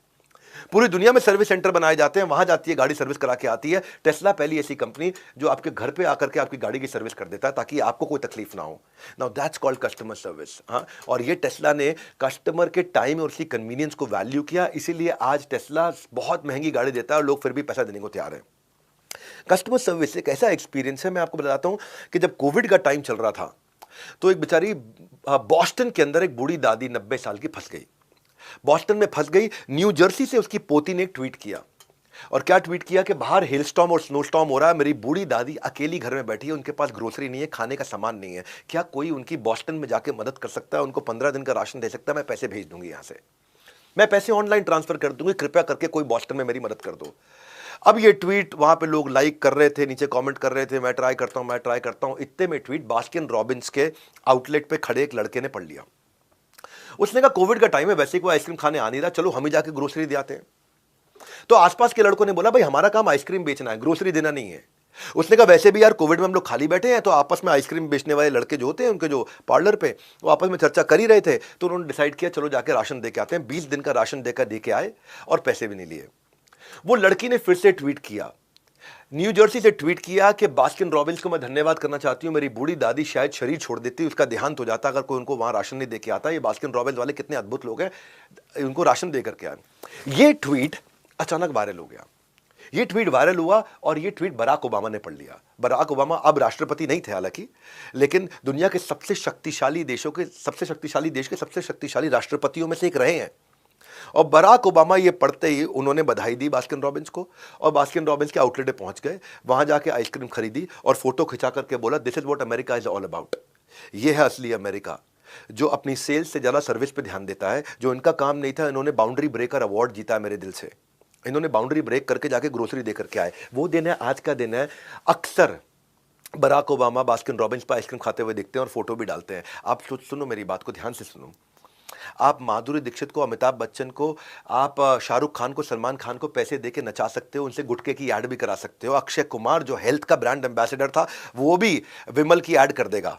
Speaker 1: पूरी दुनिया में सर्विस सेंटर बनाए जाते हैं, वहां जाती है गाड़ी, सर्विस करा के आती है। टेस्ला पहली ऐसी कंपनी जो आपके घर पे आकर के आपकी गाड़ी की सर्विस कर देता है ताकि आपको कोई तकलीफ ना हो। Now that's called customer service. हाँ, और ये टेस्ला ने कस्टमर के टाइम और उसकी कन्वीनियंस को वैल्यू किया, इसीलिए आज टेस्ला बहुत महंगी गाड़ी देता है और लोग फिर भी पैसा देने को तैयार हैं। कस्टमर सर्विस एक ऐसा एक्सपीरियंस है, मैं आपको बताता हूं कि जब कोविड का टाइम चल रहा था तो एक बेचारी बॉस्टन के अंदर एक बूढ़ी दादी 90 साल की फंस गई। बॉस्टन में फंस गई। न्यू जर्सी से उसकी पोती ने एक ट्वीट किया, और क्या ट्वीट किया कि बाहर हेलस्टॉर्म और स्नोस्टॉर्म हो रहा है, मेरी बूढ़ी दादी अकेली घर में बैठी है, उनके पास ग्रोसरी नहीं है, खाने का सामान नहीं है, क्या कोई उनकी बॉस्टन में जाके मदद कर सकता है, उनको 15 दिन का राशन दे सकता है, मैं पैसे भेज दूंगी, यहां से मैं पैसे ऑनलाइन ट्रांसफर कर दूंगी, कृपया करके कोई बॉस्टन में मेरी मदद कर दो। अब ये ट्वीट वहां पे लोग लाइक कर रहे थे, नीचे कमेंट कर रहे थे, मैं ट्राई करता हूं। इतने में ट्वीट बास्किन रॉबिन्स के आउटलेट पे खड़े एक लड़के ने पढ़ लिया। उसने कहा कोविड का टाइम है, वैसे कोई आइसक्रीम खाने आ नहीं रहा, चलो हम ही जाके ग्रोसरी दे आते हैं। तो आसपास के लड़कों ने बोला भाई हमारा काम आइसक्रीम बेचना है, ग्रोसरी देना नहीं है। उसने कहा वैसे भी यार कोविड में हम लोग खाली बैठे हैं, तो आपस में आइसक्रीम बेचने वाले लड़के जो होते हैं उनके जो पार्लर पे, वो आपस में चर्चा कर ही रहे थे, तो उन्होंने डिसाइड किया चलो जाके राशन दे के आते हैं। 20 दिन का राशन देकर दे के आए और पैसे भी नहीं लिए। वो लड़की ने फिर से ट्वीट किया, न्यू जर्सी से ट्वीट किया कि बास्किन रॉबिन्स को मैं धन्यवाद करना चाहती हूं, मेरी बूढ़ी दादी शायद शरीर छोड़ देती, उसका देहांत हो जाता अगर कोई उनको वहां राशन नहीं दे के आता। ये बास्किन रॉबिन्स वाले कितने अद्भुत लोग हैं, उनको राशन दे करके आए। ये ट्वीट अचानक वायरल हो गया। ये ट्वीट वायरल हुआ और ये ट्वीट बराक ओबामा ने पढ़ लिया। बराक ओबामा अब राष्ट्रपति नहीं थे हालांकि, लेकिन दुनिया के सबसे शक्तिशाली देश के सबसे शक्तिशाली राष्ट्रपतियों में से एक रहे हैं। और बराक ओबामा ये पढ़ते ही उन्होंने बधाई दी बास्किन रॉबिन्स को, और बास्किन रॉबिन्स के आउटलेट पे पहुंच गए, वहां जाके आइसक्रीम खरीदी और फोटो खिंचा करके बोला this is what America is all about. ये है असली अमेरिका, जो अपनी सेल्स से ज्यादा सर्विस पे ध्यान देता है। जो इनका काम नहीं था, इन्होंने बाउंड्री ब्रेकर अवार्ड जीता है मेरे दिल से। इन्होंने बाउंड्री ब्रेक करके जाके ग्रोसरी दे करके आए। वो दिन है, आज का दिन है। अक्सर बराक ओबामा बास्किन रॉबिन्स पर आइसक्रीम खाते हुए दिखते हैं और फोटो भी डालते हैं। आप सुनो मेरी बात को ध्यान से सुनो। आप माधुरी दीक्षित को, अमिताभ बच्चन को, आप शाहरुख खान को, सलमान खान को पैसे देके नचा सकते हो, उनसे गुटखे की ऐड भी करा सकते हो। अक्षय कुमार जो हेल्थ का ब्रांड एम्बेसडर था, वो भी विमल की ऐड कर देगा।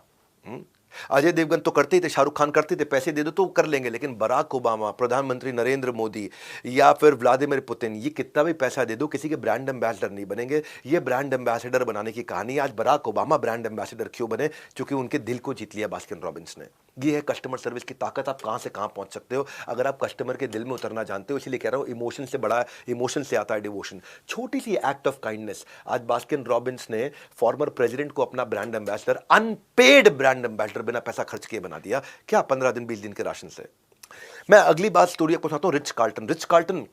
Speaker 1: अजय देवगन तो करते ही थे, शाहरुख खान करते थे, पैसे दे दो तो कर लेंगे। लेकिन बराक ओबामा, प्रधानमंत्री नरेंद्र मोदी या फिर व्लादिमीर पुतिन, ये कितना भी पैसा दे दो, किसी के ब्रांड एम्बेसडर नहीं बनेंगे। ये ब्रांड एम्बेसडर बनाने की कहानी। आज बराक ओबामा ब्रांड एम्बेसडर क्यों बने? क्योंकि उनके दिल को जीत लिया बास्किन रॉबिन्स ने। ये है कस्टमर सर्विस की ताकत। आप कहां से कहां पहुंच सकते हो अगर आप कस्टमर के दिल में उतरना जानते हो। इसलिए कह रहा हूं, इमोशन से बड़ा, इमोशन से आता है डिवोशन। छोटी सी एक्ट ऑफ काइंडनेस, आज बास्किन रॉबिन्स ने फॉर्मर प्रेसिडेंट को अपना brand ambassador, unpaid brand ambassador, बिना पैसा खर्च किए बना दिया। क्या 15 दिन 20 दिन के राशन से। मैं अगली बात स्टोरी आपको सुनाता हूं। रिच कार्ल्टन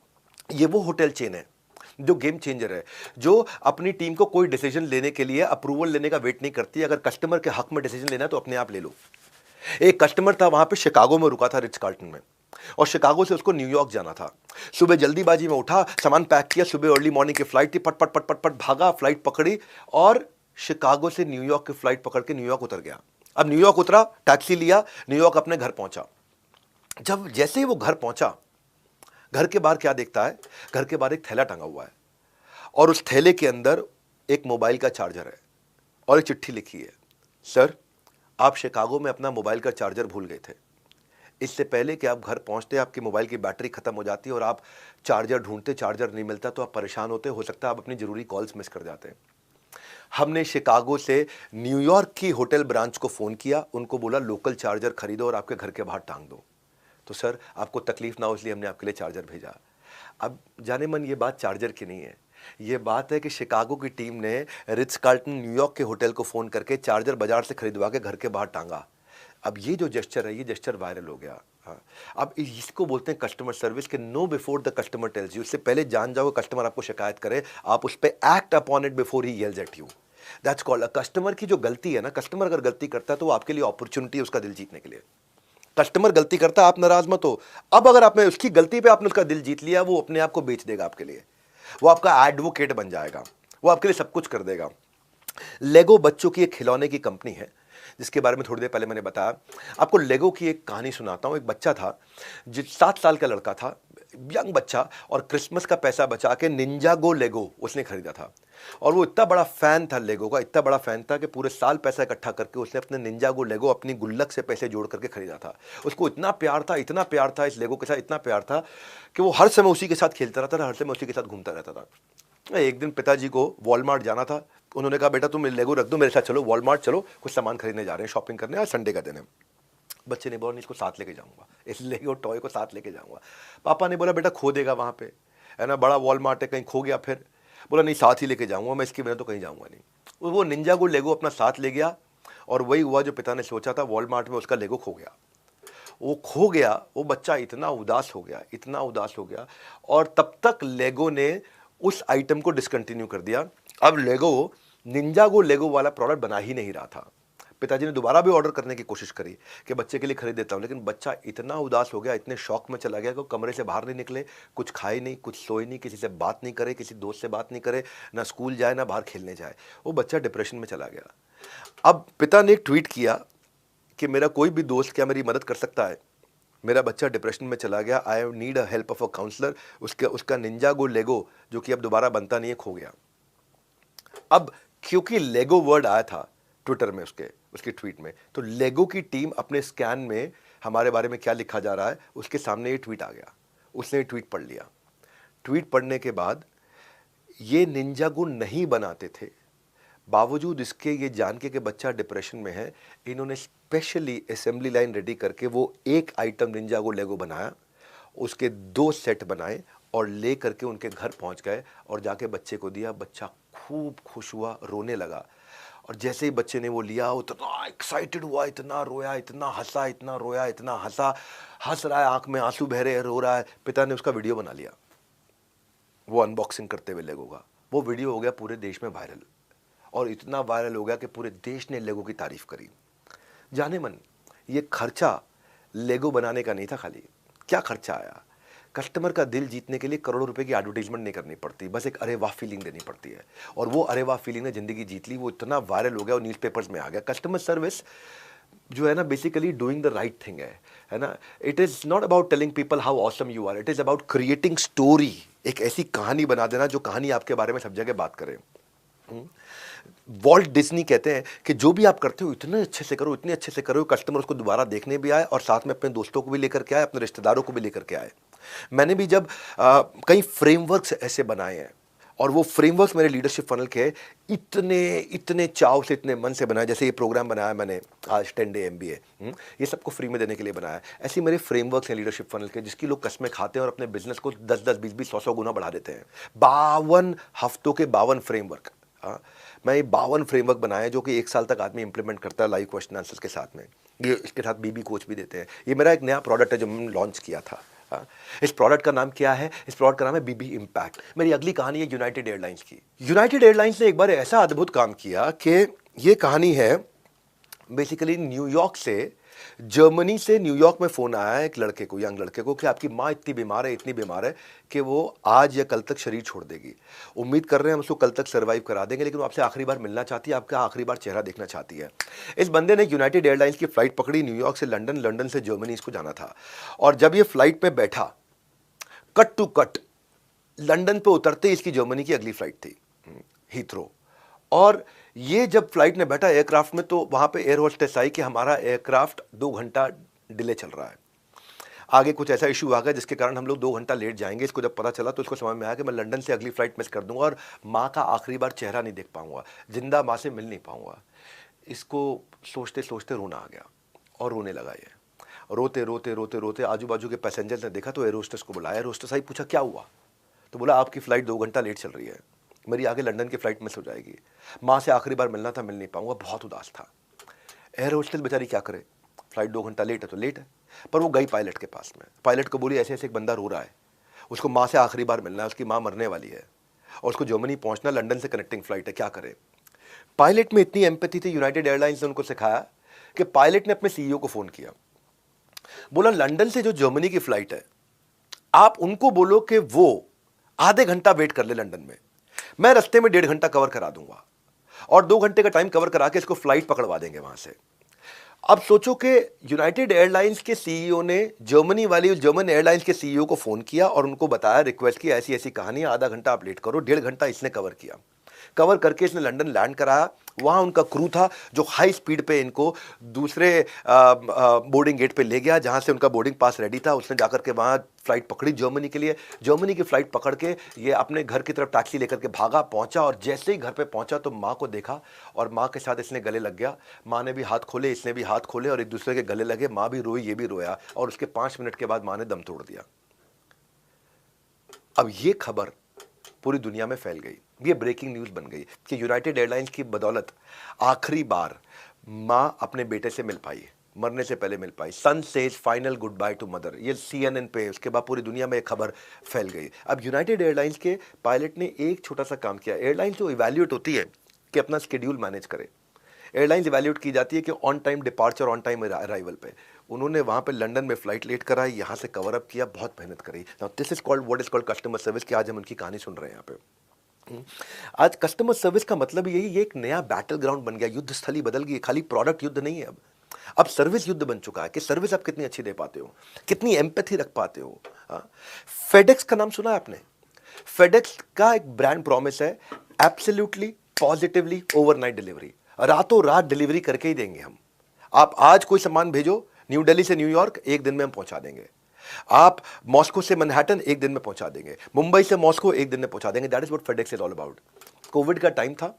Speaker 1: ये वो होटल चेन है जो गेम चेंजर है, जो अपनी टीम को कोई डिसीजन लेने के लिए अप्रूवल लेने का वेट नहीं करती। अगर कस्टमर के हक में डिसीजन लेना तो अपने आप ले लो। एक कस्टमर था वहां पे, शिकागो में रुका था, रिच कार्ल्टन में, और शिकागो से उसको न्यूयॉर्क जाना था। सुबह जल्दीबाजी में उठा, सामान पैक किया, सुबह अर्ली मॉर्निंग की फ्लाइट थी, पट पट पट पट पट भागा, फ्लाइट पकड़ी और शिकागो से न्यूयॉर्क की फ्लाइट पकड़ के न्यूयॉर्क उतर गया। अब न्यूयॉर्क उतरा, टैक्सी लिया, न्यूयॉर्क अपने घर पहुंचा। जब जैसे ही वो घर पहुंचा, घर के बाहर क्या देखता है, घर के बाहर एक थैला टंगा हुआ है और उस थैले के अंदर एक मोबाइल का चार्जर है और एक चिट्ठी लिखी है, सर आप शिकागो में अपना मोबाइल का चार्जर भूल गए थे। इससे पहले कि आप घर पहुंचते आपकी मोबाइल की बैटरी खत्म हो जाती और आप चार्जर ढूंढते, चार्जर नहीं मिलता तो आप परेशान होते, हो सकता है आप अपनी जरूरी कॉल्स मिस कर जाते हैं। हमने शिकागो से न्यूयॉर्क की होटल ब्रांच को फ़ोन किया, उनको बोला लोकल चार्जर खरीदो और आपके घर के बाहर टांग दो। तो सर आपको तकलीफ ना हो इसलिए हमने आपके लिए चार्जर भेजा। अब जाने मन ये बात चार्जर की नहीं है, ये बात है कि शिकागो की टीम ने रिच कार्ल्टन न्यूयॉर्क के होटल को फ़ोन करके चार्जर बाजार से खरीदवा के घर के बाहर टांगा। अब ये जो जेस्चर है, ये जेस्चर वायरल हो गया। हाँ, अब इसको बोलते हैं कस्टमर सर्विस के know before the customer tells you. इससे पहले जान जाओ कस्टमर आपको शिकायत करे, आप उस पर act upon it before he येल्स eight you. That's called customer की जो गलती है ना, कस्टमर अगर गलती करता है तो वो आपके लिए अपॉर्चुनिटी है उसका दिल जीतने के लिए। कस्टमर गलती करता है, आप नाराज मत हो। अब अगर आपने उसकी गलती पे आपने उसका दिल जीत लिया, वो अपने आप को बेच देगा आपके लिए, वो आपका एडवोकेट बन जाएगा, वो आपके लिए सब कुछ कर देगा। लेगो बच्चों की एक खिलौने की कंपनी है जिसके बारे में थोड़ी देर पहले मैंने बताया। आपको लेगो की एक कहानी सुनाता हूं। एक बच्चा था, 7 साल का लड़का था, यंग बच्चा, और क्रिसमस का पैसा बचा के निंजागो लेगो उसने खरीदा था। और वो इतना बड़ा फैन था लेगो का, इतना बड़ा फैन था कि पूरे साल पैसा इकट्ठा करके उसने अपने निंजागो लेगो अपनी गुल्लक से पैसे जोड़ करके खरीदा था। उसको इतना प्यार था, इतना प्यार था इस लेगो के साथ, इतना प्यार था कि वो हर समय उसी के साथ खेलता रहता था, हर समय उसी के साथ घूमता रहता था। एक दिन पिताजी को वॉलमार्ट जाना था, उन्होंने कहा बेटा तुम लेगो रख दो, मेरे साथ चलो वॉलमार्ट चलो, कुछ सामान खरीदने जा रहे हैं, शॉपिंग करने, आज संडे का दिन है। बच्चे ने बोला नहीं इसको साथ लेके जाऊंगा, इस लेगो टॉय को साथ लेके जाऊंगा। पापा ने बोला बेटा खो देगा वहां पे, है ना, बड़ा वॉलमार्ट है, कहीं खो गया फिर। बोला नहीं साथ ही लेके जाऊंगा मैं, इसके बिना तो कहीं जाऊंगा नहीं। वो निंजागो लेगो अपना साथ ले गया और वही हुआ जो पिता ने सोचा था, वॉलमार्ट में उसका लेगो खो गया। वो खो गया, वो बच्चा इतना उदास हो गया, इतना उदास हो गया, और तब तक लेगो ने उस आइटम को डिसकंटिन्यू कर दिया। अब लेगो निंजागो लेगो वाला प्रोडक्ट बना ही नहीं रहा था। पिताजी ने दोबारा भी ऑर्डर करने की कोशिश करी कि बच्चे के लिए खरीद देता हूं, लेकिन बच्चा इतना उदास हो गया, इतने शौक में चला गया कि कमरे से बाहर नहीं निकले, कुछ खाए नहीं, कुछ सोए नहीं, किसी से बात नहीं करे, किसी दोस्त से बात नहीं करे, ना स्कूल जाए ना बाहर खेलने जाए। वो बच्चा डिप्रेशन में चला गया। अब पिता ने एक ट्वीट किया कि मेरा कोई भी दोस्त क्या मेरी मदद कर सकता है, मेरा बच्चा डिप्रेशन में चला गया, I need a help of a counsellor. उसका निंजागो लेगो जो कि अब दोबारा बनता नहीं है, खो गया। अब क्योंकि लेगो वर्ड आया था ट्विटर में, उसके ट्वीट में, तो लेगो की टीम अपने स्कैन में हमारे बारे में क्या लिखा जा रहा है उसके सामने ये ट्वीट आ गया। उसने ये ट्वीट पढ़ लिया। ट्वीट पढ़ने के बाद ये निंजागो नहीं बनाते थे, बावजूद इसके ये जान के कि बच्चा डिप्रेशन में है, इन्होंने स्पेशली असेंबली लाइन रेडी करके वो एक आइटम निंजागो लेगो बनाया, उसके 2 सेट बनाए और ले करके उनके घर पहुंच गए और जाके बच्चे को दिया। बच्चा खूब खुश हुआ, रोने लगा, और जैसे ही बच्चे ने वो लिया उतना एक्साइटेड हुआ, इतना रोया, इतना हंसा, इतना रोया, इतना हंसा, हंस रहा है, आंख में आंसू बह रहे हैं, रो रहा है। पिता ने उसका वीडियो बना लिया, वो अनबॉक्सिंग करते हुए लेगो का। वो वीडियो हो गया पूरे देश में वायरल, और इतना वायरल हो गया कि पूरे देश ने लेगो की तारीफ करी। जाने मन ये खर्चा लेगो बनाने का नहीं था खाली। क्या खर्चा आया? कस्टमर का दिल जीतने के लिए करोड़ों रुपए की एडवर्टाइजमेंट नहीं करनी पड़ती, बस एक अरे वाह फीलिंग देनी पड़ती है, और वो अरे वाह फीलिंग ने जिंदगी जीत ली। वो इतना वायरल हो गया और न्यूज़पेपर्स में आ गया। कस्टमर सर्विस जो है ना, basically doing the right thing है ना। It is not about telling people how awesome you are, it is about creating story. एक ऐसी कहानी बना देना जो कहानी आपके बारे में सब जगह बात करे। वॉल्ट डिज्नी कहते हैं कि जो भी आप करते हो इतने अच्छे से करो, इतने अच्छे से करो, कस्टमर उसको दोबारा देखने भी आए और साथ में अपने दोस्तों को भी लेकर के आए, अपने रिश्तेदारों को भी लेकर के आए। मैंने भी जब कई फ्रेमवर्क्स ऐसे बनाए हैं, और वो फ्रेमवर्क्स मेरे लीडरशिप फनल के इतने चाव से, इतने मन से बनाए। जैसे ये प्रोग्राम बनाया मैंने आज 10 डे MBA, ये सबको फ्री में देने के लिए बनाया। ऐसे मेरे फ्रेमवर्क्स हैं लीडरशिप फनल के, जिसकी लोग कसमें खाते हैं और अपने बिजनेस को 10-10, 20-20, 100-100 गुना बढ़ा देते हैं। 52 हफ्तों के 52 फ्रेमवर्क। मैं ये 52 फ्रेमवर्क बनाए जो कि 1 साल तक आदमी इंप्लीमेंट करता है लाइव क्वेश्चन आंसर्स के साथ में। ये इसके साथ BB कोच भी देते हैं। ये मेरा एक नया प्रोडक्ट है जो मैंने लॉन्च किया था। हाँ, इस प्रोडक्ट का नाम क्या है? इस प्रोडक्ट का नाम है बीबी इम्पैक्ट। मेरी अगली कहानी है यूनाइटेड एयरलाइंस की। यूनाइटेड एयरलाइंस ने एक बार ऐसा अद्भुत काम किया कि ये कहानी है बेसिकली न्यूयॉर्क से न्यूयॉर्क में फ़ोन आया है एक लड़के को, यंग लड़के को, कि आपकी माँ इतनी बीमार है, इतनी बीमार है कि वो आज या कल तक शरीर छोड़ देगी। उम्मीद कर रहे हैं हम उसको कल तक सर्वाइव करा देंगे, लेकिन वो आपसे आखिरी बार मिलना चाहती है, आपका आखिरी बार चेहरा देखना चाहती है। इस बंदे ने यूनाइटेड एयरलाइंस की फ़्लाइट पकड़ी, न्यूयॉर्क से लंदन, लंदन से जर्मनी इसको जाना था। और जब ये फ़्लाइट में बैठा, कट टू कट लंदन पे उतरते ही इसकी जर्मनी की अगली फ़्लाइट थी, हीथ्रो। और ये जब फ्लाइट में बैठा एयरक्राफ्ट में, तो वहां पे एयर होस्टेस आई कि हमारा एयरक्राफ्ट 2 घंटा डिले चल रहा है, आगे कुछ ऐसा इशू आ गया जिसके कारण हम लोग 2 घंटा लेट जाएंगे। इसको जब पता चला तो इसको समझ में आया कि मैं लंदन से अगली फ्लाइट मिस कर दूंगा और माँ का आखिरी बार चेहरा नहीं देख पाऊंगा, जिंदा माँ से मिल नहीं पाऊंगा। इसको सोचते सोचते रोना आ गया और रोने लगा। ये रोते रोते रोते रोते आजू बाजू के पैसेंजर्स ने देखा तो एयर होस्टेस को बुलाया। एयर होस्टेस आई, पूछा क्या हुआ? तो बोला आपकी फ़्लाइट 2 घंटा लेट चल रही है, मेरी आगे लंदन की फ़्लाइट मिस हो जाएगी, माँ से आखिरी बार मिलना था, मिल नहीं पाऊंगा। बहुत उदास था। एयर होस्टेस बेचारी क्या करे, फ़्लाइट 2 घंटा लेट है तो लेट है। पर वो गई पायलट के पास में, पायलट को बोली ऐसे ऐसे एक बंदा रो रहा है, उसको माँ से आखिरी बार मिलना है, उसकी माँ मरने वाली है और उसको जर्मनी पहुंचना, लंदन से कनेक्टिंग फ़्लाइट है, क्या करे? पायलट में इतनी एम्पैथी थी, यूनाइटेड एयरलाइंस ने उनको सिखाया कि पायलट ने अपने सीईओ को फ़ोन किया, बोला लंदन से जो जर्मनी की फ़्लाइट है आप उनको बोलो कि वो आधे घंटा वेट कर ले लंदन में, मैं रास्ते में 1.5 घंटा कवर करा दूंगा और 2 घंटे का टाइम कवर करा के इसको फ्लाइट पकड़वा देंगे वहां से। अब सोचो कि यूनाइटेड एयरलाइंस के सीईओ ने जर्मन एयरलाइंस के सीईओ को फोन किया और उनको बताया, रिक्वेस्ट की, ऐसी ऐसी कहानी है, आधा घंटा आप लेट करो। 1.5 घंटा इसने कवर किया, कवर करके इसने लंदन लैंड कराया। वहां उनका क्रू था जो हाई स्पीड पे इनको दूसरे बोर्डिंग गेट पे ले गया जहां से उनका बोर्डिंग पास रेडी था। उसने जाकर के वहां फ्लाइट पकड़ी जर्मनी के लिए। जर्मनी की फ्लाइट पकड़ के ये अपने घर की तरफ टैक्सी लेकर के भागा, पहुंचा और जैसे ही घर पे पहुंचा तो माँ को देखा और माँ के साथ इसने गले लग गया। माँ ने भी हाथ खोले, इसने भी हाथ खोले और एक दूसरे के गले लगे। माँ भी रोई, ये भी रोया और उसके 5 मिनट के बाद माँ ने दम तोड़ दिया। अब ये खबर पूरी दुनिया में फैल गई, ये ब्रेकिंग न्यूज़ बन गई कि यूनाइटेड एयरलाइंस की बदौलत आखिरी बार माँ अपने बेटे से मिल पाई, मरने से पहले मिल पाई। Son says final good bye to mother, ये CNN पे, उसके बाद पूरी दुनिया में एक खबर फैल गई। अब यूनाइटेड एयरलाइंस के पायलट ने एक छोटा सा काम किया। एयरलाइंस जो इवैल्यूएट होती है कि अपना शेड्यूल मैनेज करे, एयरलाइंस इवैल्यूएट की जाती है कि on time departure, on time arrival पे। उन्होंने वहाँ पे लंदन में फ्लाइट लेट कराई, यहाँ से कवर अप किया, बहुत मेहनत करी। Now this is called, what is called customer service, कि आज हम उनकी कहानी सुन रहे हैं यहाँ पे। आज कस्टमर सर्विस का मतलब यही, ये एक नया बैटल ग्राउंड बन गया, युद्ध स्थली बदल गई, खाली प्रोडक्ट युद्ध नहीं है अब सर्विस युद्ध बन चुका है कि सर्विस आप कितनी अच्छी दे पाते हो, कितनी एम्पैथी रख पाते हो। फेडेक्स का नाम सुना है आपने? फेडेक्स का एक ब्रांड प्रॉमिस है, एब्सोल्युटली पॉजिटिवली ओवरनाइट डिलीवरी, रातों रात डिलीवरी करके ही देंगे हम। आप आज कोई सामान भेजो न्यू दिल्ली से न्यूयॉर्क, 1 दिन में हम पहुंचा देंगे। आप मॉस्को से मैनहट्टन 1 दिन में पहुंचा देंगे, मुंबई से मॉस्को 1 दिन में पहुंचा देंगे। That is what FedEx is all about. Covid का टाइम था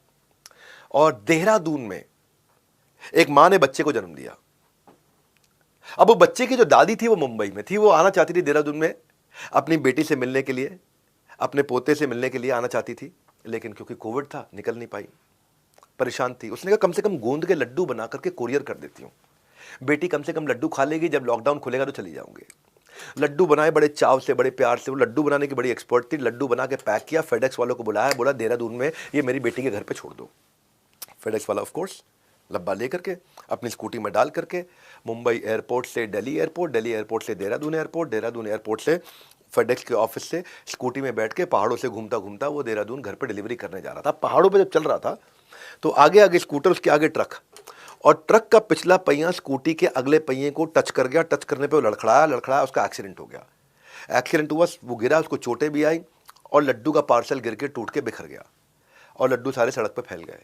Speaker 1: और देहरादून में एक मां ने बच्चे को जन्म दिया। अब वो बच्चे की जो दादी थी वो मुंबई में थी, वो आना चाहती थी देहरादून में अपनी बेटी से मिलने के लिए, अपने पोते से मिलने के लिए आना चाहती थी, लेकिन क्योंकि कोविड था निकल नहीं पाई, परेशान थी। उसने कहा कम से कम गोंद के लड्डू बना करके कोरियर कर देती हूँ, बेटी कम से कम लड्डू खा लेगी, जब लॉकडाउन खुलेगा तो चली जाऊंगी। लड्डू बनाए बड़े चाव से, बड़े प्यार से, वो लड्डू बनाने की बड़ी एक्सपर्ट थी। लड्डू बना के पैक किया, फेडेक्स वालों को बुलाया, बोला देहरादून में ये मेरी बेटी के घर पे छोड़ दो। फेडेक्स वाला ऑफ कोर्स डब्बा लेकर के अपनी स्कूटी में डाल करके मुंबई एयरपोर्ट से दिल्ली एयरपोर्ट, दिल्ली एयरपोर्ट से देहरादून एयरपोर्ट, देहरादून एयरपोर्ट से फेडेक्स के ऑफिस से स्कूटी में बैठ के पहाड़ों से घूमता घूमता वो देहरादून घर पे डिलीवरी करने जा रहा था। पहाड़ों पे जब चल रहा था तो आगे आगे स्कूटर, उसके आगे ट्रक, और ट्रक का पिछला पहिया स्कूटी के अगले पहिए को टच कर गया। टच करने पे वो लड़खड़ाया, उसका एक्सीडेंट हो गया। एक्सीडेंट हुआ, वो गिरा, उसको चोटें भी आई और लड्डू का पार्सल गिर के टूट के बिखर गया और लड्डू सारे सड़क पे फैल गए।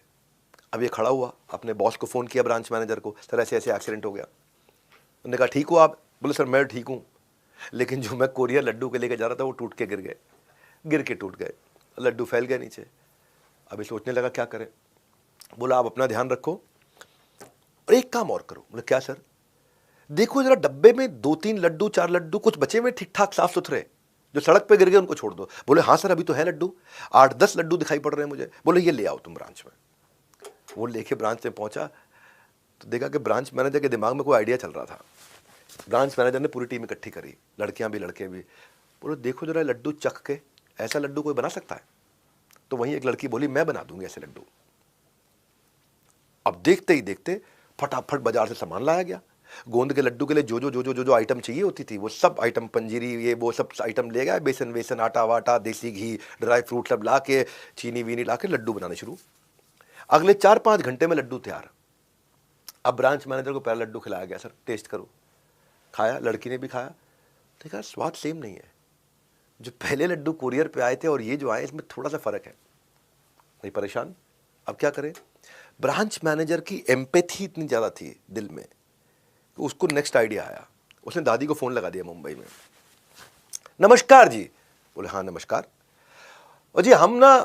Speaker 1: अब ये खड़ा हुआ, अपने बॉस को फ़ोन किया, ब्रांच मैनेजर को, सर ऐसे ऐसे एक्सीडेंट हो गया। उन्होंने कहा ठीक हो आप? बोले सर मैं ठीक हूँ, लेकिन जो मैं कोरियर लड्डू के लेके जा रहा था वो टूट के गिर गए, गिर के टूट गए, लड्डू फैल गए नीचे। अभी सोचने लगा क्या करें। बोला आप अपना ध्यान रखो और एक काम और करो। बोले क्या सर? देखो जरा डब्बे में 2-3 लड्डू, 4 लड्डू कुछ बचे हुए ठीक ठाक साफ सुथरे, जो सड़क पे गिर गए उनको छोड़ दो। बोले हाँ सर अभी तो है लड्डू, 8-10 लड्डू दिखाई पड़ रहे हैं मुझे। बोले ये ले आओ तुम ब्रांच में। वो लेके ब्रांच में पहुंचा तो देखा कि ब्रांच मैनेजर के दिमाग में कोई आइडिया चल रहा था ब्रांच मैनेजर ने पूरी टीम इकट्ठी करी, लड़कियां भी लड़के भी। बोलो देखो जरा लड्डू चख के, ऐसा लड्डू कोई बना सकता है? तो वहीं एक लड़की बोली मैं बना दूंगी ऐसे लड्डू। अब देखते ही देखते फटाफट बाजार से सामान लाया गया। गोंद के लड्डू के लिए जो आइटम चाहिए होती थी वो सब आइटम, पंजीरी ये वो सब आइटम ले गया। बेसन वेसन, आटा वाटा, देसी घी, ड्राई फ्रूट सब ला के, चीनी वीनी ला के लड्डू बनाने शुरू। अगले 4-5 घंटे में लड्डू तैयार। अब ब्रांच मैनेजर को पहला लड्डू खिलाया गया, सर टेस्ट करो। खाया, लड़की ने भी खाया, देखा स्वाद सेम नहीं है। जो पहले लड्डू कुरियर पे आए थे और ये जो आए इसमें थोड़ा सा फर्क है। नहीं परेशान, अब क्या करें? ब्रांच मैनेजर की एम्पैथी इतनी ज़्यादा थी दिल में, उसको नेक्स्ट आइडिया आया। उसने दादी को फ़ोन लगा दिया मुंबई में। नमस्कार जी। बोले हाँ नमस्कार। और जी हम ना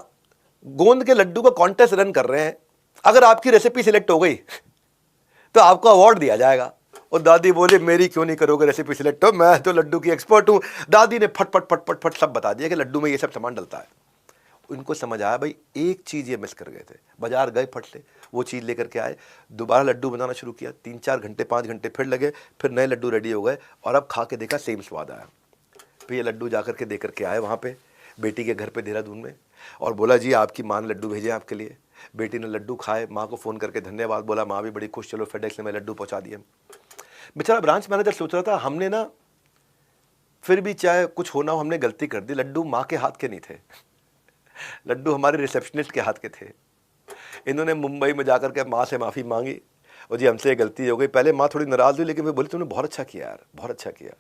Speaker 1: गोंद के लड्डू का कॉन्टेस्ट रन कर रहे हैं, अगर आपकी रेसिपी सिलेक्ट हो गई तो आपको अवार्ड दिया जाएगा। और दादी बोले मेरी क्यों नहीं करोगे रेसिपी सिलेक्ट, हो मैं तो लड्डू की एक्सपर्ट हूँ। दादी ने फट फट फट फट फट सब बता दिया कि लड्डू में ये सब सामान डलता है। उनको समझ आया भाई एक चीज़ ये मिस कर गए थे। बाजार गए, फट से वो चीज़ लेकर के आए, दोबारा लड्डू बनाना शुरू किया। 3-4 घंटे 5 घंटे फिर लगे, फिर नए लड्डू रेडी हो गए। और अब खा के देखा सेम स्वाद आया। फिर ये लड्डू जा करके दे करके आए वहाँ पे बेटी के घर पे देहरादून में, और बोला जी आपकी माँ ने लड्डू भेजे आपके लिए। बेटी ने लड्डू खाए, माँ को फ़ोन करके धन्यवाद बोला, माँ भी बड़ी खुश, चलो फेडेक्स ने मैं लड्डू पहुँचा दिए। बेचारा ब्रांच मैनेजर सोच रहा था हमने ना फिर भी चाहे कुछ होना हो हमने गलती कर दी। लड्डू माँ के हाथ के नहीं थे, लड्डू हमारे रिसेप्शनिस्ट के हाथ के थे। इन्होंने मुंबई में जाकर के माँ से माफ़ी मांगी, और जी हमसे ये गलती हो गई। पहले माँ थोड़ी नाराज़ हुई, लेकिन वे बोली तुमने बहुत अच्छा किया यार, बहुत अच्छा किया।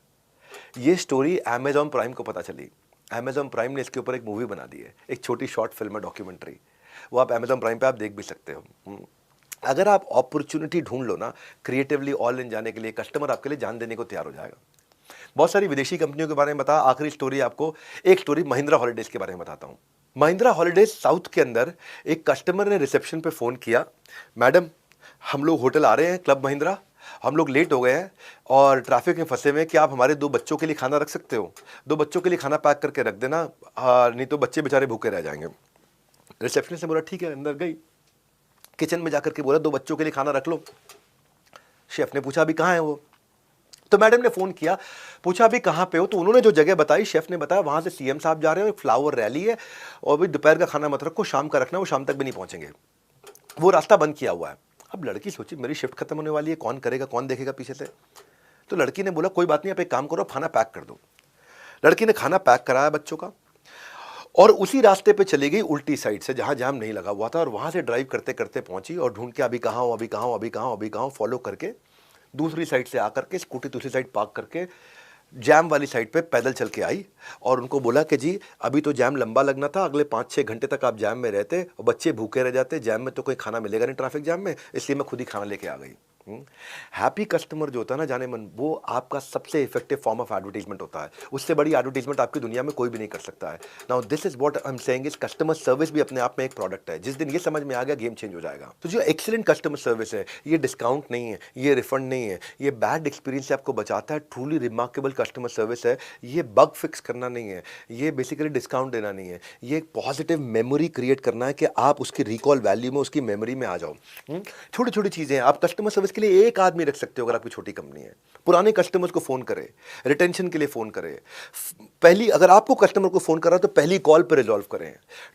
Speaker 1: ये स्टोरी अमेजॉन प्राइम को पता चली। अमेजॉन प्राइम ने इसके ऊपर एक मूवी बना दी है, एक छोटी शॉर्ट फिल्म है, डॉक्यूमेंट्री। वो आप अमेजॉन प्राइम पे आप देख भी सकते हो। अगर आप अपॉर्चुनिटी ढूंढ लो ना क्रिएटिवली ऑल इन जाने के लिए, कस्टमर आपके लिए जान देने को तैयार हो जाएगा। बहुत सारी विदेशी कंपनियों के बारे में बता। आखिरी स्टोरी आपको, एक स्टोरी महिंद्रा हॉलिडेज के बारे में बताता हूँ। महिंद्रा हॉलिडेज साउथ के अंदर एक कस्टमर ने रिसेप्शन पे फ़ोन किया, मैडम हम लोग होटल आ रहे हैं क्लब महिंद्रा, हम लोग लेट हो गए हैं और ट्रैफिक में फंसे हुए हैं, क्या आप हमारे 2 बच्चों के लिए खाना रख सकते हो? 2 बच्चों के लिए खाना पैक करके रख देना, नहीं तो बच्चे बेचारे भूखे रह जाएंगे। रिसेप्शनिस्ट ने बोला ठीक है। अंदर गई, किचन में जाकर के बोला 2 बच्चों के लिए खाना रख लो। शेफ़ ने पूछा अभी कहाँ है वो? तो मैडम ने फ़ोन किया, पूछा अभी कहाँ पे हो? तो उन्होंने जो जगह बताई, शेफ़ ने बताया वहाँ से सीएम साहब जा रहे हैं, एक फ्लावर रैली है, और भी दोपहर का खाना मत रखो, शाम का रखना, वो शाम तक भी नहीं पहुँचेंगे, वो रास्ता बंद किया हुआ है। अब लड़की सोची मेरी शिफ्ट खत्म होने वाली है, कौन करेगा, कौन देखेगा पीछे से? तो लड़की ने बोला कोई बात नहीं, आप एक काम करो, खाना पैक कर दो। लड़की ने खाना पैक कराया बच्चों का, और उसी रास्ते पे चली गई उल्टी साइड से जहाँ जाम नहीं लगा हुआ था, और वहाँ से ड्राइव करते करते पहुँची, और ढूंढ के अभी कहाँ हूँ, अभी कहाँ हूँ, अभी कहाँ हूँ, अभी कहाँ हूँ, फॉलो करके दूसरी साइड से आकर के स्कूटी दूसरी साइड पार्क करके जैम वाली साइड पे पैदल चल के आई। और उनको बोला कि जी अभी तो जैम लंबा लगना था, अगले 5-6 घंटे तक आप जैम में रहते और बच्चे भूखे रह जाते, जैम में तो कोई खाना मिलेगा नहीं ट्रैफिक जैम में, इसलिए मैं खुद ही खाना लेके आ गई। हैप्पी कस्टमर जो होता है ना जाने मन, वो आपका सबसे इफेक्टिव फॉर्म ऑफ एडवर्टीजमेंट होता है। उससे बड़ी एडवर्टीजमेंट आपकी दुनिया में कोई भी नहीं कर सकता है। Now this is what I am saying is customer service भी अपने आप में एक प्रोडक्ट है। जिस दिन ये समझ में आ गया गेम चेंज हो जाएगा। तो जो एक्सीलेंट कस्टमर सर्विस है, ये डिस्काउंट नहीं है, ये रिफंड नहीं है, ये बैड एक्सपीरियंस से आपको बचाता है। ट्रूली रिमार्केबल कस्टमर सर्विस है। ये बग फिक्स करना नहीं है, ये बेसिकली डिस्काउंट देना नहीं है, ये एक पॉजिटिव मेमोरी क्रिएट करना है कि आप उसकी रिकॉल वैल्यू में, उसकी मेमोरी में आ जाओ। छोटी छोटी चीज़ें हैं। आप कस्टमर सर्विस के लिए एक आदमी रख सकते हो अगर आपकी छोटी कंपनी है। पुराने कस्टमर्स को फोन करें, रिटेंशन के लिए फोन करें। पहली, अगर आपको कस्टमर को फोन कर रहा है तो पहली कॉल पर रिजॉल्व करें।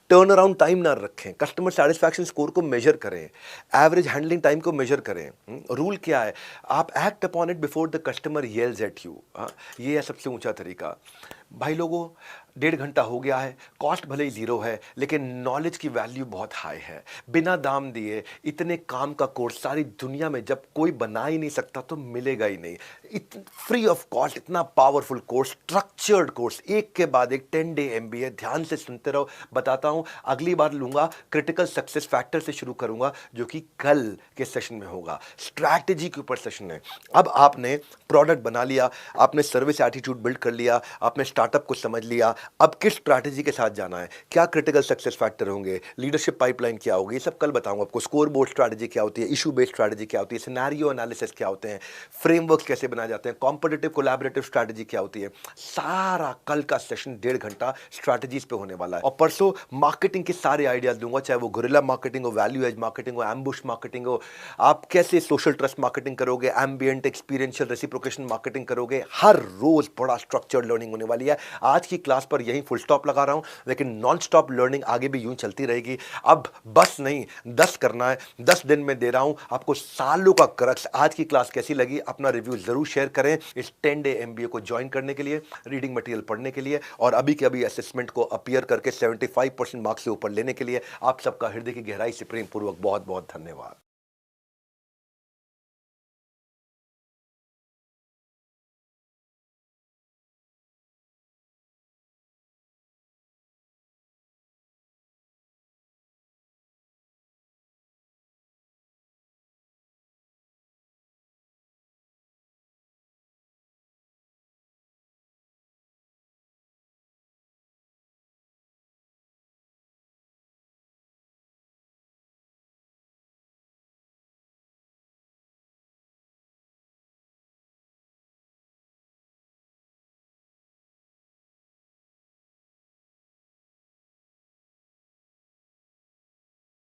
Speaker 1: टर्न अराउंड टाइम ना रखें, कस्टमर सेटिस्फैक्शन स्कोर को मेजर करें, एवरेज हैंडलिंग टाइम को मेजर करें। रूल क्या है? आप act upon it before the customer येल्स eight you. ये है सबसे ऊंचा तरीका। भाई लोगों, 1.5 घंटा हो गया है, कॉस्ट भले ही 0 है लेकिन नॉलेज की वैल्यू बहुत हाई है। बिना दाम दिए इतने काम का कोर्स सारी दुनिया में जब कोई बना ही नहीं सकता तो मिलेगा ही नहीं। फ्री ऑफ कॉस्ट इतना पावरफुल कोर्स, स्ट्रक्चर्ड कोर्स, एक के बाद एक 10 डे MBA। ध्यान से सुनते रहो, बताता हूँ। अगली बार लूँगा क्रिटिकल सक्सेस फैक्टर से शुरू करूँगा, जो कि कल के सेशन में होगा। स्ट्रैटेजी के ऊपर सेशन है। अब आपने प्रोडक्ट बना लिया, आपने सर्विस एटीट्यूड बिल्ड कर लिया, आपने स्टार्टअप को समझ लिया, अब किस स्ट्रैटेजी के साथ जाना है, क्या क्रिटिकल सक्सेस फैक्टर होंगे, लीडरशिप पाइपलाइन क्या होगी, ये सब कल बताऊंगा आपको। स्कोर बोर्ड स्ट्रैटेजी क्या होती है, इशू बेस्ड स्ट्रैटेजी क्या होती है, सिनेरियो एनालिसिस क्या होते हैं, फ्रेमवर्क कैसे बनाए जाते हैं, कॉम्पिटिटिव कोलैबोरेटिव स्ट्रैटेजी क्या होती है, सारा कल का सेशन 1.5 घंटा स्ट्रैटेजीज पे होने वाला है। और परसों मार्केटिंग के सारे आइडियाज दूंगा, चाहे वो गुरिल्ला मार्केटिंग हो, वैल्यू एज मार्केटिंग हो, एम्बुश मार्केटिंग हो, आप कैसे सोशल ट्रस्ट मार्केटिंग करोगे, एम्बिएंट एक्सपीरियंशियल रेसिप्रोकेशन मार्केटिंग करोगे। हर रोज बड़ा स्ट्रक्चर्ड लर्निंग होने वाली है। आज की क्लास पर यही फुल स्टॉप लगा रहा हूं, लेकिन नॉन स्टॉप लर्निंग आगे भी यूं चलती रहेगी। अब बस नहीं 10 करना है, 10 दिन में दे रहा हूं आपको सालों का क्रक्स। आज की क्लास कैसी लगी अपना रिव्यू जरूर शेयर करें। इस 10 डे एमबीए को ज्वाइन करने के लिए, रीडिंग मटेरियल पढ़ने के लिए और अभी के अभी असेसमेंट को अपीयर करके 75% मार्क्स से ऊपर लेने के लिए आप सबका हृदय की गहराई से प्रेम पूर्वक बहुत बहुत धन्यवाद।